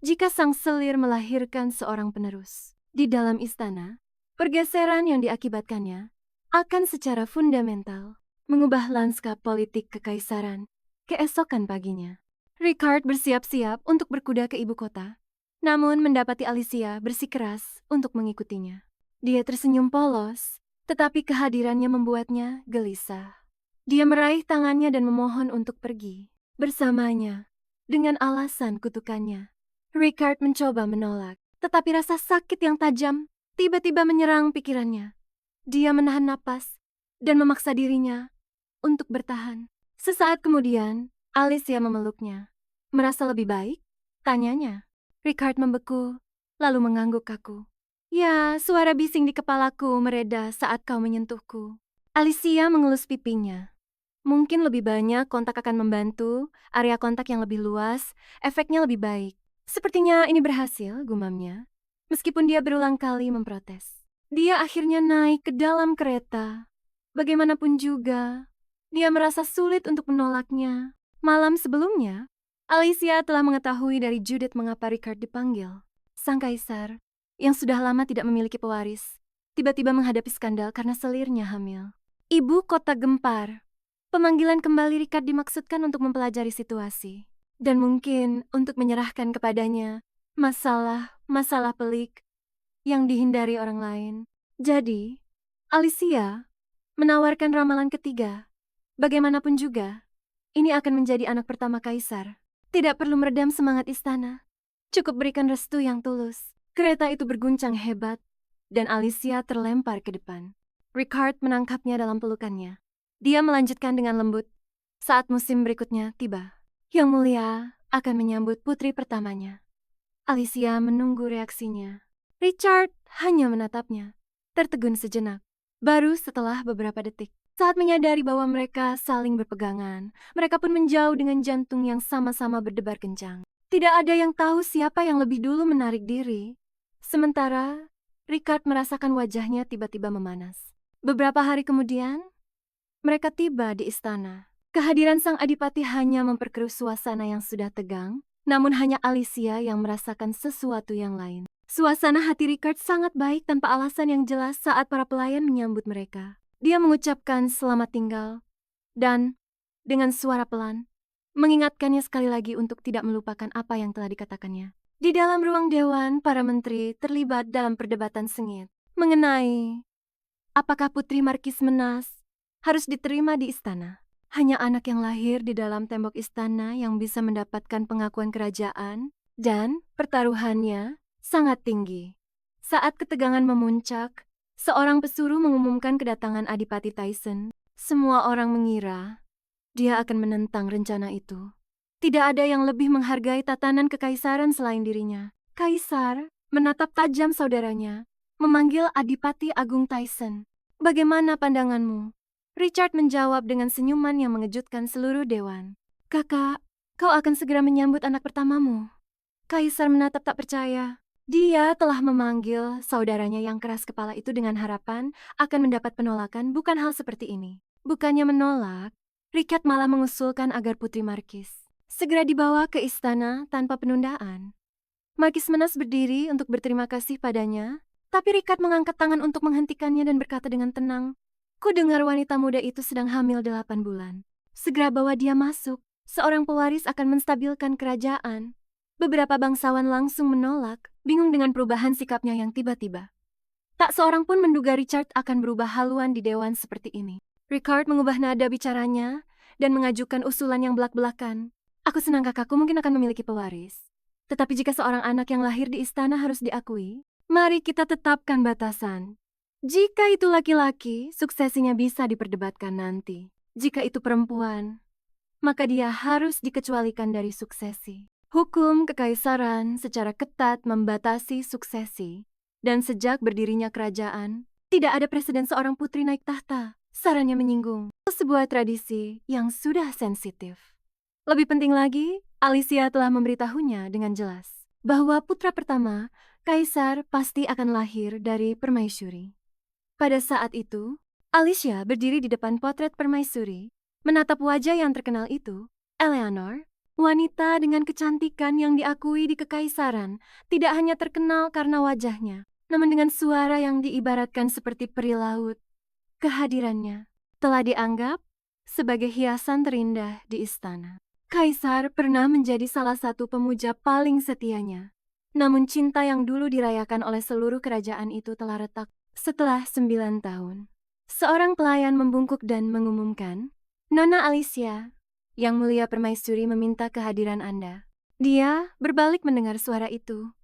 Jika sang selir melahirkan seorang penerus di dalam istana, pergeseran yang diakibatkannya akan secara fundamental mengubah lanskap politik kekaisaran keesokan paginya. Ricard bersiap-siap untuk berkuda ke ibu kota, namun mendapati Alicia bersikeras untuk mengikutinya. Dia tersenyum polos, tetapi kehadirannya membuatnya gelisah. Dia meraih tangannya dan memohon untuk pergi bersamanya dengan alasan kutukannya. Ricard mencoba menolak, tetapi rasa sakit yang tajam tiba-tiba menyerang pikirannya. Dia menahan napas dan memaksa dirinya untuk bertahan. Sesaat kemudian, Alicia memeluknya. "Merasa lebih baik?" tanyanya. Ricard membeku, lalu mengangguk kaku. "Ya, suara bising di kepalaku mereda saat kau menyentuhku." Alicia mengelus pipinya. "Mungkin lebih banyak kontak akan membantu, area kontak yang lebih luas, efeknya lebih baik. Sepertinya ini berhasil," gumamnya. Meskipun dia berulang kali memprotes. Dia akhirnya naik ke dalam kereta. Bagaimanapun juga, dia merasa sulit untuk menolaknya. Malam sebelumnya, Alicia telah mengetahui dari Judith mengapa Ricard dipanggil. Sang kaisar, yang sudah lama tidak memiliki pewaris, tiba-tiba menghadapi skandal karena selirnya hamil. Ibu kota gempar. Pemanggilan kembali Ricard dimaksudkan untuk mempelajari situasi. dan mungkin untuk menyerahkan kepadanya masalah-masalah pelik yang dihindari orang lain. Jadi, Alicia menawarkan ramalan ketiga. Bagaimanapun juga, ini akan menjadi anak pertama kaisar. Tidak perlu meredam semangat istana. Cukup berikan restu yang tulus. Kereta itu berguncang hebat, dan Alicia terlempar ke depan. Ricard menangkapnya dalam pelukannya. Dia melanjutkan dengan lembut. Saat musim berikutnya tiba, Yang Mulia akan menyambut putri pertamanya. Alicia menunggu reaksinya. Richard hanya menatapnya, tertegun sejenak. Baru setelah beberapa detik, saat menyadari bahwa mereka saling berpegangan, mereka pun menjauh dengan jantung yang sama-sama berdebar kencang. Tidak ada yang tahu siapa yang lebih dulu menarik diri. Sementara, Ricard merasakan wajahnya tiba-tiba memanas. Beberapa hari kemudian, mereka tiba di istana. Kehadiran sang adipati hanya memperkeruh suasana yang sudah tegang, namun hanya Alicia yang merasakan sesuatu yang lain. Suasana hati Ricard sangat baik tanpa alasan yang jelas saat para pelayan menyambut mereka. Dia mengucapkan selamat tinggal, dan dengan suara pelan, mengingatkannya sekali lagi untuk tidak melupakan apa yang telah dikatakannya. Di dalam ruang dewan, para menteri terlibat dalam perdebatan sengit mengenai apakah Putri Markis Menas harus diterima di istana. Hanya anak yang lahir di dalam tembok istana yang bisa mendapatkan pengakuan kerajaan, dan pertaruhannya sangat tinggi. Saat ketegangan memuncak, seorang pesuruh mengumumkan kedatangan Adipati Tyson. Semua orang mengira dia akan menentang rencana itu. Tidak ada yang lebih menghargai tatanan kekaisaran selain dirinya. Kaisar menatap tajam saudaranya, memanggil Adipati Agung Tyson. Bagaimana pandanganmu? Richard menjawab dengan senyuman yang mengejutkan seluruh dewan. Kakak, kau akan segera menyambut anak pertamamu. Kaisar menatap tak percaya. Dia telah memanggil saudaranya yang keras kepala itu dengan harapan akan mendapat penolakan, bukan hal seperti ini. Bukannya menolak, Richard malah mengusulkan agar Putri Markis segera dibawa ke istana tanpa penundaan. Markis Menas berdiri untuk berterima kasih padanya, tapi Richard mengangkat tangan untuk menghentikannya dan berkata dengan tenang, "Ku dengar wanita muda itu sedang hamil 8 bulan. Segera bawa dia masuk. Seorang pewaris akan menstabilkan kerajaan." Beberapa bangsawan langsung menolak, bingung dengan perubahan sikapnya yang tiba-tiba. Tak seorang pun menduga Richard akan berubah haluan di dewan seperti ini. Ricard mengubah nada bicaranya dan mengajukan usulan yang belak-belakan. "Aku senang kakakku mungkin akan memiliki pewaris. Tetapi jika seorang anak yang lahir di istana harus diakui, mari kita tetapkan batasan. Jika itu laki-laki, suksesinya bisa diperdebatkan nanti. Jika itu perempuan, maka dia harus dikecualikan dari suksesi. Hukum kekaisaran secara ketat membatasi suksesi, dan sejak berdirinya kerajaan, tidak ada presiden seorang putri naik tahta." Sarannya menyinggung sebuah tradisi yang sudah sensitif. Lebih penting lagi, Alicia telah memberitahunya dengan jelas bahwa putra pertama, Kaisar, pasti akan lahir dari permaisuri. Pada saat itu, Alicia berdiri di depan potret permaisuri, menatap wajah yang terkenal itu. Eleanor, wanita dengan kecantikan yang diakui di kekaisaran, tidak hanya terkenal karena wajahnya, namun dengan suara yang diibaratkan seperti peri laut. Kehadirannya telah dianggap sebagai hiasan terindah di istana. Kaisar pernah menjadi salah satu pemuja paling setianya. Namun cinta yang dulu dirayakan oleh seluruh kerajaan itu telah retak. Setelah 9 tahun, seorang pelayan membungkuk dan mengumumkan, "Nona Alicia, Yang Mulia Permaisuri meminta kehadiran Anda." Dia berbalik mendengar suara itu.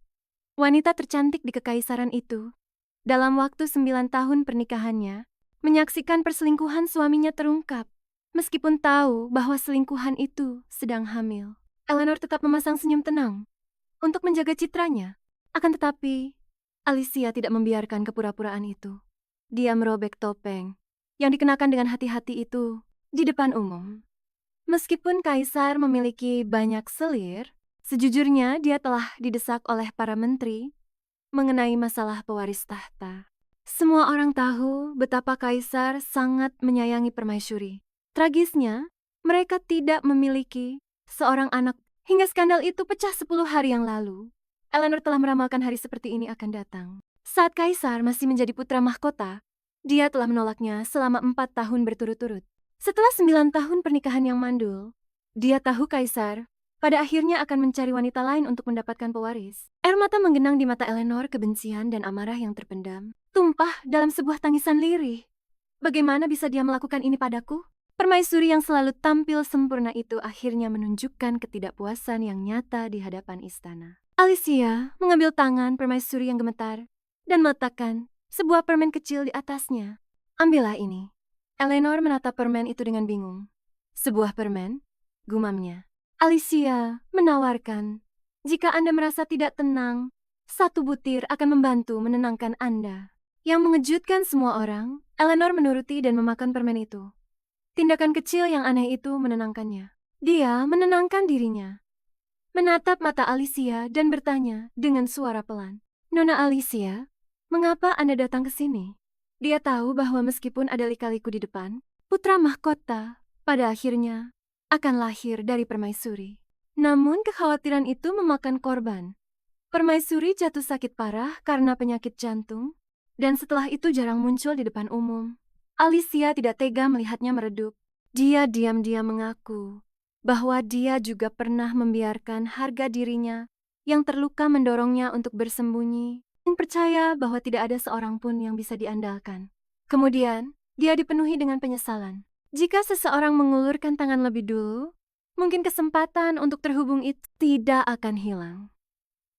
Wanita tercantik di kekaisaran itu, dalam waktu 9 tahun pernikahannya, menyaksikan perselingkuhan suaminya terungkap. Meskipun tahu bahwa selingkuhan itu sedang hamil, Eleanor tetap memasang senyum tenang untuk menjaga citranya. Akan tetapi, Alicia tidak membiarkan kepura-puraan itu. Dia merobek topeng yang dikenakan dengan hati-hati itu di depan umum. Meskipun Kaisar memiliki banyak selir, sejujurnya dia telah didesak oleh para menteri mengenai masalah pewaris tahta. Semua orang tahu betapa Kaisar sangat menyayangi permaisuri. Tragisnya, mereka tidak memiliki seorang anak. Hingga skandal itu pecah 10 hari yang lalu, Eleanor telah meramalkan hari seperti ini akan datang. Saat Kaisar masih menjadi putra mahkota, dia telah menolaknya selama 4 tahun berturut-turut. Setelah 9 tahun pernikahan yang mandul, dia tahu Kaisar pada akhirnya akan mencari wanita lain untuk mendapatkan pewaris. Air mata menggenang di mata Eleanor, kebencian dan amarah yang terpendam tumpah dalam sebuah tangisan lirih. Bagaimana bisa dia melakukan ini padaku? Permaisuri yang selalu tampil sempurna itu akhirnya menunjukkan ketidakpuasan yang nyata di hadapan istana. Alicia mengambil tangan permaisuri yang gemetar dan meletakkan sebuah permen kecil di atasnya. Ambillah ini. Eleanor menatap permen itu dengan bingung. Sebuah permen? Gumamnya. Alicia menawarkan, jika Anda merasa tidak tenang, 1 butir akan membantu menenangkan Anda. Yang mengejutkan semua orang, Eleanor menuruti dan memakan permen itu. Tindakan kecil yang aneh itu menenangkannya. Dia menenangkan dirinya, menatap mata Alicia dan bertanya dengan suara pelan. Nona Alicia, mengapa Anda datang ke sini? Dia tahu bahwa meskipun ada lika-liku di depan, putra mahkota pada akhirnya akan lahir dari permaisuri. Namun kekhawatiran itu memakan korban. Permaisuri jatuh sakit parah karena penyakit jantung, dan setelah itu jarang muncul di depan umum. Alicia tidak tega melihatnya meredup. Dia diam-diam mengaku bahwa dia juga pernah membiarkan harga dirinya yang terluka mendorongnya untuk bersembunyi dan percaya bahwa tidak ada seorang pun yang bisa diandalkan. Kemudian, dia dipenuhi dengan penyesalan. Jika seseorang mengulurkan tangan lebih dulu, mungkin kesempatan untuk terhubung itu tidak akan hilang.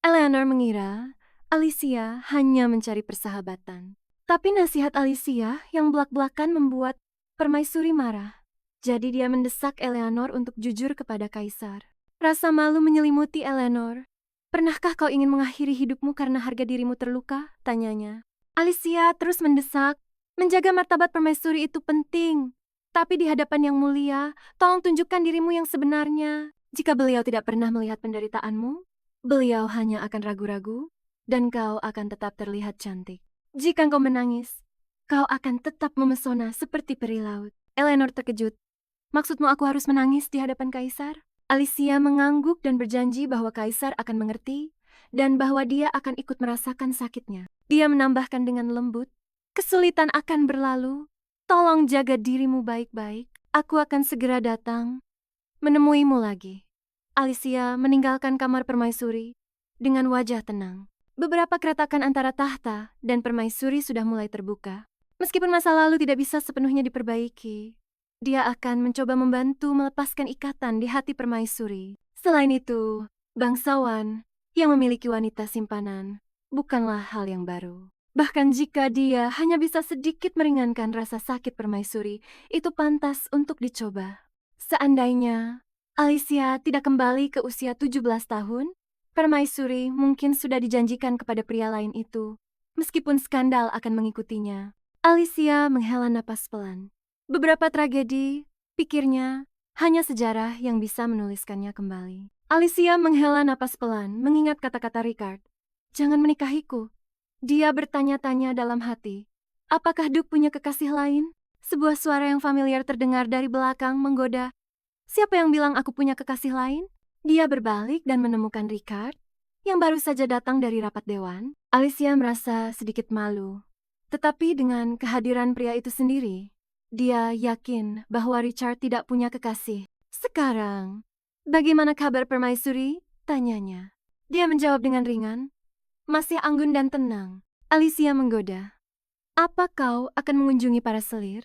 Eleanor mengira Alicia hanya mencari persahabatan. Tapi nasihat Alicia yang belak-belakan membuat permaisuri marah. Jadi dia mendesak Eleanor untuk jujur kepada kaisar. Rasa malu menyelimuti Eleanor. Pernahkah kau ingin mengakhiri hidupmu karena harga dirimu terluka? Tanyanya. Alicia terus mendesak. Menjaga martabat permaisuri itu penting. Tapi di hadapan yang mulia, tolong tunjukkan dirimu yang sebenarnya. Jika beliau tidak pernah melihat penderitaanmu, beliau hanya akan ragu-ragu, dan kau akan tetap terlihat cantik. Jika kau menangis, kau akan tetap memesona seperti peri laut. Eleanor terkejut. Maksudmu aku harus menangis di hadapan kaisar? Alicia mengangguk dan berjanji bahwa kaisar akan mengerti, dan bahwa dia akan ikut merasakan sakitnya. Dia menambahkan dengan lembut, kesulitan akan berlalu. Tolong jaga dirimu baik-baik. Aku akan segera datang menemuimu lagi. Alicia meninggalkan kamar permaisuri dengan wajah tenang. Beberapa keretakan antara tahta dan permaisuri sudah mulai terbuka. Meskipun masa lalu tidak bisa sepenuhnya diperbaiki, dia akan mencoba membantu melepaskan ikatan di hati permaisuri. Selain itu, bangsawan yang memiliki wanita simpanan bukanlah hal yang baru. Bahkan jika dia hanya bisa sedikit meringankan rasa sakit permaisuri, itu pantas untuk dicoba. Seandainya Alicia tidak kembali ke usia 17 tahun, permaisuri mungkin sudah dijanjikan kepada pria lain itu. Meskipun skandal akan mengikutinya, Alicia menghela napas pelan. Beberapa tragedi, pikirnya, hanya sejarah yang bisa menuliskannya kembali. Alicia menghela napas pelan mengingat kata-kata Richard. Jangan menikahiku. Dia bertanya-tanya dalam hati. Apakah Duke punya kekasih lain? Sebuah suara yang familiar terdengar dari belakang menggoda. Siapa yang bilang aku punya kekasih lain? Dia berbalik dan menemukan Richard yang baru saja datang dari rapat dewan. Alicia merasa sedikit malu. Tetapi dengan kehadiran pria itu sendiri, dia yakin bahwa Richard tidak punya kekasih. Sekarang, bagaimana kabar permaisuri? Tanyanya. Dia menjawab dengan ringan. Masih anggun dan tenang. Alicia menggoda. Apa kau akan mengunjungi para selir?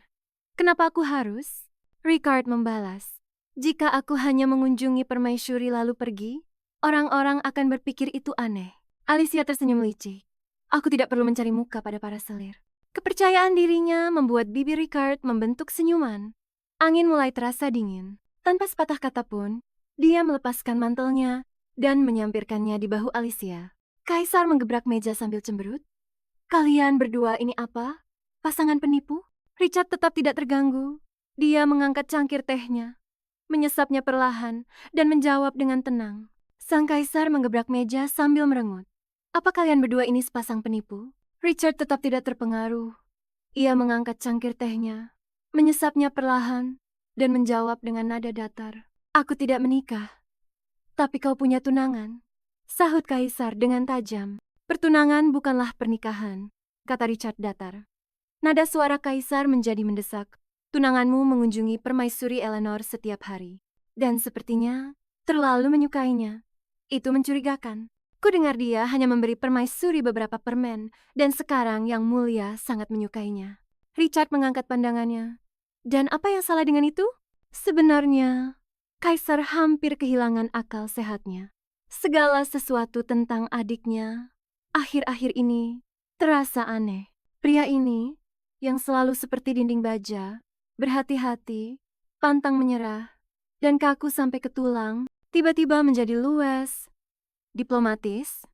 Kenapa aku harus? Richard membalas. Jika aku hanya mengunjungi permaisuri lalu pergi, orang-orang akan berpikir itu aneh. Alicia tersenyum licik. Aku tidak perlu mencari muka pada para selir. Kepercayaan dirinya membuat bibir Richard membentuk senyuman. Angin mulai terasa dingin. Tanpa sepatah kata pun, dia melepaskan mantelnya dan menyampirkannya di bahu Alicia. Kaisar menggebrak meja sambil cemberut. Kalian berdua ini apa? Pasangan penipu? Richard tetap tidak terganggu. Dia mengangkat cangkir tehnya, menyesapnya perlahan, dan menjawab dengan tenang. Sang kaisar menggebrak meja sambil merengut. Apa kalian berdua ini sepasang penipu? Richard tetap tidak terpengaruh. Ia mengangkat cangkir tehnya, menyesapnya perlahan, dan menjawab dengan nada datar. Aku tidak menikah. Tapi kau punya tunangan, sahut kaisar dengan tajam. Pertunangan bukanlah pernikahan, kata Richard datar. Nada suara kaisar menjadi mendesak. Tunanganmu mengunjungi permaisuri Eleanor setiap hari. Dan sepertinya terlalu menyukainya. Itu mencurigakan. Ku dengar dia hanya memberi permaisuri beberapa permen, dan sekarang Yang Mulia sangat menyukainya. Richard mengangkat pandangannya. Dan apa yang salah dengan itu? Sebenarnya, Kaisar hampir kehilangan akal sehatnya. Segala sesuatu tentang adiknya akhir-akhir ini terasa aneh. Pria ini, yang selalu seperti dinding baja, berhati-hati, pantang menyerah, dan kaku sampai ke tulang, tiba-tiba menjadi luwes, diplomatis,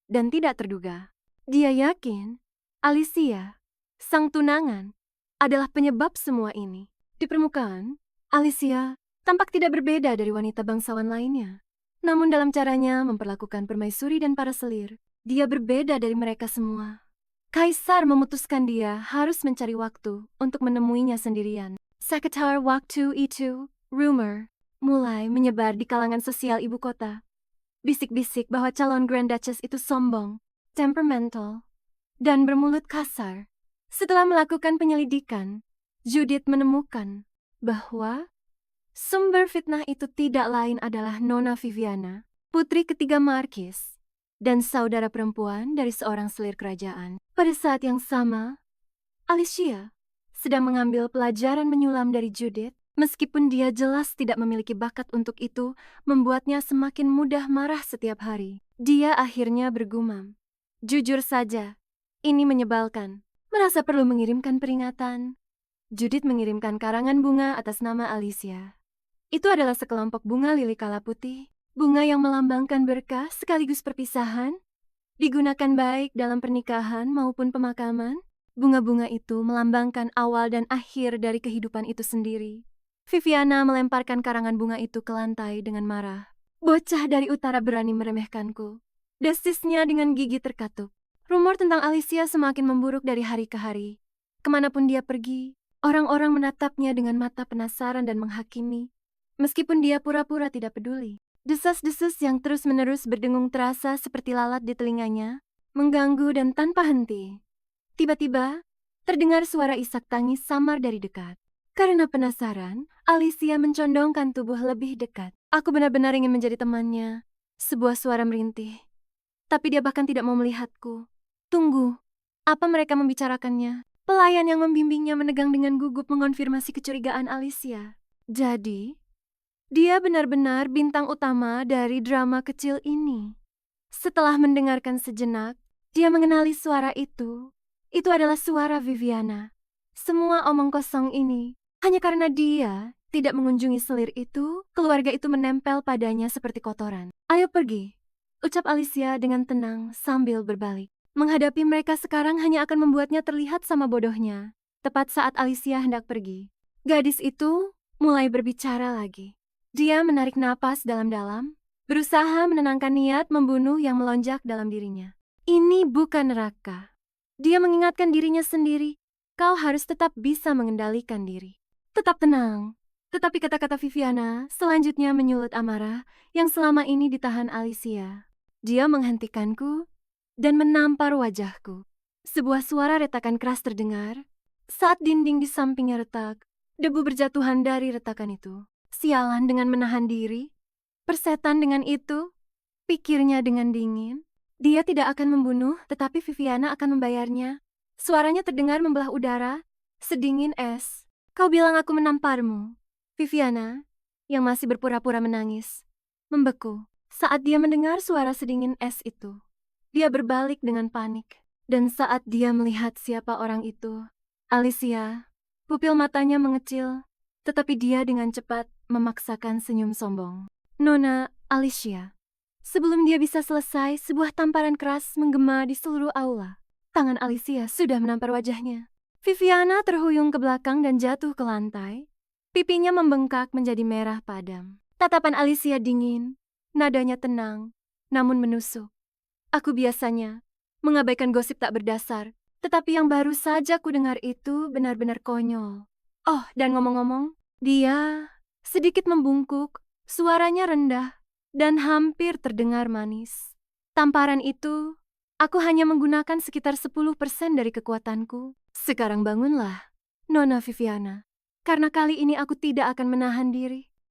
dan tidak terduga. Dia yakin Alicia, sang tunangan, adalah penyebab semua ini. Di permukaan, Alicia tampak tidak berbeda dari wanita bangsawan lainnya. Namun dalam caranya memperlakukan permaisuri dan para selir, dia berbeda dari mereka semua. Kaisar memutuskan dia harus mencari waktu untuk menemuinya sendirian. Sekitar waktu itu, rumor mulai menyebar di kalangan sosial ibu kota. Bisik-bisik bahwa calon Grand Duchess itu sombong, temperamental, dan bermulut kasar. Setelah melakukan penyelidikan, Judith menemukan bahwa sumber fitnah itu tidak lain adalah Nona Viviana, putri ketiga Markis, dan saudara perempuan dari seorang selir kerajaan. Pada saat yang sama, Alicia sedang mengambil pelajaran menyulam dari Judith. Meskipun dia jelas tidak memiliki bakat untuk itu, membuatnya semakin mudah marah setiap hari. Dia akhirnya bergumam. Jujur saja, ini menyebalkan. Merasa perlu mengirimkan peringatan. Judith mengirimkan karangan bunga atas nama Alicia. Itu adalah sekelompok bunga lili kala putih, bunga yang melambangkan berkah sekaligus perpisahan, digunakan baik dalam pernikahan maupun pemakaman. Bunga-bunga itu melambangkan awal dan akhir dari kehidupan itu sendiri. Viviana melemparkan karangan bunga itu ke lantai dengan marah. Bocah dari utara berani meremehkanku. Desisnya dengan gigi terkatup. Rumor tentang Alicia semakin memburuk dari hari ke hari. Kemanapun dia pergi, orang-orang menatapnya dengan mata penasaran dan menghakimi. Meskipun dia pura-pura tidak peduli. Desas-desus yang terus-menerus berdengung terasa seperti lalat di telinganya, mengganggu dan tanpa henti. Tiba-tiba, terdengar suara isak tangis samar dari dekat. Karena penasaran, Alicia mencondongkan tubuh lebih dekat. Aku benar-benar ingin menjadi temannya. Sebuah suara merintih. Tapi dia bahkan tidak mau melihatku. Tunggu, apa mereka membicarakannya? Pelayan yang membimbingnya menegang dengan gugup mengonfirmasi kecurigaan Alicia. Jadi, dia benar-benar bintang utama dari drama kecil ini. Setelah mendengarkan sejenak, dia mengenali suara itu. Itu adalah suara Viviana. Semua omong kosong ini, hanya karena dia tidak mengunjungi selir itu, keluarga itu menempel padanya seperti kotoran. Ayo pergi, ucap Alicia dengan tenang sambil berbalik. Menghadapi mereka sekarang hanya akan membuatnya terlihat sama bodohnya. Tepat saat Alicia hendak pergi, gadis itu mulai berbicara lagi. Dia menarik napas dalam-dalam, berusaha menenangkan niat membunuh yang melonjak dalam dirinya. Ini bukan neraka. Dia mengingatkan dirinya sendiri, kau harus tetap bisa mengendalikan diri. Tetap tenang. Tetapi kata-kata Viviana selanjutnya menyulut amarah yang selama ini ditahan Alicia. Dia menghentikanku dan menampar wajahku. Sebuah suara retakan keras terdengar. Saat dinding di sampingnya retak, debu berjatuhan dari retakan itu. Sialan dengan menahan diri. Persetan dengan itu, pikirnya dengan dingin. Dia tidak akan membunuh, tetapi Viviana akan membayarnya. Suaranya terdengar membelah udara, sedingin es. Kau bilang aku menamparmu. Viviana, yang masih berpura-pura menangis, membeku saat dia mendengar suara sedingin es itu. Dia berbalik dengan panik. Dan saat dia melihat siapa orang itu, Alicia, pupil matanya mengecil, tetapi dia dengan cepat memaksakan senyum sombong. Nona Alicia. Sebelum dia bisa selesai, sebuah tamparan keras menggema di seluruh aula. Tangan Alicia sudah menampar wajahnya. Viviana terhuyung ke belakang dan jatuh ke lantai. Pipinya membengkak menjadi merah padam. Tatapan Alicia dingin, nadanya tenang, namun menusuk. Aku biasanya mengabaikan gosip tak berdasar, tetapi yang baru saja ku dengar itu benar-benar konyol. Oh, dan ngomong-ngomong, dia sedikit membungkuk, suaranya rendah, dan hampir terdengar manis. Tamparan itu, aku hanya menggunakan sekitar 10% dari kekuatanku. Sekarang bangunlah, Nona Viviana. Karena kali ini aku tidak akan menahan diri.